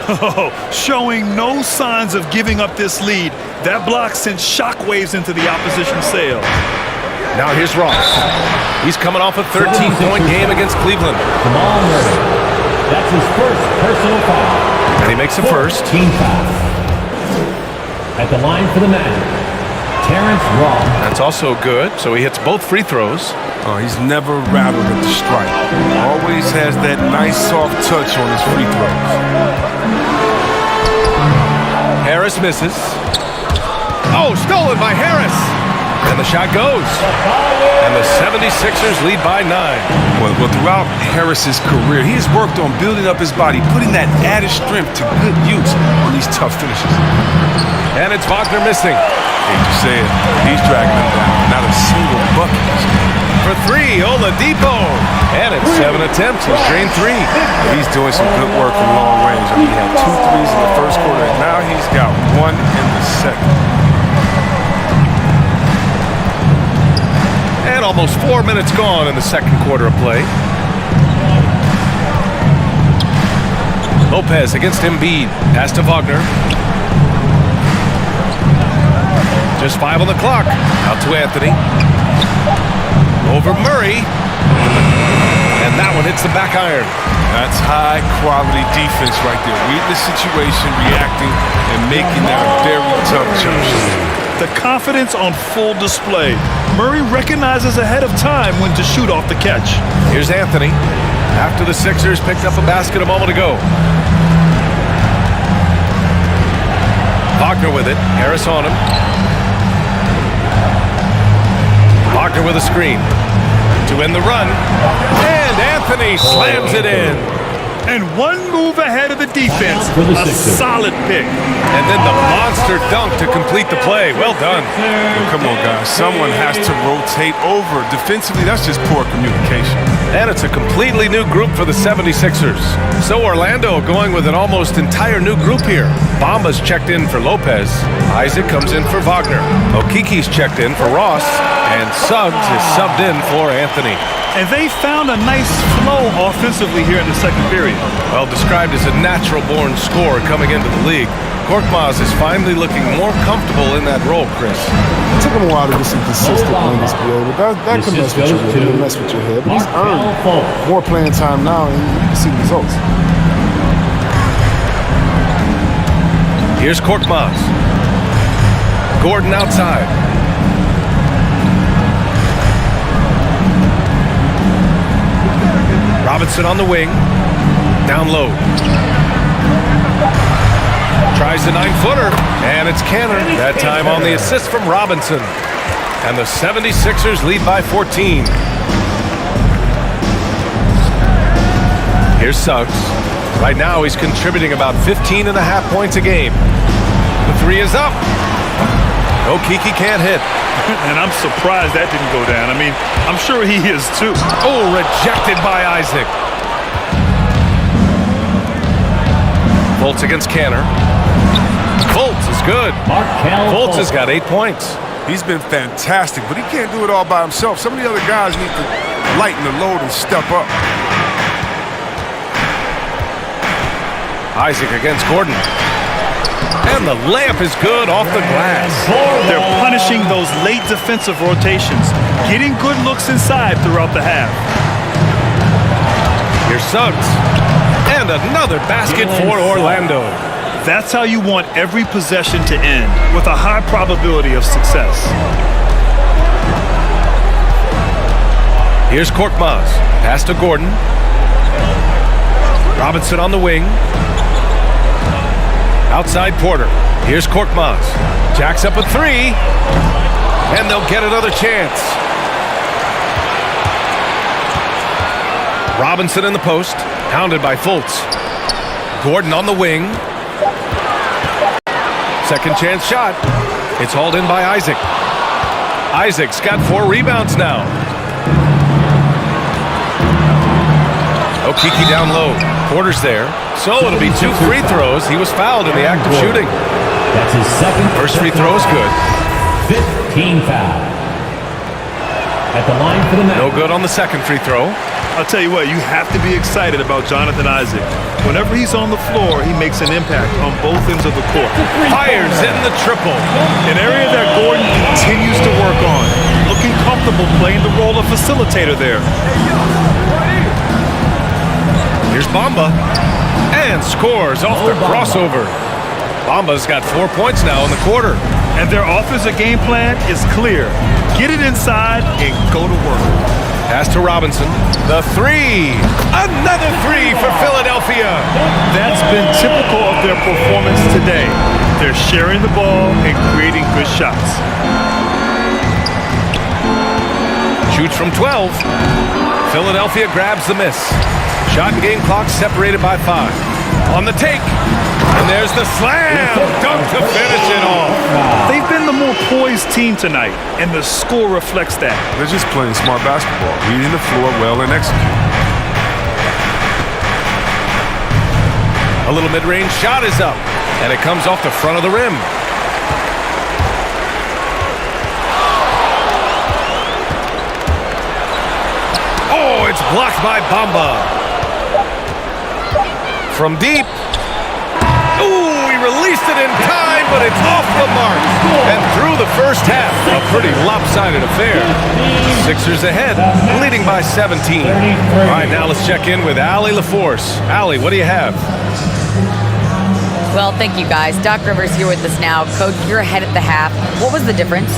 Oh, showing no signs of giving up this lead. That block sent shockwaves into the opposition sail. Now here's Ross. He's coming off a 13-point game against Cleveland. That's his first personal foul. And he makes the first. Team foul. At the line for the Magic, Terrence Ross. That's also good, so he hits both free throws. Oh, he's never rattled at the strike. Always has that nice soft touch on his free throws. Harris misses. Oh, stolen by Harris. And the shot goes. And the 76ers lead by 9. Well, throughout Harris's career, he has worked on building up his body, putting that added strength to good use on these tough finishes. And it's Wagner missing. Hate to say it, he's dragging him down. Not a single bucket. For 3, Oladipo. And in 7 attempts, he's drained 3. He's doing some good work from long range. I mean, he had 2 threes in the first quarter, and now he's got 1 in the second. And almost 4 minutes gone in the second quarter of play. Lopez against Embiid. Pass to Wagner. Just 5 on the clock. Out to Anthony. Over Murray. And that one hits the back iron. That's high-quality defense right there. Reading the situation, reacting, and making that a very tough jump shot. The confidence on full display. Murray recognizes ahead of time when to shoot off the catch. Here's Anthony. After the Sixers picked up a basket a moment ago. Wagner with it. Harris on him. Wagner with a screen. To end the run. And Anthony slams it in. And 1 move ahead of the defense. A solid pick. And then the monster dunk to complete the play. Well done. Well, come on, guys. Someone has to rotate over. Defensively, that's just poor communication. And it's a completely new group for the 76ers. So Orlando going with an almost entire new group here. Bamba's checked in for Lopez. Isaac comes in for Wagner. Okiki's checked in for Ross. And Suggs is subbed in for Anthony. And they found a nice flow offensively here in the second period. Well, described as a natural-born scorer coming into the league, Korkmaz is finally looking more comfortable in that role, Chris. It took him a while to get some consistent minutes, but that can mess with your head. It can mess with your head. But he's earned more playing time now, and you can see the results. Here's Korkmaz. Gordon outside. Robinson on the wing. Down low. Tries the 9-footer. And it's Canner. That time on the assist from Robinson. And the 76ers lead by 14. Here's Suggs. Right now he's contributing about 15.5 points a game. The 3 is up. Okiki can't hit. And I'm surprised that didn't go down. I mean, I'm sure he is too. Oh, rejected by Isaac. Fultz against Canner. Fultz is good. Fultz has got 8 points. He's been fantastic, but he can't do it all by himself. Some of the other guys need to lighten the load and step up. Isaac against Gordon. And the layup is good off the glass. They're punishing those late defensive rotations, getting good looks inside throughout the half. Here's Suggs. And another basket for Orlando. That's how you want every possession to end, with a high probability of success. Here's Korkmaz. Pass to Gordon. Robinson on the wing. Outside Porter. Here's Korkmaz. Jacks up a three. And they'll get another chance. Robinson in the post. Hounded by Fultz. Gordon on the wing. Second chance shot. It's hauled in by Isaac. Isaac's got 4 rebounds now. Okiki down low. Porter's there. So it'll be 2 free throws. He was fouled in the act of shooting. That's his second. First free throw is good. 15 foul. At the line for the net. No good on the second free throw. I'll tell you what, you have to be excited about Jonathan Isaac. Whenever he's on the floor, he makes an impact on both ends of the court. Fires in the triple. An area that Gordon continues to work on. Looking comfortable playing the role of facilitator there. Here's Mynba. And scores off the crossover. Bamba's got 4 points now in the quarter. And their offensive game plan is clear. Get it inside and go to work. Pass to Robinson. The three. Another three for Philadelphia. That's been typical of their performance today. They're sharing the ball and creating good shots. Shoots from 12. Philadelphia grabs the miss. Shot and game clock separated by 5. On the take. And there's the slam. Dunk to finish it off. They've been the more poised team tonight, and the score reflects that. They're just playing smart basketball, reading the floor well and executing. A little mid-range shot is up, and it comes off the front of the rim. Oh, it's blocked by Bamba. From deep. Ooh, he released it in time, but it's off the mark. And through the first half, a pretty lopsided affair. Sixers ahead, leading by 17. All right, now let's check in with Allie LaForce. Allie, what do you have? Well, thank you guys. Doc Rivers here with us now. Coach, you're ahead at the half. What was the difference?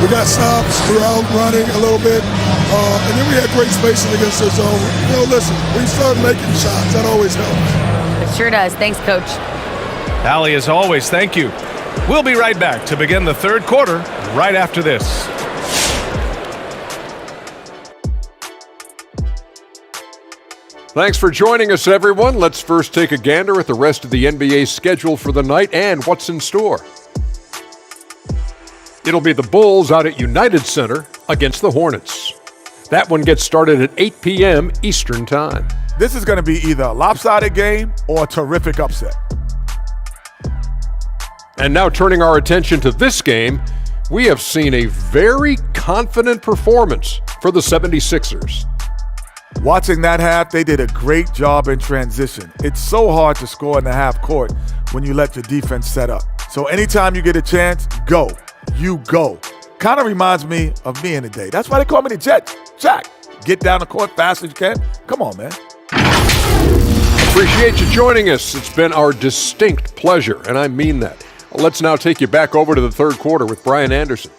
We got stops throughout running a little bit, and then we had great spacing against their zone. You know, listen, we started making shots. That always helps. It sure does. Thanks, Coach. Allie, as always, thank you. We'll be right back to begin the third quarter right after this. Thanks for joining us, everyone. Let's first take a gander at the rest of the NBA schedule for the night and what's in store. It'll be the Bulls out at United Center against the Hornets. That one gets started at 8 p.m. Eastern Time. This is going to be either a lopsided game or a terrific upset. And now turning our attention to this game, we have seen a very confident performance for the 76ers. Watching that half, they did a great job in transition. It's so hard to score in the half court when you let your defense set up. So anytime you get a chance, go. You go. Kind of reminds me of me in the day. That's why they call me the Jet. Jack, get down the court fast as you can. Come on, man. Appreciate you joining us. It's been our distinct pleasure, and I mean that. Let's now take you back over to the third quarter with Brian Anderson.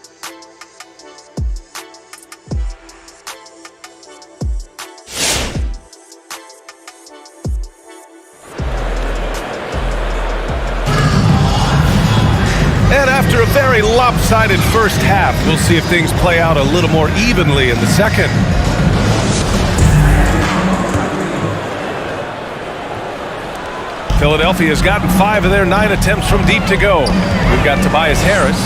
And after a very lopsided first half, we'll see if things play out a little more evenly in the second. Philadelphia's gotten 5 of their 9 attempts from deep to go. We've got Tobias Harris.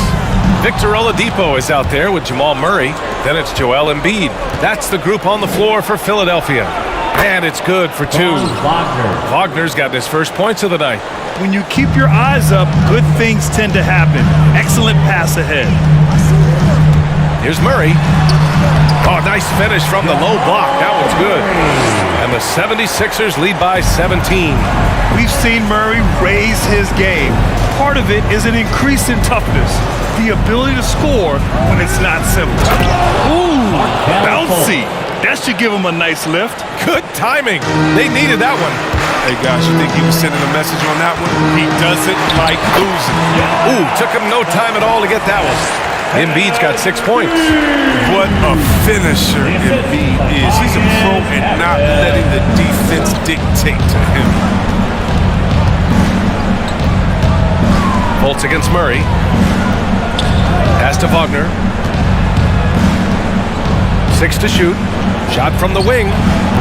Victor Oladipo is out there with Jamal Murray. Then it's Joel Embiid. That's the group on the floor for Philadelphia. And it's good for 2. Wagner's got his first points of the night. When you keep your eyes up, good things tend to happen. Excellent pass ahead. Here's Murray. Oh, nice finish from the low block. That one's good. And the 76ers lead by 17. We've seen Murray raise his game. Part of it is an increase in toughness. The ability to score when it's not simple. Ooh, bouncy. That should give him a nice lift. Good timing. They needed that one. Hey, guys, you think he was sending a message on that one? He doesn't like losing. Ooh, took him no time at all to get that one. Embiid's got 6 points. What a finisher Embiid is. He's a pro and not letting the defense dictate to him. Fultz against Murray. Pass to Wagner. 6 to shoot. Shot from the wing.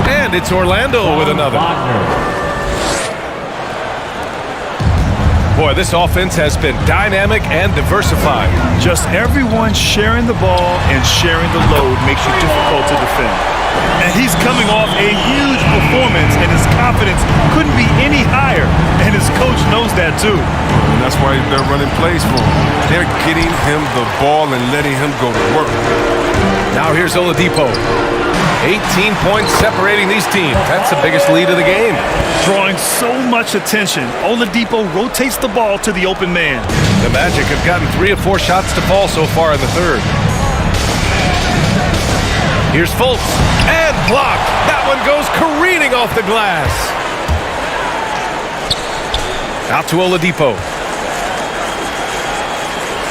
And it's Orlando with another. Boy, this offense has been dynamic and diversified. Just everyone sharing the ball and sharing the load makes you difficult to defend. And he's coming off a huge performance, and his confidence couldn't be any higher. And his coach knows that too. And that's why they're running plays for him. They're getting him the ball and letting him go to work. Now here's Oladipo. 18 points separating these teams. That's the biggest lead of the game. Drawing so much attention, Oladipo rotates the ball to the open man. The Magic have gotten 3 of 4 shots to fall so far in the third. Here's Fultz, and blocked. That one goes careening off the glass. Out to Oladipo.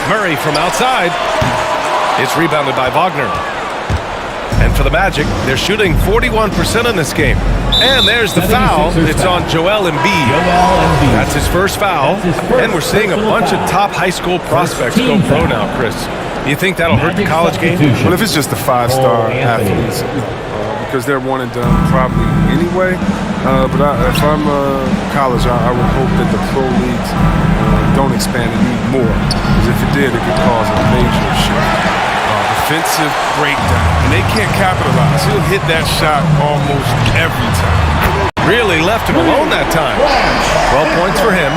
Murray from outside. It's rebounded by Wagner. And for the Magic, they're shooting 41% in this game. And there's the foul. It's on Joel Embiid. That's his first foul. And we're seeing a bunch of top high school prospects go pro now, Chris. You think that'll hurt the college game? Well, if it's just the 5-star athletes, because they're one and done probably anyway. But if I'm college, I would hope that the pro leagues don't expand it even more. Because if it did, it could cause a major shift. Defensive breakdown, and they can't capitalize. He'll hit that shot almost every time. Really left him alone that time. 12 points for him.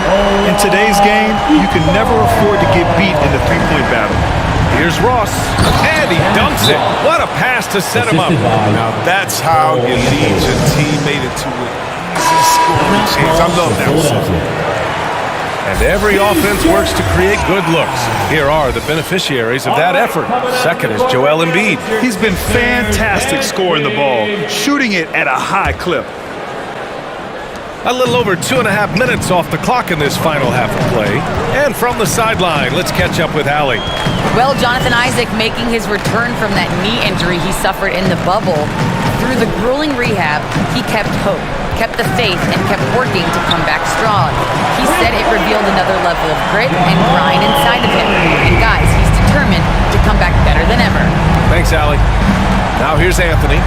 In today's game, you can never afford to get beat in the three-point battle. Here's Ross, and he dunks it. What a pass to set him up. Now that's how you lead your teammate into an easy scoring chance. I love that. And every offense works to create good looks. Here are the beneficiaries of that effort. Second is Joel Embiid. He's been fantastic scoring the ball, shooting it at a high clip. A little over 2.5 minutes off the clock in this final half of play. And from the sideline, let's catch up with Allie. Well, Jonathan Isaac making his return from that knee injury he suffered in the bubble. Through the grueling rehab, he kept hope, kept the faith, and kept working to come back strong. He said it revealed another level of grit and grind inside of him. And guys, he's determined to come back better than ever. Thanks, Allie. Now here's Anthony.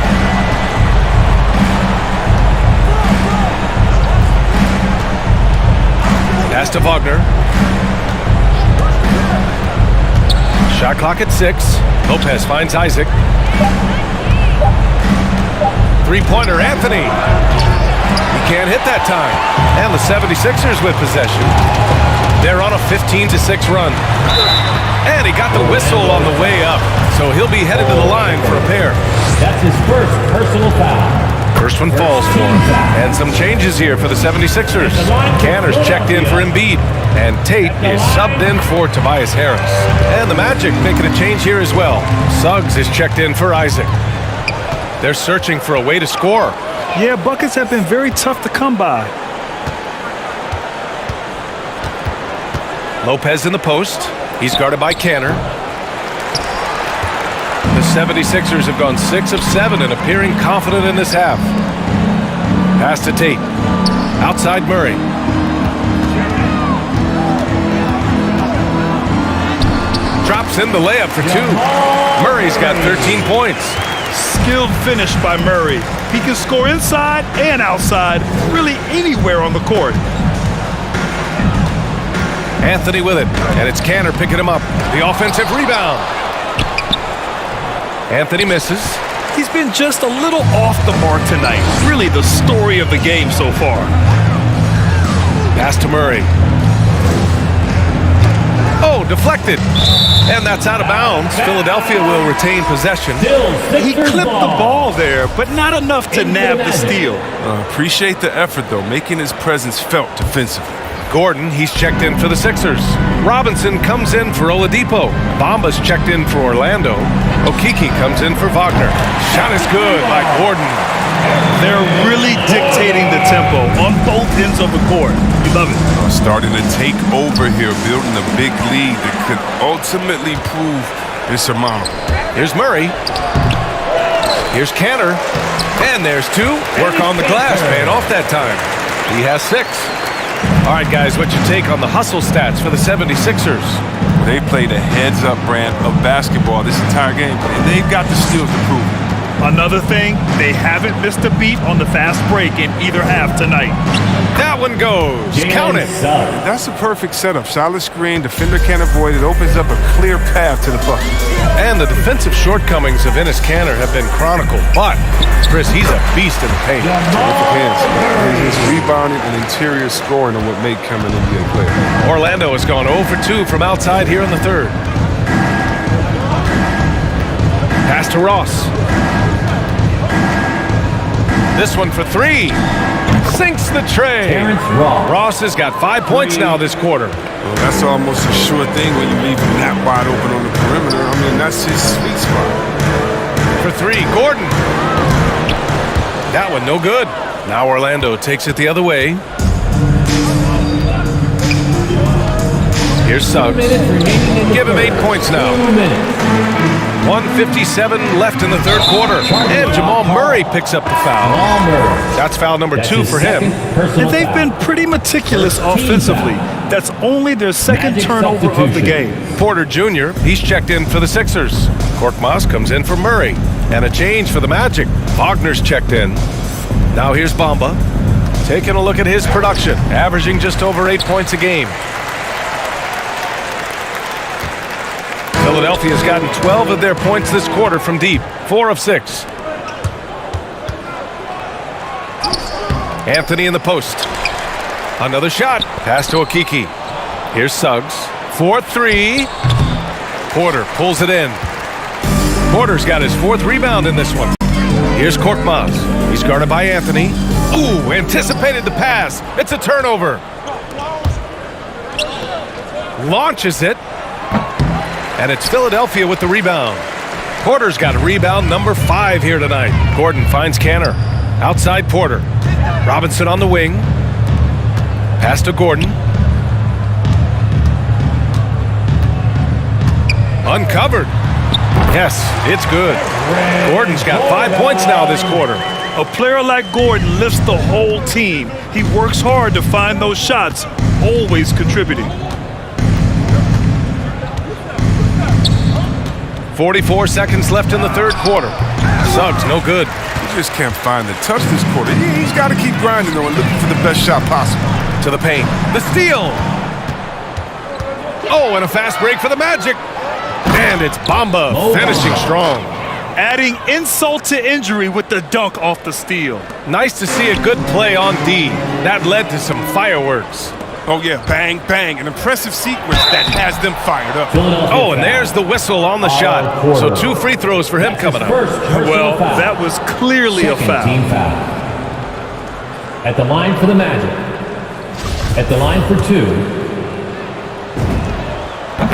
Pass to Wagner. Shot clock at 6. Lopez finds Isaac. Three-pointer, Anthony. He can't hit that time. And the 76ers with possession. They're on a 15-6 run. And he got the whistle on the way up. So he'll be headed to the line for a pair. That's his first personal foul. First one falls for him. And some changes here for the 76ers. Canner's checked in for Embiid. And Tate is subbed in for Tobias Harris. And the Magic making a change here as well. Suggs is checked in for Isaac. They're searching for a way to score. Yeah, buckets have been very tough to come by. Lopez in the post. He's guarded by Canner. The 76ers have gone 6 of 7 and appearing confident in this half. Pass to Tate. Outside Murray. Drops in the layup for 2. Murray's got 13 points. Skilled finish by Murray. He can score inside and outside, really anywhere on the court. Anthony with it, and it's Canner picking him up. The offensive rebound. Anthony misses. He's been just a little off the mark tonight. Really the story of the game so far. Pass to Murray. Oh, deflected. And that's out of bounds. Philadelphia will retain possession. He clipped the ball there, but not enough to nab the steal. Appreciate the effort, though, making his presence felt defensively. Gordon, he's checked in for the Sixers. Robinson comes in for Oladipo. Bamba's checked in for Orlando. Okeke comes in for Wagner. Shot is good by Gordon. They're really dictating the tempo on both ends of the court. You love it. Starting to take over here, building a big lead that could ultimately prove insurmountable. Here's Murray. Here's Cantor. And there's 2. Work on the glass, paying off that time. He has 6. All right, guys, what's your take on the hustle stats for the 76ers? They played a heads-up brand of basketball this entire game, and they've got the skills to prove it. Another thing, they haven't missed a beat on the fast break in either half tonight. That one goes. Count it. That's a perfect setup. Solid screen, defender can't avoid it, opens up a clear path to the bucket. And the defensive shortcomings of Enes Kanter have been chronicled, but Chris, he's a beast in the paint. Terrific hands. His rebounding and interior scoring are what make him an NBA player. Orlando has gone 0 for 2 from outside here in the third. Pass to Ross. This one for 3. Sinks the tray. Ross has got 5 points now this quarter. Well, that's almost a sure thing when you leave him that wide open on the perimeter. I mean, that's his sweet spot. For 3, Gordon. That one no good. Now Orlando takes it the other way. Here's Suggs. Give him 8 points now. 1:57 left in the third quarter. And Jamal Murray picks up the foul. That's foul number 2 for him. And they've been pretty meticulous offensively. That's only their second turnover of the game. Porter Jr., he's checked in for the Sixers. Korkmaz comes in for Murray. And a change for the Magic. Wagner's checked in. Now here's Bamba. Taking a look at his production. Averaging just over 8 points a game. Philadelphia's gotten 12 of their points this quarter from deep. 4 of 6. Anthony in the post. Another shot. Pass to Okiki. Here's Suggs. 4-3. Porter pulls it in. Porter's got his 4th rebound in this one. Here's Korkmaz. He's guarded by Anthony. Ooh, anticipated the pass. It's a turnover. Launches it. And it's Philadelphia with the rebound. Porter's got a rebound number 5 here tonight. Gordon finds Cantor. Outside Porter. Robinson on the wing. Pass to Gordon. Uncovered. Yes, it's good. Gordon's got 5 points now this quarter. A player like Gordon lifts the whole team. He works hard to find those shots, always contributing. 44 seconds left in the third quarter. Suggs, no good. He just can't find the touch this quarter. He's got to keep grinding, though, and looking for the best shot possible. To the paint. The steal. Oh, and a fast break for the Magic. And it's Bamba finishing strong. Adding insult to injury with the dunk off the steal. Nice to see a good play on D. That led to some fireworks. Oh, yeah, bang, bang. An impressive sequence that has them fired up. Oh, and there's the whistle on the shot. So 2 free throws for him coming up. Well, that was clearly a foul. Team foul. At the line for the Magic. At the line for 2.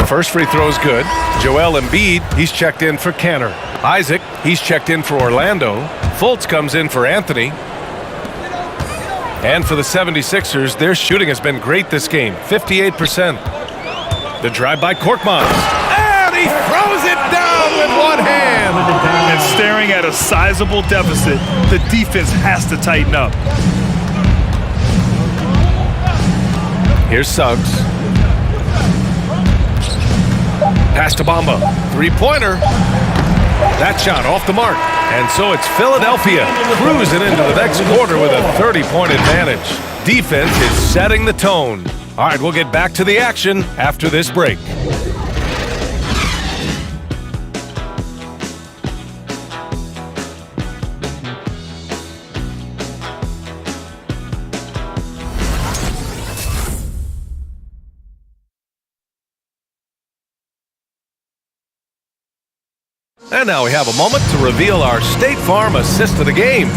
The first free throw is good. Joel Embiid, he's checked in for Cantor. Isaac, he's checked in for Orlando. Fultz comes in for Anthony. And for the 76ers, their shooting has been great this game, 58%. The drive by Korkmaz. And he throws it down with one hand. And staring at a sizable deficit, the defense has to tighten up. Here's Suggs. Pass to Bamba. 3-pointer. That shot off the mark. And so it's Philadelphia cruising into the next quarter with a 30-point advantage. Defense is setting the tone. All right, we'll get back to the action after this break. And now we have a moment to reveal our State Farm assist of the game.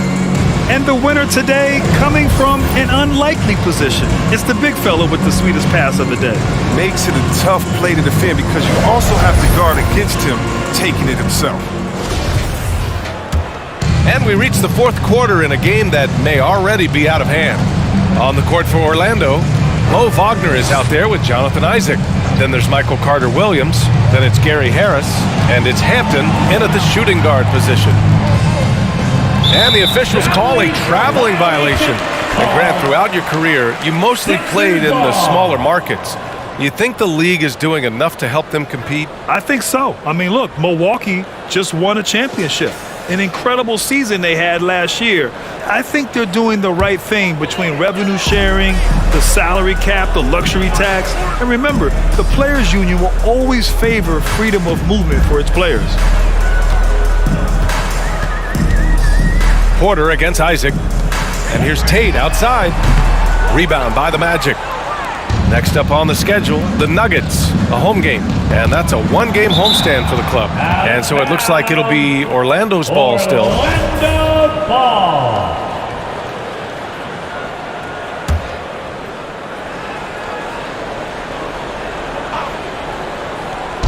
And the winner today coming from an unlikely position. It's the big fella with the sweetest pass of the day. Makes it a tough play to defend because you also have to guard against him taking it himself. And we reach the fourth quarter in a game that may already be out of hand. On the court for Orlando, Mo Wagner is out there with Jonathan Isaac. Then there's Michael Carter-Williams. Then it's Gary Harris. And it's Hampton in at the shooting guard position. And the officials call a traveling violation. And Grant, throughout your career, you mostly played in the smaller markets. You think the league is doing enough to help them compete? I think so. I mean, look, Milwaukee just won a championship. An incredible season they had last year. I think they're doing the right thing between revenue sharing, the salary cap, the luxury tax. And remember, the players' union will always favor freedom of movement for its players. Porter against Isaac. And here's Tate outside. Rebound by the Magic. Next up on the schedule, the Nuggets, a home game. And that's a one-game homestand for the club. And so it looks like it'll be Orlando's ball still. Orlando ball.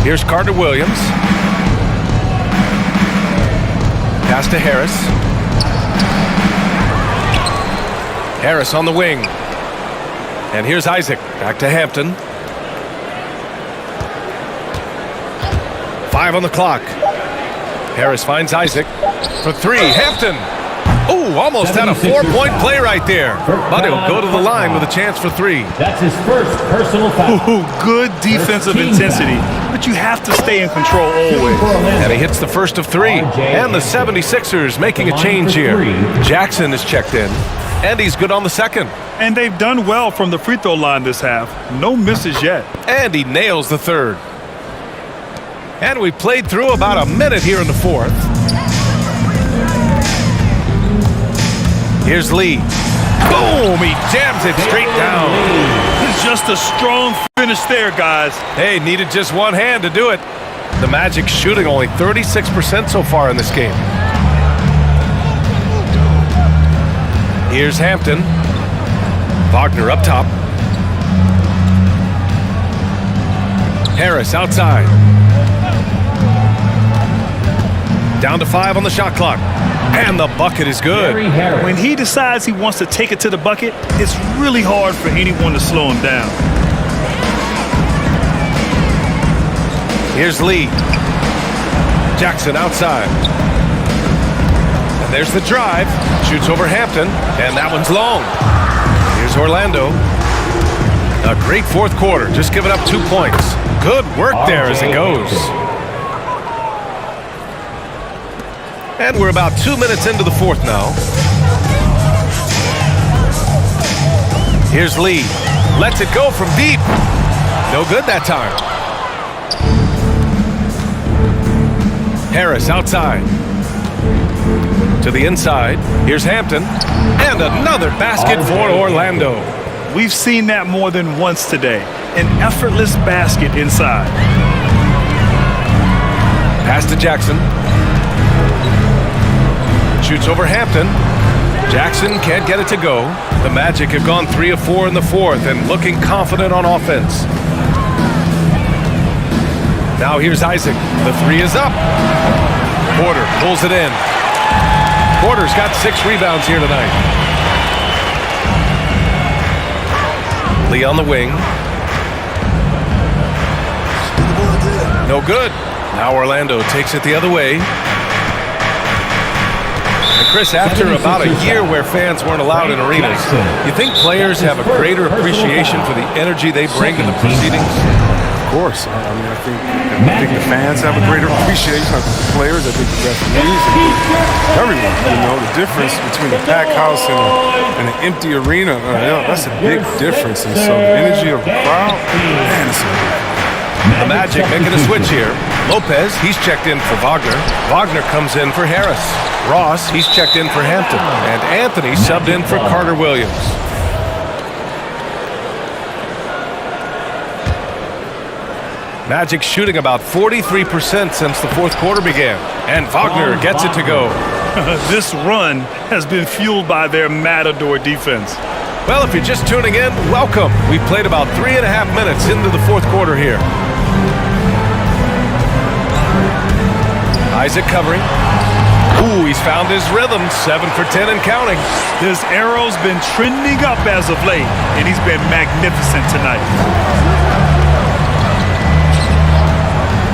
Here's Carter-Williams. Pass to Harris. Harris on the wing. And here's Isaac. Back to Hampton. 5 on the clock. Harris finds Isaac for 3. Hampton. Oh, almost had a 4-point play right there. But he'll go to the line with a chance for 3. That's his first personal foul. Ooh, good defensive intensity, but you have to stay in control always. And he hits the first of 3. And the 76ers making a change here. Jackson is checked in. And he's good on the second. And they've done well from the free throw line this half. No misses yet. And he nails the third. And we played through about a minute here in the fourth. Here's Lee. Boom! He jams it straight down. It's just a strong finish there, guys. Hey, needed just one hand to do it. The Magic shooting only 36% so far in this game. Here's Hampton. Wagner up top. Harris outside. Down to 5 on the shot clock. And the bucket is good. When he decides he wants to take it to the bucket, it's really hard for anyone to slow him down. Here's Lee. Jackson outside. And there's the drive. Shoots over Hampton. And that one's long. Here's Orlando. A great fourth quarter. Just giving up 2 points. Good work there as it goes. And we're about 2 minutes into the fourth now. Here's Lee. Lets it go from deep. No good that time. Harris outside. To the inside. Here's Hampton. And another basket for Orlando. We've seen that more than once today. An effortless basket inside. Pass to Jackson. Shoots over Hampton. Jackson can't get it to go. The Magic have gone 3 of 4 in the fourth and looking confident on offense. Now here's Isaac. The 3 is up. Porter pulls it in. Porter's got 6 rebounds here tonight. Lee on the wing. No good. Now Orlando takes it the other way. And Chris, after about a year where fans weren't allowed in arenas, you think players have a greater appreciation for the energy they bring to the proceedings? Of course. I mean, I think the fans have a greater appreciation of the players. I think the referees, everyone. You know, the difference between a packed house and an empty arena, that's a big difference. And so the energy of the crowd, man, it's amazing. The Magic making a switch here. Lopez, he's checked in for Wagner. Wagner comes in for Harris. Ross, he's checked in for Hampton. And Anthony subbed in for Carter-Williams. Magic shooting about 43% since the fourth quarter began. And Wagner gets it to go. This run has been fueled by their Matador defense. Well, if you're just tuning in, welcome. We've played about 3.5 minutes into the fourth quarter here. Isaac covering. Ooh, he's found his rhythm. 7 for 10 and counting. His arrow's been trending up as of late, and he's been magnificent tonight.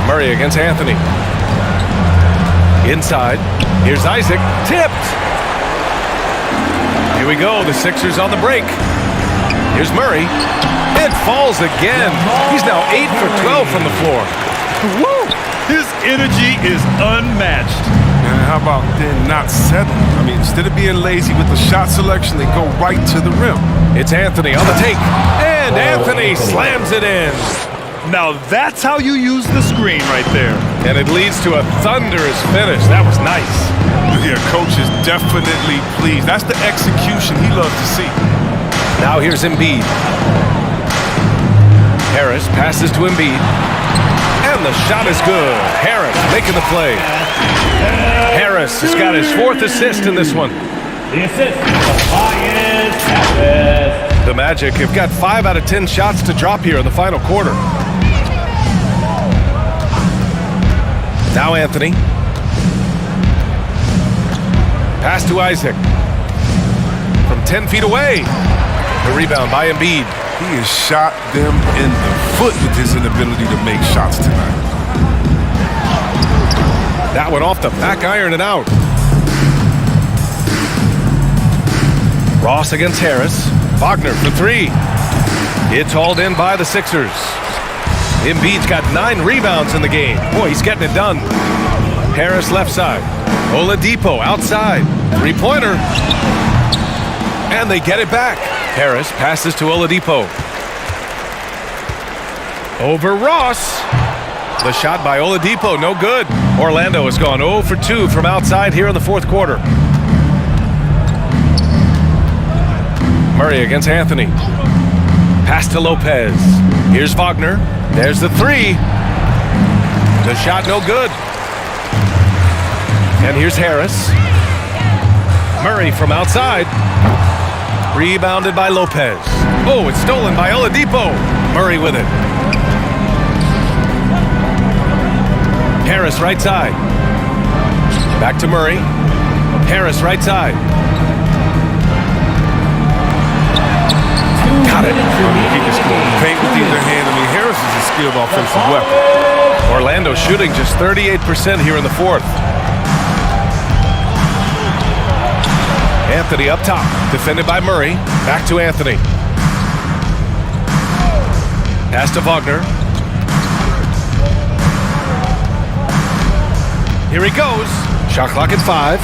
Murray against Anthony. Inside. Here's Isaac. Tipped. Here we go. The Sixers on the break. Here's Murray. It falls again. He's now 8 for 12 from the floor. Woo! His energy is unmatched. And how about then not settling? I mean, instead of being lazy with the shot selection, they go right to the rim. It's Anthony on the take. And Anthony slams it in. Now that's how you use the screen right there. And it leads to a thunderous finish. That was nice. Yeah, coach is definitely pleased. That's the execution he loves to see. Now here's Embiid. Harris passes to Embiid. And the shot is good. Harris making the play. Harris has got his 4th assist in this one. The assist, Tobias Harris. The Magic have got 5 out of 10 shots to drop here in the final quarter. Now Anthony. Pass to Isaac. From 10 feet away. The rebound by Embiid. He has shot them in the foot with his inability to make shots tonight. That one off the back iron and out. Ross against Harris. Wagner for 3. It's hauled in by the Sixers. Embiid's got 9 rebounds in the game. Boy, he's getting it done. Harris left side. Oladipo outside. 3-pointer. And they get it back. Harris passes to Oladipo. Over Ross. The shot by Oladipo, no good. Orlando has gone 0 for 2 from outside here in the 4th quarter. Murray against Anthony. Pass to Lopez. Here's Wagner. There's the 3. The shot no good. And here's Harris. Murray from outside. Rebounded by Lopez. Oh, it's stolen by Oladipo. Murray with it. Harris right side. Back to Murray. Harris right side. Got it. He can score paint with either hand. I mean, Harris is a skilled offensive weapon. Orlando shooting just 38% here in the 4th. Anthony up top, defended by Murray. Back to Anthony. Pass to Wagner. Here he goes. Shot clock at 5.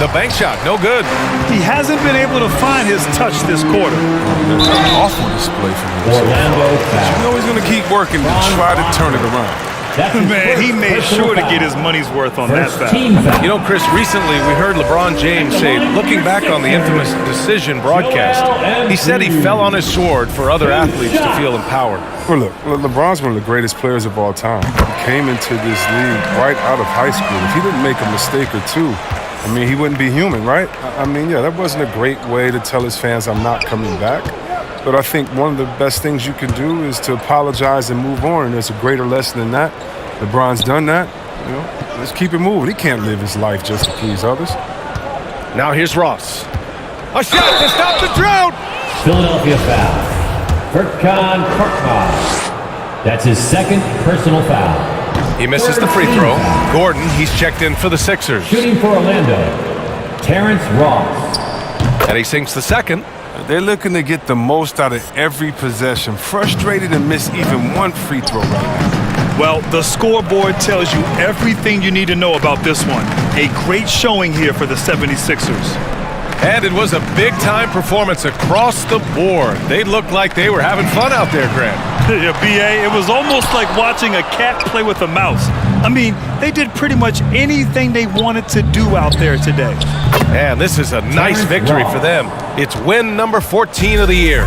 The bank shot, no good. He hasn't been able to find his touch this quarter. There's an awful display from him. Orlando, but you know he's going to keep working to try to turn it around. Man, he made sure to get his money's worth on that foul. You know, Chris, recently we heard LeBron James say, looking back on the infamous decision broadcast, he said he fell on his sword for other athletes to feel empowered. Well, look, LeBron's one of the greatest players of all time. He came into this league right out of high school. If he didn't make a mistake or two, I mean, he wouldn't be human, right? I mean, yeah, that wasn't a great way to tell his fans, I'm not coming back. But I think one of the best things you can do is to apologize and move on. And there's a greater lesson than that. LeBron's done that. You know, let's keep it moving. He can't live his life just to please others. Now here's Ross. A shot to stop the drought. Philadelphia foul. Furkan Korkmaz. That's his 2nd personal foul. He misses the free throw. Gordon, he's checked in for the Sixers. Shooting for Orlando, Terrence Ross. And he sinks the 2nd. They're looking to get the most out of every possession. Frustrated and miss even one free throw right now. Well, the scoreboard tells you everything you need to know about this one. A great showing here for the 76ers. And it was a big-time performance across the board. They looked like they were having fun out there, Grant. Yeah, B.A., it was almost like watching a cat play with a mouse. I mean, they did pretty much anything they wanted to do out there today. And this is a nice victory for them. It's win number 14 of the year.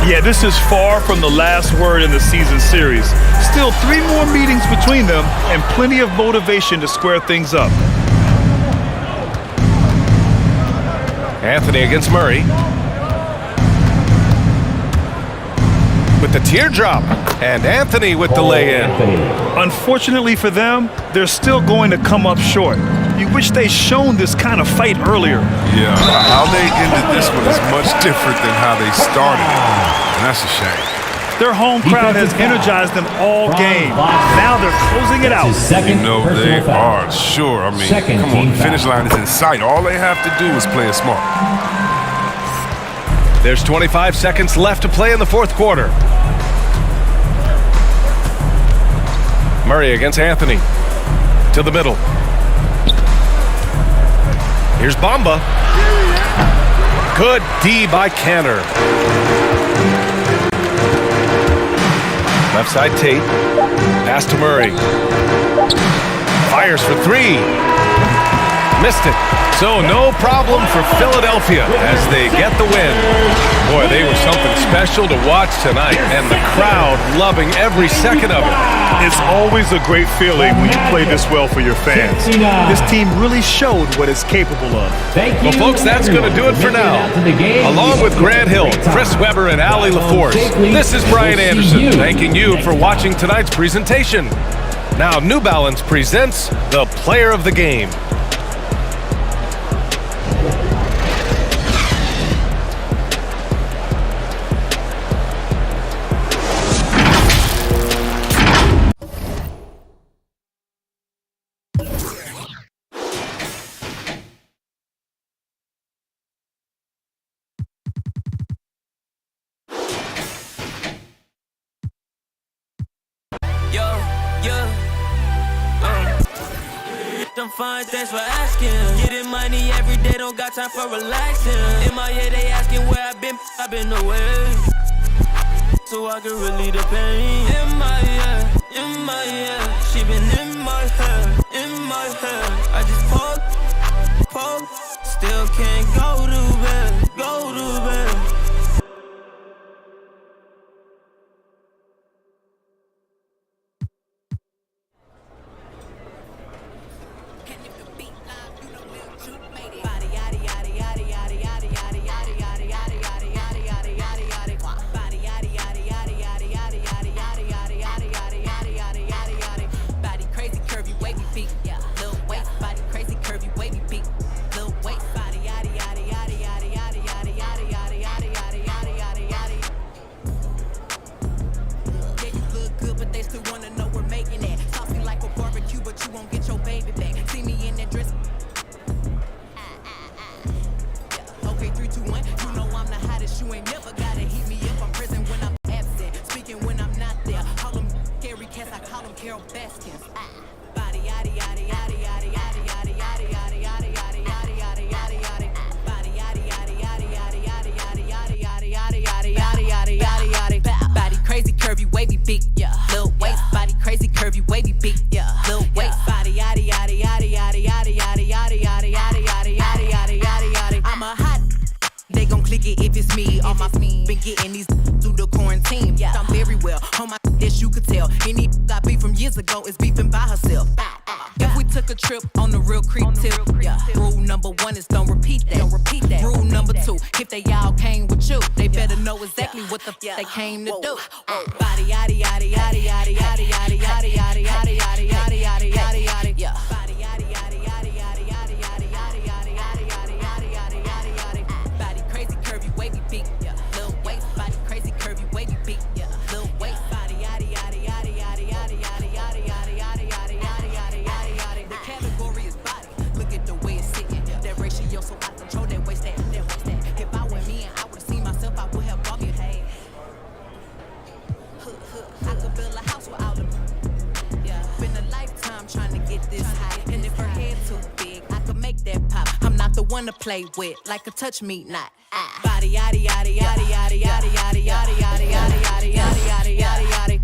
Yeah, this is far from the last word in the season series. Still 3 more meetings between them and plenty of motivation to square things up. Anthony against Murray. With the teardrop. And Anthony with the lay-in. Unfortunately for them, they're still going to come up short. You wish they'd shown this kind of fight earlier. Yeah, how they ended this one is much different than how they started it. And that's a shame. Their home crowd has energized them all game. Now they're closing it out. You know they are, sure. I mean, come on, the finish line is in sight. All they have to do is play it smart. There's 25 seconds left to play in the fourth quarter. Murray against Anthony. To the middle. Here's Bamba. Good D by Canner. Left side Tate. Pass to Murray. Fires for three. Missed it. So no problem for Philadelphia as they get the win. Boy, they were something special to watch tonight, and the crowd loving every second of it. It's always a great feeling when you play this well for your fans. This team really showed what it's capable of. Well, folks, that's going to do it for now. Along with Grant Hill, Chris Webber, and Allie LaForce, this is Brian Anderson thanking you for watching tonight's presentation. Now, New Balance presents the Player of the Game. Fine, thanks for asking. Getting money every day, don't got time for relaxing. In my head, they asking where I've been away. So I can relieve the pain. In my head, she been in my head. I just poke, still can't go to bed. They came to do. Body yaddy yaddy yaddy yaddy yaddy yaddy yaddy yaddy yaddy yaddy yaddy yaddy yaddy yaddy. Yeah. Body yaddy yaddy yaddy yaddy yaddy yaddy yaddy yaddy yaddy yaddy yaddy yaddy yaddy yaddy. Body crazy curvy wavy big. Yeah. Little waist. Body crazy curvy wavy big. Yeah. Little waist. Body yaddy yaddy yaddy yaddy yaddy yaddy yaddy yaddy yaddy yaddy yaddy yaddy yaddy yaddy. The category is body. Look at the way it's sitting. That ratio so I control that waist that waist that. If I were me and I would have seen myself, I would have bought me. Hey. I could build a house without a been a lifetime trying to get this high. And if her head too big, I could make that pop. I'm not the one to play with, like a touch me not. Body yaddy yaddy yaddy yaddy yaddy yaddy yaddy yaddy yaddy yaddy yaddy yaddy yaddy.